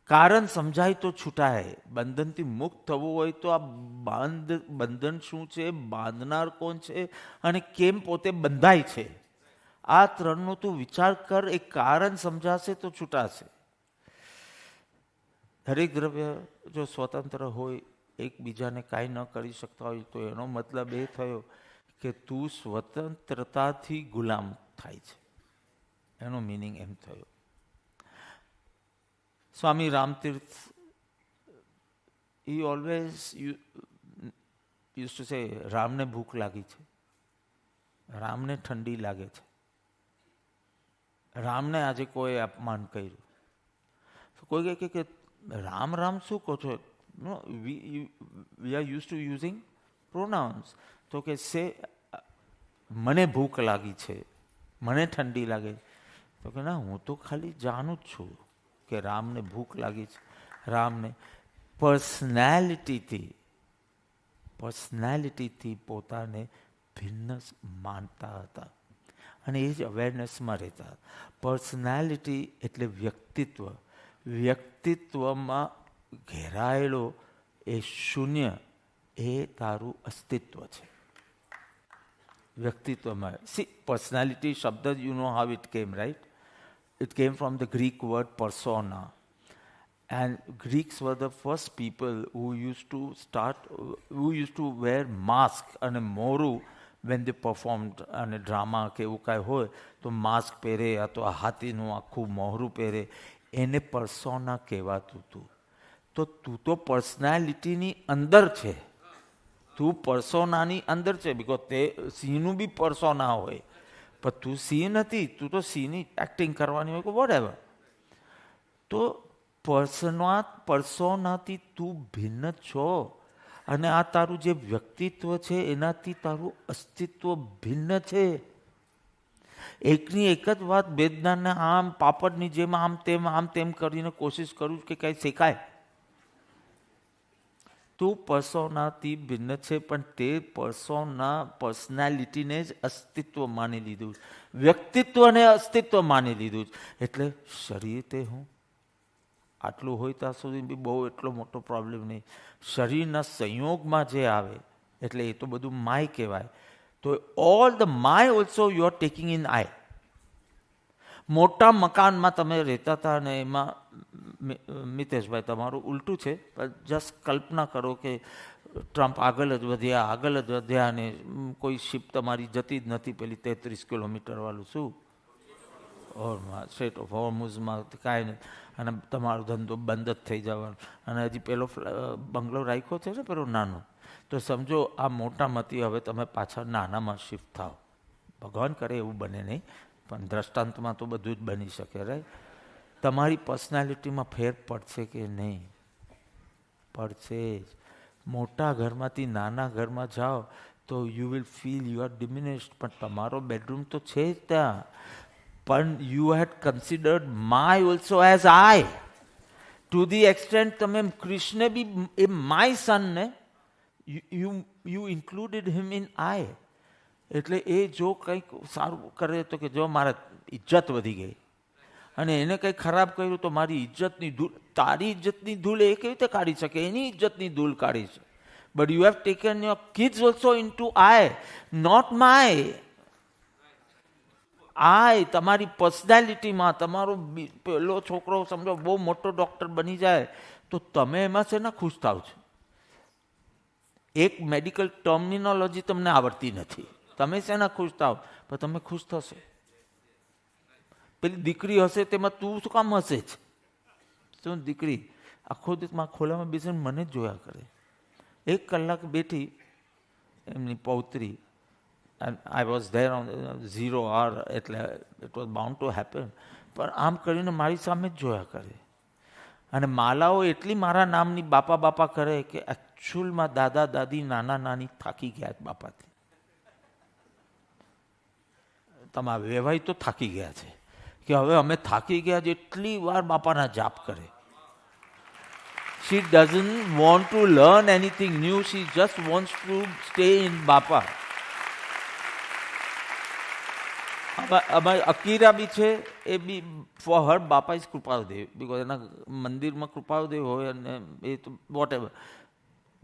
કારણ સમજાય તો છૂટાય. બંધનથી મુક્ત થવું હોય તો આ બંધન શું છે, બાંધનાર કોણ છે અને કેમ પોતે બંધાય છે, આ ત્રણનો તું વિચાર કર. એક કારણ સમજાશે તો છૂટાશે. દરેક દ્રવ્ય જો સ્વતંત્ર હોય, એકબીજાને કાંઈ ન કરી શકતા હોય, તો એનો મતલબ એ થયો કે તું સ્વતંત્રતાથી ગુલામ થાય છે. એનો મિનિંગ એમ થયો. સ્વામી Ramtirth, he always used to say, રામને ભૂખ લાગી છે, રામને ઠંડી લાગે છે, રામને આજે કોઈ અપમાન કર્યું. તો કોઈ કહે કે રામ રામ શું કહો છો? No, we are used to using pronouns. તો કે સે મને ભૂખ લાગી છે, મને ઠંડી લાગે. તો કે ના, હું તો ખાલી જાણું જ છું કે રામને ભૂખ લાગી છે. રામને પર્સનાલિટીથી પોતાને ભિન્ન માનતા હતા અને એ જ અવેરનેસમાં રહેતા. પર્સનાલિટી એટલે વ્યક્તિત્વ. વ્યક્તિત્વમાં ઘેરાયેલો એ શૂન્ય, એ તારું અસ્તિત્વ છે. વ્યક્તિત્વમાં પર્સનાલિટી શબ્દ, યુ નો હાઉ ઇટ કેમ, right? It came from the Greek word persona. And Greeks were the first people who used to wear mask and moru when they performed અને ડ્રામા કે એવું કાંઈ હોય તો માસ્ક પહેરે અથવા હાથીનું આખું મોહરું પહેરે. એને પર્સોના કહેવાતું હતું. તો તું તો પર્સનાલિટીની અંદર છે, તું પર્સોનાની અંદર છે. બિકોઝ તે સિંહનું બી પર્સોના હોય, પણ તું સિંહ નથી, તું તો સિંહની એક્ટિંગ કરવાની હોય કે વોટ એવર. તો પર્સોનાથી તું ભિન્ન છો અને આ તારું જે વ્યક્તિત્વ છે એનાથી તારું અસ્તિત્વ ભિન્ન છે. એકની એક જ વાત વેદનાને આમ પાપડની જેમ આમ તેમ કરીને કોશિશ કરું કે કંઈ શીખાય. તું પર્સોનાથી ભિન્ન છે, પણ તે પર્સનાલિટીને જ અસ્તિત્વ માની લીધું, વ્યક્તિત્વને અસ્તિત્વ માની લીધું. એટલે શરીર તે હું, આટલું હોય ત્યાં સુધી બી બહુ એટલો મોટો પ્રોબ્લેમ નહીં. શરીરના સંયોગમાં જે આવે એટલે એ તો બધું માય કહેવાય. તો all the my also you are taking in આઈ. મોટા મકાનમાં તમે રહેતા હતા અને એમાં મિતેશભાઈ તમારું ઉલટું છે, જસ્ટ કલ્પના કરો કે ટ્રમ્પ આગળ જ વધ્યા અને કોઈ શિપ તમારી જતી જ નથી, પેલી 33 કિલોમીટર વાળું શું સ્ટ્રેટ ઓફ હોર્મુઝમાં કાંઈ નહીં, અને તમારો ધંધો બંધ જ થઈ જવાનો, અને હજી પેલો બંગલો રાખ્યો છે ને પેલો નાનો, તો સમજો આ મોટામાંથી હવે તમે પાછા નાનામાં શિફ્ટ થાઓ. ભગવાન કરે એવું બને નહીં, પણ દ્રષ્ટાંતમાં તો બધું જ બની શકે. રાઈટ? તમારી પર્સનાલિટીમાં ફેર પડશે કે નહીં? પડશે જ. મોટા ઘરમાંથી નાના ઘરમાં જાઓ તો you will feel you are diminished, પણ તમારો બેડરૂમ તો છે જ ત્યાં. પણ you had considered my also as I. To the extent તમે કૃષ્ણ બી એ માય સનને you included him in I. એટલે એ જો કંઈક સારું કરે તો કે જો મારા ઇજ્જત વધી ગઈ, અને એને કંઈક ખરાબ કર્યું તો મારી ઇજ્જતની ધૂળ, તારી ઇજ્જતની ધૂળ એ કેવી રીતે કાઢી શકે? એની ઇજ્જતની ધૂળ કાઢી છે.
But you have taken your kids also into I, not my. I, તમારી પર્સનાલિટીમાં તમારો પેલો છોકરો સમજો બહુ મોટો ડૉક્ટર બની જાય તો તમે એમાં શેના ખુશ થાવ છો? એક મેડિકલ ટર્મિનોલોજી તમને આવડતી નથી, તમે શેના ખુશ થાવ? પણ તમે ખુશ થશો. પેલી દીકરી હશે તેમાં તું શું કામ હશે છે? શું દીકરી આખો દિવસમાં ખોલામાં બેસીને મને જ જોયા કરે. 1 કલાક બેઠી એમની પૌત્રી, and I was there on 0 hour, એટલે it was bound to happen. પણ આમ કરીને મારી સામે જ જોયા કરે. અને માલાઓ એટલી મારા નામની બાપા બાપા કરે કે એકચ્યુઅલમાં દાદા દાદી નાના નાની થાકી ગયા બાપાથી. તમારા વેવાઈ તો થાકી ગયા છે કે હવે અમે થાકી ગયા છે, એટલી વાર બાપાના જાપ કરે. She doesn't want to learn anything new, she just wants to stay in Bapa. અમારી અકીરા બી છે, એ બી ફોર હર બાપા ઇઝ કૃપાળદેવ, બિકોઝ એના મંદિરમાં કૃપાળદેવ હોય અને એ તો વોટ એવર.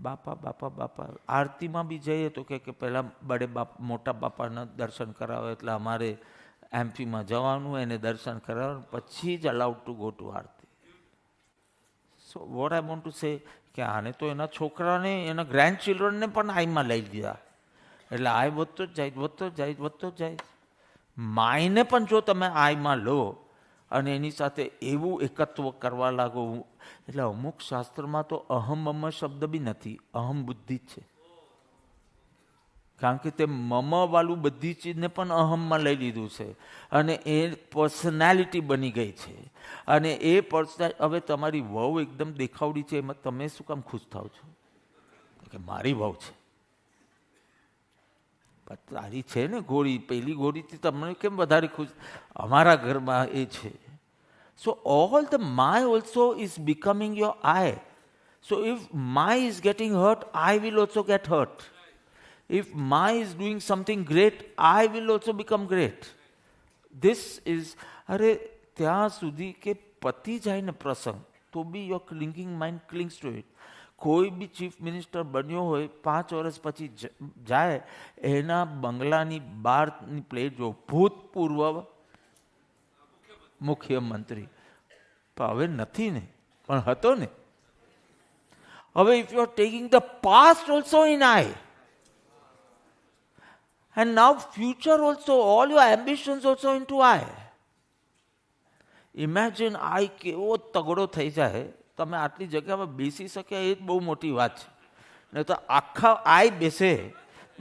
બાપા બાપા બાપા આરતીમાં બી જઈએ તો કે પહેલાં બડે બાપ મોટા બાપાના દર્શન કરાવે, એટલે અમારે એમપીમાં જવાનું, એને દર્શન કરાવવાનું, પછી જ allowed to go to Aarti. So what I want to સે કે આને તો એના છોકરાને એના ગ્રેન્ડ ચિલ્ડ્રનને પણ આઈમાં લઈ લીધા, એટલે આઈ વધતો જ જાય વધતો જ જાય વધતો જ જાય. માયને પણ જો તમે આઈમાં લો અને એની સાથે એવું એકત્વ કરવા લાગો, એટલે અમુક શાસ્ત્રમાં તો અહમ મમ શબ્દ બી નથી, અહમ બુદ્ધિ જ છે. કારણ કે તે મમ વાળું બધી ચીજને પણ અહમમાં લઈ લીધું છે અને એ પર્સનાલિટી બની ગઈ છે. અને એ પર્સનાલિટી, હવે તમારી વહુ એકદમ દેખાવડી છે, એમાં તમે શું કામ ખુશ થાવ છો કે મારી વહુ છે? તારી છે ને ઘોડી, પેલી ઘોડીથી તમને કેમ વધારે ખુશ? અમારા ઘરમાં એ છે. So all the my also is becoming your I. So if my is getting hurt, I will also get hurt. If my is doing something great, I will also become great. This is, અરે ત્યાં સુધી કે પતી જાય ને પ્રસંગ તો બી your clinging mind clings to it. કોઈ બી ચીફ મિનિસ્ટર બન્યો હોય 5 વર્ષ પછી જાય, એના બંગલાની બહારની પ્લેટ જો ભૂતપૂર્વ મુખ્યમંત્રી, પણ હવે નથી ને, પણ હતો ને. હવે if you are taking the past also in I, and now future also, all your ambitions also into I. Imagine I કેવો તગડો થઈ જાય, તમે આટલી જગ્યામાં બેસી શકે એ જ બહુ મોટી વાત છે. નહીં તો આખા આઈ બેસે,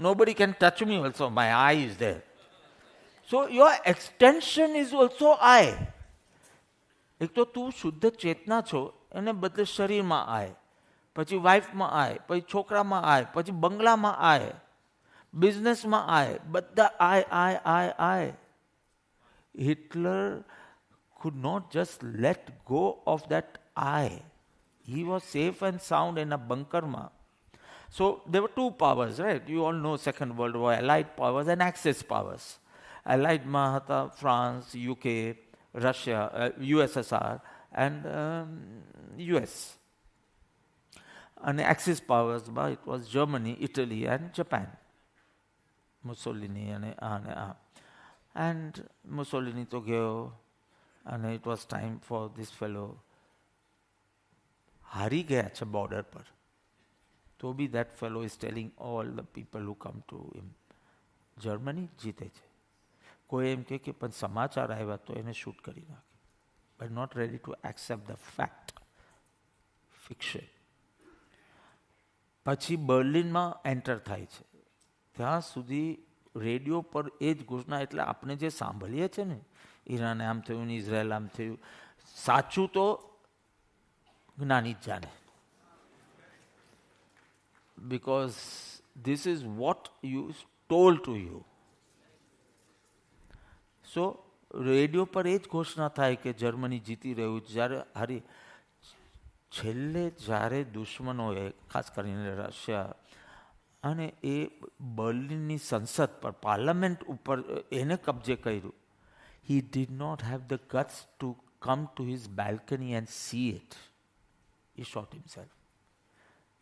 nobody can touch me also, my eye is there. So your extension is also I. એક તો તું શુદ્ધ ચેતના છો, એને બદલે શરીરમાં આય, પછી વાઇફમાં આય, પછી છોકરામાં આય, પછી બંગલામાં આય, બિઝનેસમાં આય, બધા આય. Hitler could not just let go of that I. He was safe and sound in a bunker. So there were two powers, right? You all know Second World War, Allied powers and Axis powers. Allied Mahata, France, UK, Russia, USSR and US. And Axis powers, it was Germany, Italy and Japan. Mussolini and Mussolini to go, and it was time for this fellow. Hari gaya cha border par. To be that fellow is telling all the people who come to him, Germany જીતે છે. કોઈ એમ કે પણ સમાચાર આવ્યા તો એને shoot કરી નાખે. But not ready to accept the fact. Fiction. પછી બર્લિનમાં એન્ટર થાય છે. ત્યાં સુધી રેડિયો પર એ જ ઘોષણા, એટલે આપણે જે સાંભળીએ છીએ ને, ઈરાને આમ થયું ને ઇઝરાયલ આમ થયું, સાચું તો જ્ઞાની જ જાણે. Because this is what you told to you. So radio પર એ જ ઘોષણા થાય કે જર્મની જીતી રહ્યું. જ્યારે છેલ્લે જ્યારે દુશ્મનોએ, ખાસ કરીને રશિયા, અને એ બર્લિનની સંસદ પર, પાર્લામેન્ટ ઉપર એને કબજે કર્યું, he did not have the guts to come to his balcony and see it. He shot himself.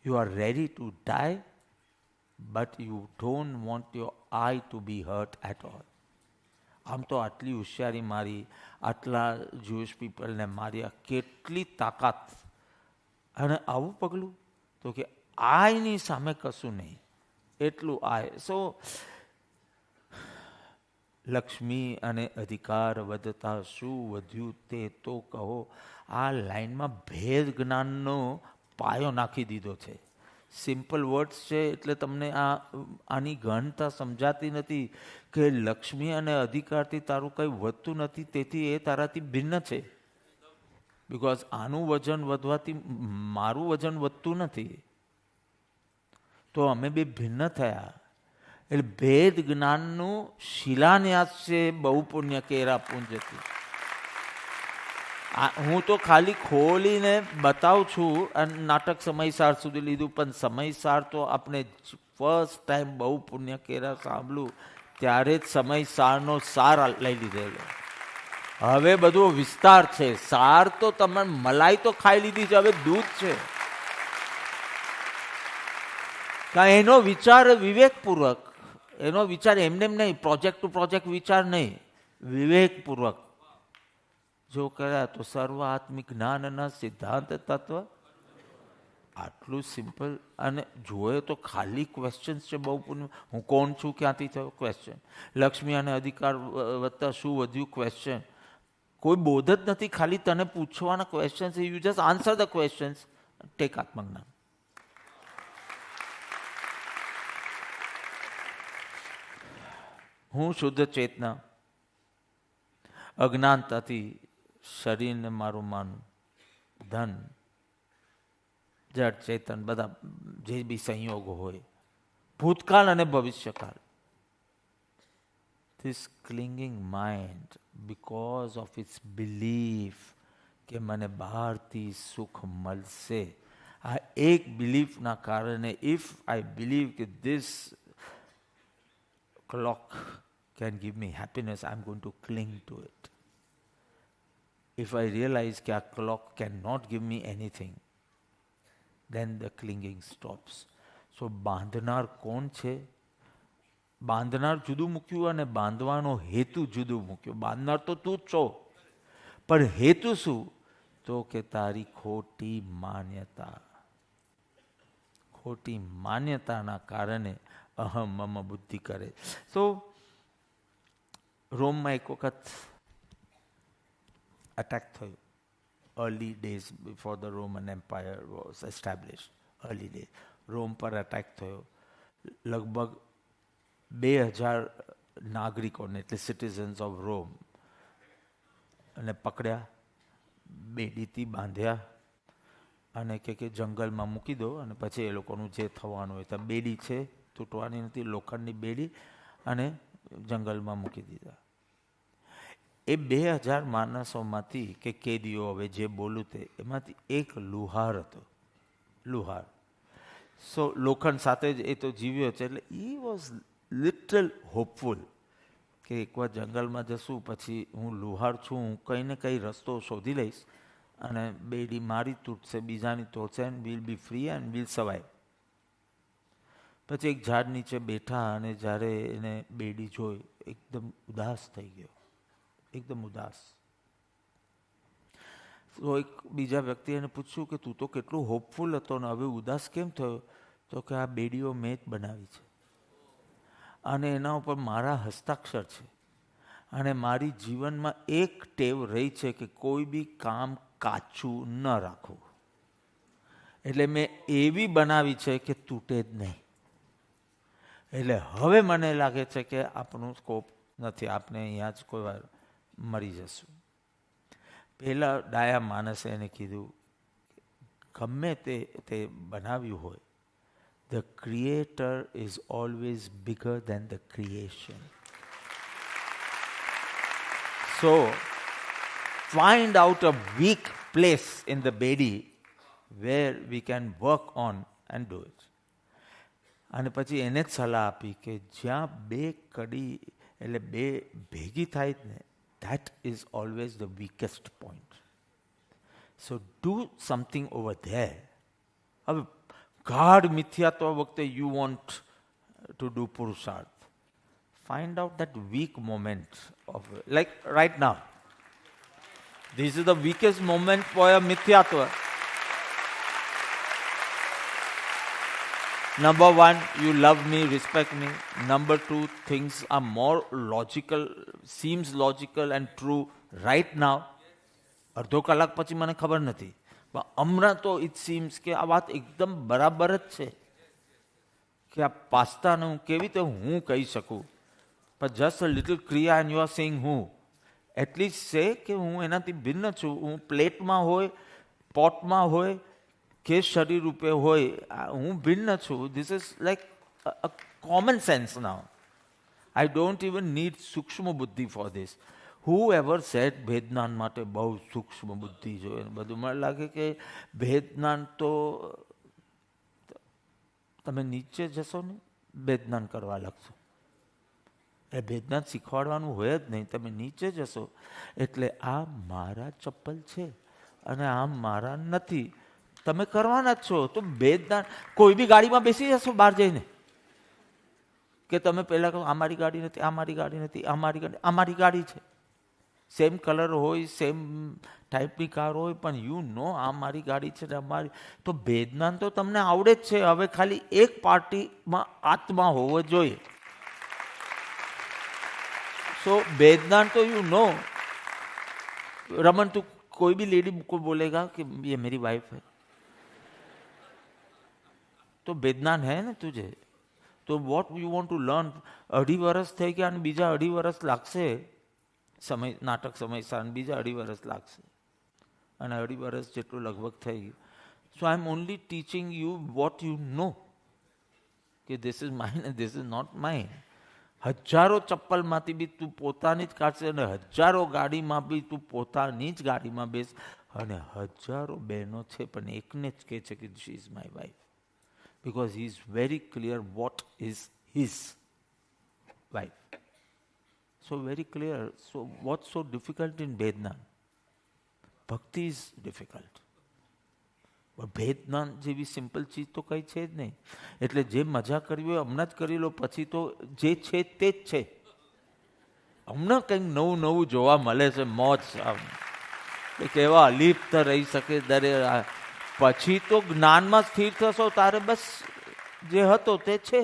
You are ready to die, but you don't want your eye to be hurt at all. આમ તો આટલી હોશિયારી મારી, આટલા Jewish પીપલને માર્યા, કેટલી તાકાત, અને આવું પગલું તો કે આયની સામે કશું નહીં, એટલું આય. સો લક્ષ્મી અને અધિકાર વધતા શું વધ્યું તે તો કહો. આ લાઈનમાં ભેદ જ્ઞાનનો પાયો નાખી દીધો છે. સિમ્પલ વર્ડ્સ છે એટલે તમને આની ગહનતા સમજાતી નથી કે લક્ષ્મી અને અધિકારથી તારું કંઈ વધતું નથી, તેથી એ તારાથી ભિન્ન છે. બિકોઝ આનું વજન વધવાથી મારું વજન વધતું નથી, તો અમે બે ભિન્ન થયા. એટલે ભેદ જ્ઞાનનું શિલાન્યાસ છે બહુ પુણ્ય કેરા પુંજથી. હું તો ખાલી ખોલીને બતાવું છું, અને નાટક સમયસાર સુધી લીધું, પણ સમયસાર તો આપણે ફર્સ્ટ ટાઈમ બહુ પુણ્ય કેરા સાંભળ્યું ત્યારે જ સમયસારનો સાર લઈ લીધેલો. હવે બધો વિસ્તાર છે. સાર તો તમે મલાઈ તો ખાઈ લીધી છે, હવે દૂધ છે. એનો વિચાર વિવેકપૂર્વક, એનો વિચાર એમને નહીં, પ્રોજેક્ટ ટુ પ્રોજેક્ટ વિચાર નહીં, વિવેકપૂર્વક જો કર્યા તો સર્વાત્મિક જ્ઞાનના સિદ્ધાંત તત્વ. આટલું સિમ્પલ. અને જોઈએ તો ખાલી ક્વેશ્ચન્સ છે બહુ પુણ્ય. હું કોણ છું, ક્યાંથી થયો, ક્વેશ્ચન. લક્ષ્મી અને અધિકાર વધતા શું વધ્યું, ક્વેશ્ચન. કોઈ બોધ જ નથી, ખાલી તને પૂછવાના questions. You just answer the questions, take atmagyan. હું શુદ્ધ ચેતના, અજ્ઞાનતાથી શરીરને મારું માનું, ધન, જડ, ચેતન, બધા જે બી સંયોગો હોય, ભૂતકાળ અને ભવિષ્યકાળ. This clinging mind, because of its belief કે મને બહારથી સુખ મળશે, આ એક બિલીફના કારણે, ઇફ આઈ બિલીવ કે this clock can give me happiness, I'm going to cling to it. If I realize that a clock cannot give me anything, then the clinging stops. So બાંધનાર કોણ છે? બાંધનાર જુદું મૂક્યું અને બાંધવાનો હેતુ જુદું મૂક્યો. બાંધનાર તો તું જ છો, પણ હેતુ શું? તો કે તારી ખોટી માન્યતા. ખોટી માન્યતાના કારણે અહમ મમ બુદ્ધિ કરે. તો રોમમાં એક વખત અટેક થયું. Early days before the Roman Empire was establish. Early day Rome પર અટેક થયો. લગભગ 2000 નાગરિકોને, એટલે સિટીઝન્સ ઓફ રોમ, અને પકડ્યા, બેડીથી બાંધ્યા, અને કે જંગલમાં મૂકી દો, અને પછી એ લોકોનું જે થવાનું હોય. તો બેડી છે, તૂટવાની નથી, લોખંડની બેડી, અને જંગલમાં મૂકી દીધા. એ 2000 માણસોમાંથી કે કેદીઓ, હવે જે બોલું તે, એમાંથી એક લુહાર હતો. લુહાર. સો લોખંડ સાથે જ એ તો જીવ્યો છે, એટલે ઈ વોઝ લિટલ હોપફુલ કે એકવાર જંગલમાં જશું, પછી હું લુહાર છું, હું કંઈ ને કંઈ રસ્તો શોધી લઈશ, અને બેડી મારી તૂટશે, બીજાની તોડશે, and will be free and will survive. પછી એક ઝાડ નીચે બેઠા, અને જ્યારે એને બેડી જોઈ, એકદમ ઉદાસ થઈ ગયો, એકદમ ઉદાસ. તો એક બીજા વ્યક્તિએ એને પૂછ્યું કે તું તો કેટલું હોપફુલ હતો ને હવે ઉદાસ કેમ થયો? તો કે આ બેડીઓ મેં જ બનાવી છે, અને એના ઉપર મારા હસ્તાક્ષર છે, અને મારી જીવનમાં એક ટેવ રહી છે કે કોઈ બી કામ કાચું ન રાખવું. એટલે મેં એવી બનાવી છે કે તૂટે જ નહીં. એટલે હવે મને લાગે છે કે આપણું સ્કોપ નથી, આપણે અહીંયા જ કોઈ વાર મરી જશું. પહેલા ડાયા માણસે એને કીધું, ગમે તે બનાવ્યું હોય, the creator is always bigger than the creation. So find out a weak place in the body where we can work on and do it. અને પછી એને જ સલાહ આપી કે જ્યાં બે કડી, એટલે બે ભેગી થાય ને, that is always the weakest point. So do something over there. હવે ગાઢ મિથ્યાત્વ વખતે યુ વોન્ટ ટુ ડુ પુરુષાર્થ. Find out that weak moment of, like right now. This is the weakest moment for a mithyatva. Number one, you love me, respect me. Number two, things are more logical, seems logical and true right now. અડધો કલાક પછી મને ખબર નથી, પણ હમણાં તો it seems કે આ વાત એકદમ બરાબર જ છે કે આ પાસ્તાને હું કેવી રીતે હું કહી શકું. But just a little kriya and you are saying who. At least say કે હું એનાથી ભિન્ન છું. હું પ્લેટમાં હોય, પોટમાં હોય કે શરીર રૂપે હોય, હું ભિન્ન છું. This is like a common sense now. I don't even need સૂક્ષ્મ બુદ્ધિ for this. Whoever said ભેદજ્ઞાન માટે બહુ સૂક્ષ્મ બુદ્ધિ જોઈએ બધું, મને લાગે કે ભેદજ્ઞાન તો તમે નીચે જશો ને ભેદજ્ઞાન કરવા લાગશો. એ ભેદજ્ઞાન શીખવાડવાનું હોય જ નહીં. તમે નીચે જશો એટલે આ મારા ચપ્પલ છે અને આ મારા નથી, તમે કરવાના જ છો. તો ભેદજ્ઞાન, કોઈ બી ગાડીમાં બેસી જશો બહાર જઈને કે તમે પહેલા કહો આ મારી ગાડી નથી, આ મારી ગાડી નથી, આ મારી ગાડી, આ મારી ગાડી છે. સેમ કલર હોય, સેમ ટાઈપની કાર હોય, પણ યુ નો આ મારી ગાડી છે ને અમારી. તો ભેદજ્ઞાન તો તમને આવડે જ છે. હવે ખાલી એક પાર્ટીમાં આત્મા હોવો જોઈએ. So वेदनान तो यू नो. रमन तू कोई भी लेडी को बोलेगा कि ये मेरी वाइफ है तो वेदनान है ना तुझे. तो what you want to learn. 2.5 વર્ષ થઈ ગયા અને બીજા 2.5 વર્ષ લાગશે સમય નાટક સમય સાર, બીજા 2.5 વર્ષ લાગશે અને 2.5 વર્ષ જેટલું લગભગ થઈ ગયું. So I am only teaching you what you know કે this is mine and this is not mine. હજારો ચપ્પલમાંથી બી તું પોતાની જ કાઢશે અને હજારો ગાડીમાં બી તું પોતાની જ ગાડીમાં બેસ અને હજારો બહેનો છે પણ એકને જ કહે છે કે she is my wife. Because he is very clear what is his wife. So very clear. So what's so difficult in Vednan? Bhakti is difficult. But Vednan જેવી સિમ્પલ ચીજ તો કઈ છે જ નહીં. એટલે જે મજા કરવી હોય હમણાં જ કરી લો, પછી તો જે છે તે જ છે. હમણાં કંઈક નવું નવું જોવા મળે છે, મોજ કેવા અલિપ્ત રહી શકે દરેક. પછી તો જ્ઞાનમાં સ્થિર થશો તારે બસ જે હતો તે છે.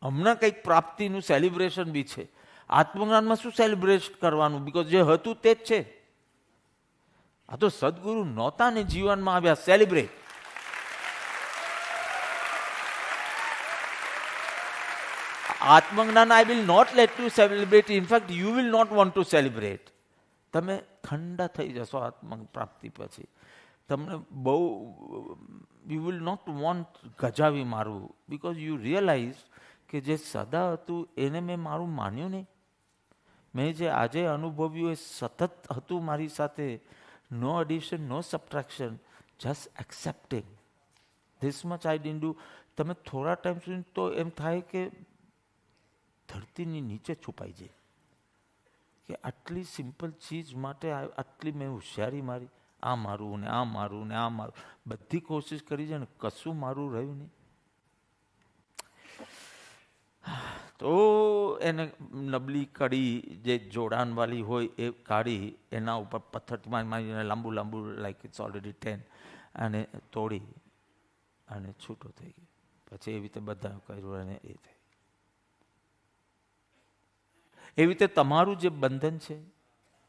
હમણાં કંઈક પ્રાપ્તિનું સેલિબ્રેશન બી છે. આત્મજ્ઞાનમાં શું સેલિબ્રેટ કરવાનું? બીકોઝ જે હતું તે જ છે. આ તો સદગુરુ નહોતા ને જીવનમાં આવ્યા, celebrate. Atmagyan I will not let you celebrate. In fact you will not want to celebrate. તમે ઠંડા થઈ જશો આત્મ પ્રાપ્તિ પછી. તમને બહુ યુ વિલ નોટ વોન્ટ ગજાવી મારવું બિકોઝ યુ રિયલાઇઝ કે જે સદા હતું એને મેં મારું માન્યું નહીં. મેં જે આજે અનુભવ્યું એ સતત હતું મારી સાથે. No addition, no subtraction, just accepting. This much I didn't do. તમે થોડા ટાઈમ સુધી તો એમ થાય કે ધરતીની નીચે છુપાઈ જાય કે આટલી સિમ્પલ ચીજ માટે આટલી મેં હોશિયારી મારી. આ મારું ને આ મારું ને આ મારું, બધી કોશિશ કરી છે ને કશું મારું રહ્યું નહીં. તો એને નબળી કડી જે જોડાણવાળી હોય એ કાઢી એના ઉપર પથ્થર મારીને લાંબુ લાંબુ લાઈક ઇટ્સ ઓલરેડી 10 અને તોડી અને છૂટો થઈ ગયો. પછી એવી રીતે બધા કર્યું અને એ થઈ. એવી રીતે તમારું જે બંધન છે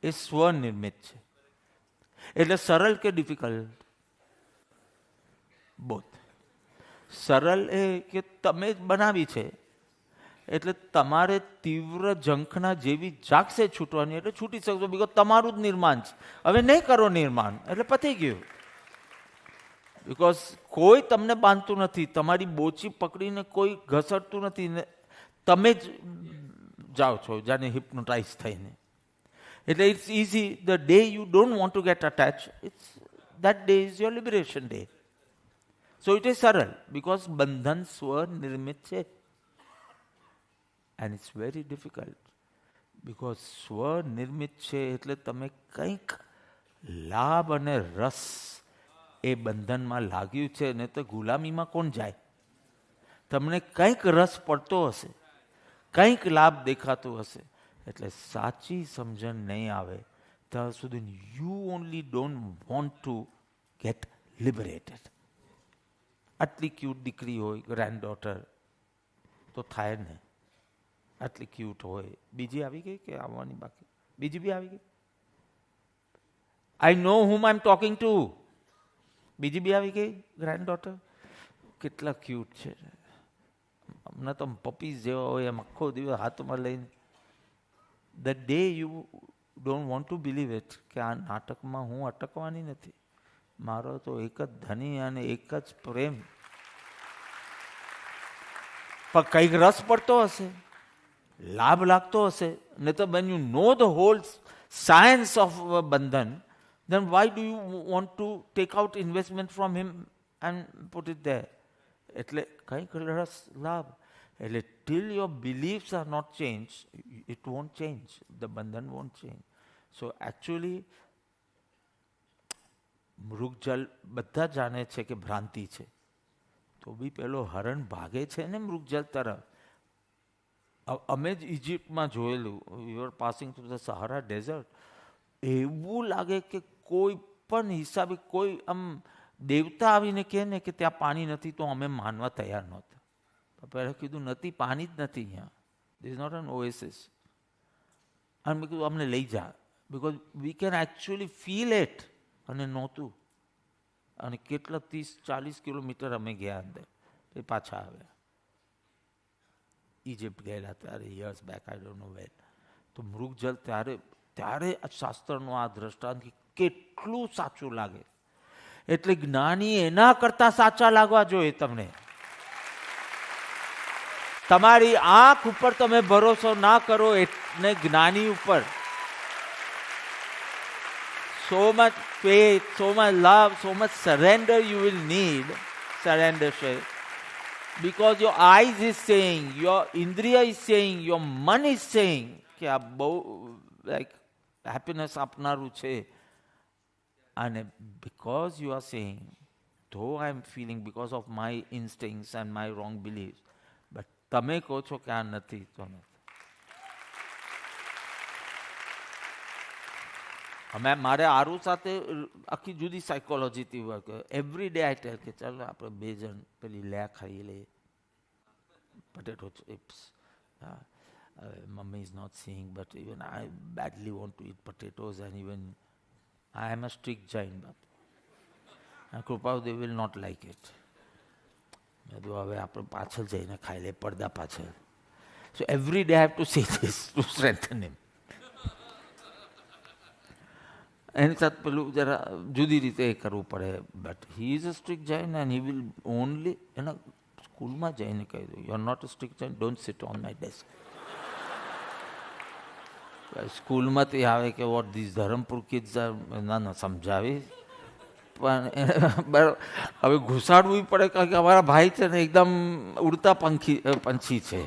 એ સ્વનિર્મિત છે. એટલે સરળ કે ડિફિકલ્ટ? બોથ. સરળ એ કે તમે જ બનાવી છે એટલે તમારે તીવ્ર ઝંખના જેવી જાગશે છૂટવાની એટલે છૂટી શકશો બિકોઝ તમારું જ નિર્માણ છે. હવે નહીં કરો નિર્માણ એટલે પતી ગયું. બિકોઝ કોઈ તમને બાંધતું નથી, તમારી બોચી પકડીને કોઈ ઘસડતું નથી, તમે જ જાઓ છો જાણે હિપ્નોટાઇઝ થઈને. એટલે it's easy. The day you don't want to get attach, it's that day is your liberation day. So it is સરળ બિકોઝ બંધન સ્વનિર્મિત છે. And it's very difficult because સ્વનિર્મિત છે એટલે તમે કંઈક લાભ અને રસ એ બંધનમાં લાગ્યું છે ને તો ગુલામીમાં કોણ જાય? તમને કંઈક રસ પડતો હશે, કંઈક લાભ દેખાતો હશે, એટલે સાચી સમજણ નહીં આવે ત્યાં સુધી you only don't want to gate liberated. આટલી ક્યુટ દીકરી હોય, ગ્રેન્ડ ડોટર, તો થાય ને. આટલી ક્યુટ હોય. બીજી આવી ગઈ કે આવવાની બાકી? બીજી બી આવી ગઈ. આઈ નો હુમ આઈ એમ ટોકિંગ ટુ. બીજી બી આવી ગઈ ગ્રેન્ડ ડોટર. કેટલા ક્યુટ છે. હમણાં તો પપીઝ જેવા હોય એમ આખો દિવસ હાથમાં લઈને. The day you don't want two believe it કે આ નાટકમાં હું અટકવાની નથી. મારો તો એક જ ધની અને એક જ પ્રેમ. પણ કંઈક રસ પડતો હશે, લાભ લાગતો હશે. નહીં તો when you know the whole science of બંધન, then why do you want to take out investment from him and put it there? એટલે કંઈક રસ લાભ. એટલે till your beliefs are not changed, it won't change. The બંધન won't change. So actually મૃગજલ બધા જાણે છે કે ભ્રાંતિ છે, તો બી પેલો હરણ ભાગે છે ને મૃગજલ તરફ. અમે જ ઇજિપ્તમાં જોયેલું, you are passing through the Sahara desert. એવું લાગે કે કોઈ પણ હિસાબે કોઈ આમ દેવતા આવીને કહે ને કે ત્યાં પાણી નથી, તો અમે માનવા તૈયાર નહોતા. પહેલાં કીધું નથી, પાણી જ નથી અહીંયા. This is not an oasis. અને મેં કીધું અમને લઈ જા, because we can actually feel it. અને નહોતું. અને કેટલા 30-40 કિલોમીટર અમે ગયા અંદર, એ પાછા આવ્યા. ઇજિપ્ત ગયેલા ત્યારે, years back, I don't know van. તો મૃગજલ ત્યારે શાસ્ત્રનો આ દ્રષ્ટાંત કેટલું સાચું લાગે. એટલે જ્ઞાની એના કરતા સાચા લાગવા જોઈએ તમને. તમારી આંખ ઉપર તમે ભરોસો ના કરો, એટલે જ્ઞાની ઉપર. So much faith, so much love, so much surrender you will need. Surrender, because your eyes is saying, your indriya is saying, your मन is saying કે આ બહુ like happiness આપનારું છે. અને because you are saying, though I am feeling because of my instincts and my wrong beliefs, but તમે કહો છો કે આ નથી, તો નથી. અમે મારે આરુ સાથે આખી જુદી સાયકોલોજીથી વર્ક. એવરી ડે આઈ ટેલ કે ચાલો આપણે 2 જણ પેલી લે ખાઈ લઈએ, potato chips. Mummy is not seeing, but even I badly want to eat potatoes, and even I am a strict Jain, but Krupadev will not like it. હવે આપણે પાછળ જઈને ખાઈ લઈએ, પડદા પાછળ. So every day I have to say this to strengthen him. એની સાથે પેલું જરા જુદી રીતે કરવું પડે. But he is a strict Jain and he will only એના સ્કૂલમાં જઈને કહી દઉં, you are not a strict Jain, don't sit on my desk. સ્કૂલમાંથી આવે કે વોટ ધીસ ધરમપુર કિડ્સ ના સમજાવી, પણ હવે ઘુસાડવું પડે કારણ કે અમારા ભાઈ છે ને એકદમ ઉડતા પંછી છે.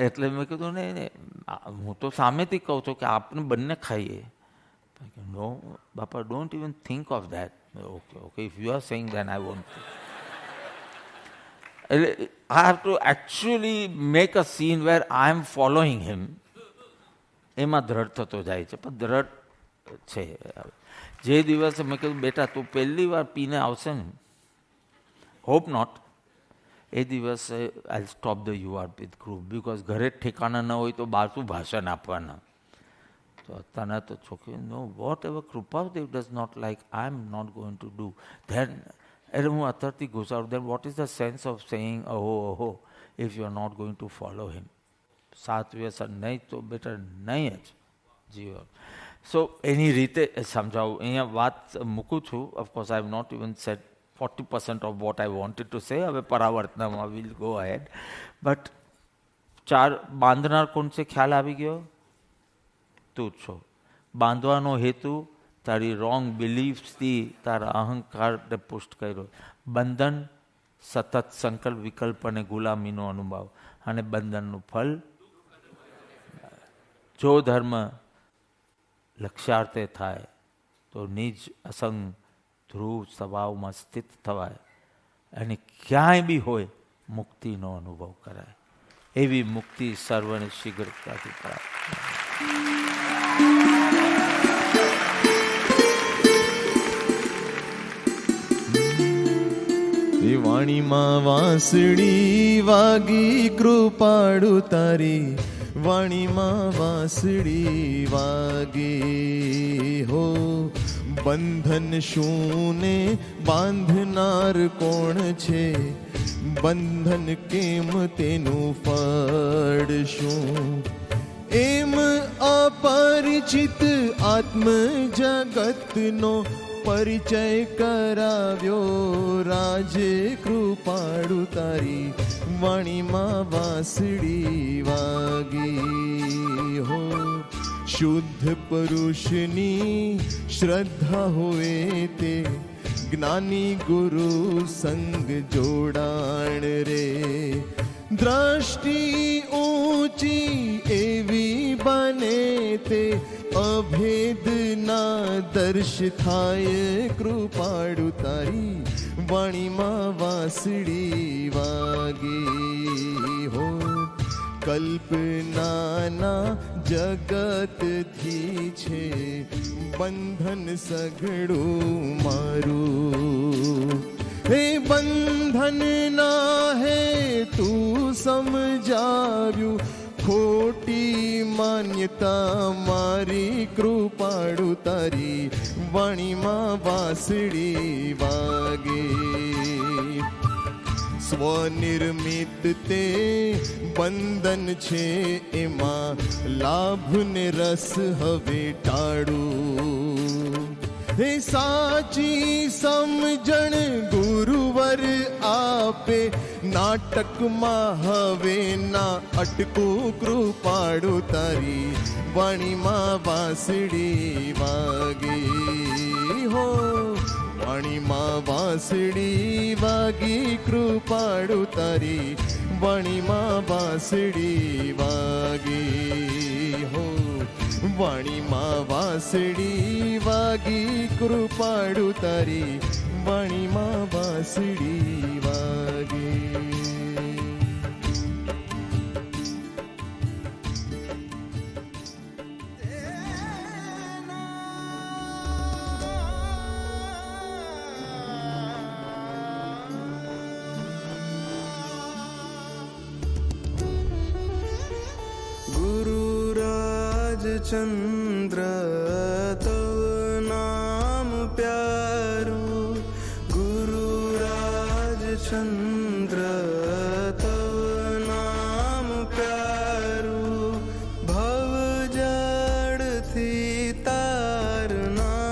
એટલે મેં કીધું નહીં, હું તો સામેથી કહું છું કે આપણે બંને ખાઈએ. No, Bapa, don't even think of that. Okay, if you are saying, then I won't. I have to actually make a scene where I am following him. એમાં દ્રઢ થતો જાય છે, પણ દ્રઢ છે. જે દિવસે મેં કીધું બેટા તું પહેલી વાર પીને આવશે ને, હોપ નોટ, એ દિવસે I stop the your with group, because ઘરે ઠેકાણા ન હોય તો બહાર શું ભાષણ આપવાના. તો અત્યારના તો છોકરી know what ever Krupadev does not like, I am not going to do. Then એટલે હું અત્યારથી ઘુસાડું, then what is the sense of saying અહો if you are not going to follow him? સાત વ્યસન નહીં તો બેટર નહીં જ જીવન. સો એની રીતે સમજાવું. અહીંયા વાત મૂકું છું. Of course I have not even said 40% of what I wanted to say. હવે પરાવર્તનમાં વિલ ગો અહેડ. બટ 4 બાંધનાર કોણ છે ખ્યાલ આવી ગયો? તું છો. બાંધવાનો હેતુ તારી રોંગ બિલીફ્સથી તારા અહંકારને પુષ્ટ કર્યો. બંધન સતત સંકલ્પ વિકલ્પ અને ગુલામીનો અનુભવ, અને બંધનનું ફલ જો ધર્મ લક્ષ્યાર્થે થાય તો નિજ અસંગ ધ્રુવ સ્વભાવમાં સ્થિત થવાય અને ક્યાંય બી હોય મુક્તિનો અનુભવ કરાય. એવી મુક્તિ સર્વને શીઘ્રતાથી પ્રાપ્ત.
વાણીમાં વાંસળી વાગી કૃપાળુ તારી, વાણીમાં વાંસળી વાગી હો. બંધન શું ને બાંધનાર કોણ છે, બંધન કેમ તેનું ફળ શું? એમ અપરિચિત આત્મ જગતનો પરિચય કરાવ્યો રાજે કૃપાળુ તારી, વાણીમાં વાંસળી વાગી હો. શુદ્ધ પુરુષની શ્રદ્ધા હોય તે, જ્ઞાની ગુરુ સંગ જોડાણ રે. દ્રષ્ટિ ઊંચી એવી બને તે, અભેદના દર્શ થાય કૃપાળુ તારી, વાણીમાં વાંસળી વાગી હો. કલ્પનાના જગતથી છે બંધન સઘળું મારું, હે બંધન ના હે તું સમજાવ્યું, ખોટી માન્યતા મારી કૃપાળુ તારી, વાણીમાં વાંસળી વાગે. સ્વનિર્મિત તે બંધન છે, એમાં લાભ ને રસ હવે ટાળું. હે સાચી સમજણ ગુરુવર આપે, નાટકમાં હવે ના અટકું કૃપાળુ તારી, વાણીમાં વાંસળી વાગી હો. વાણીમાં વાંસળી વાગી કૃપાળુ તારી, વાણીમાં વાંસળી વાગી હો. વાણીમાં વાંસળી વાગી કૃપાળુ તારી, વાણીમાં વાંસળી વાગી. चंद्र तव नाम प्यारो, गुरु राज चंद्र तव नाम प्यारो. भव जड़ थी तारनारू,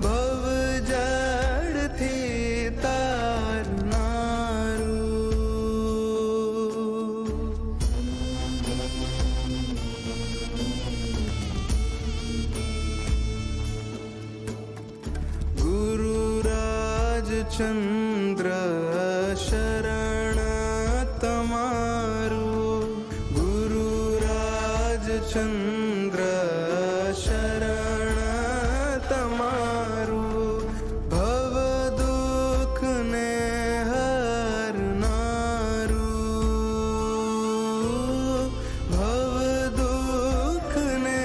भव जड़ थी तारनारू. चंद्र शरण तमारू, गुरु राज चंद्र शरण तमारू. भव दुख ने हरनारू, भव दुख ने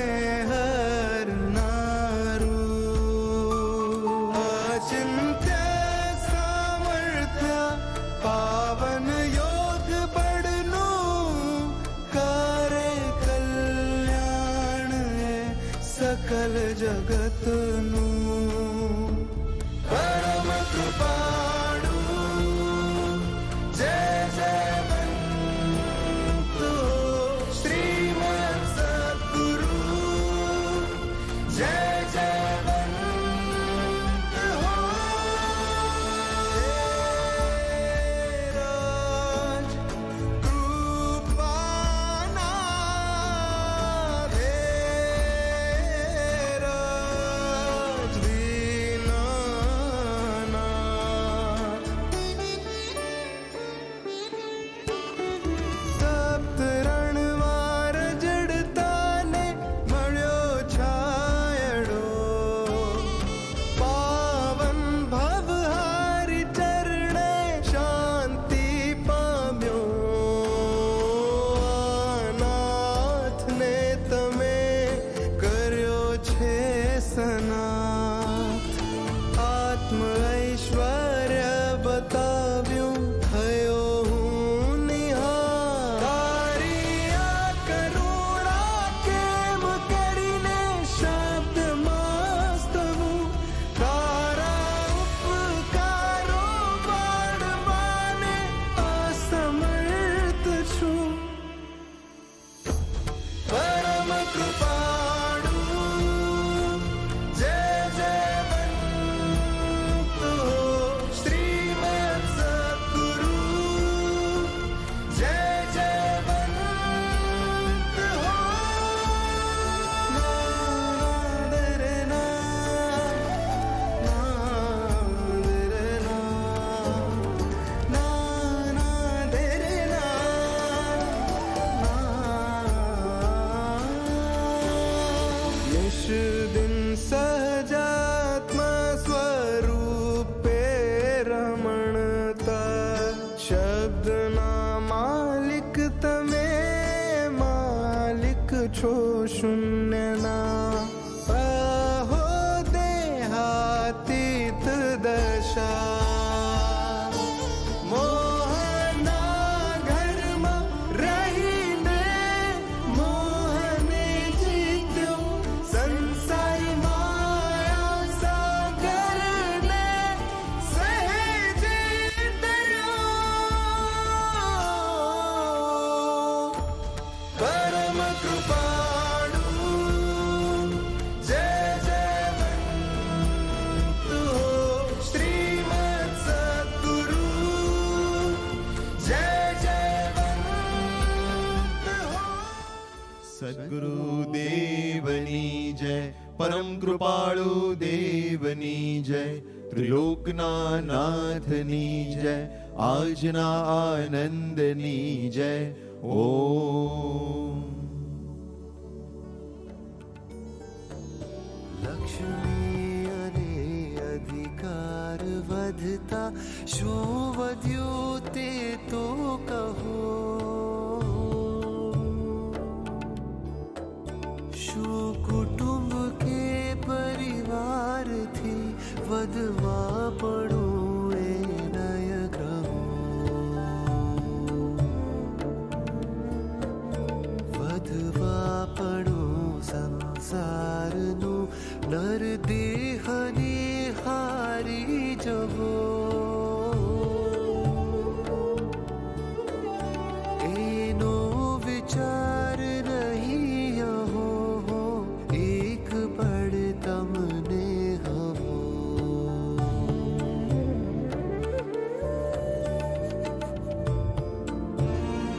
हरनारू. अचिंत्य पावन योग बड़नु करे कल्याण सकल जगतनु. परम कृपाळु जय जयवंतु श्रीमत् सद्गुरु, जय जयवंत हो. તમે માલિક છો શૂન્યના અહો દેહાતીત દશા મોહના ઘરમાં રહીને મોહને જીત્યો સંસારી માયા સાગરને સહેજે પરમ કૃપાળુ જય જયવંત હો શ્રીમદ સદગુરુ જય જયવંત હો
સદગુરુ દેવની જય પરમ કૃપાળુ દેવની જય ત્રિલોકના નાથની જય આજના આનંદની જય ઓમ
લક્ષ્મી અરે અધિકાર વધતા શો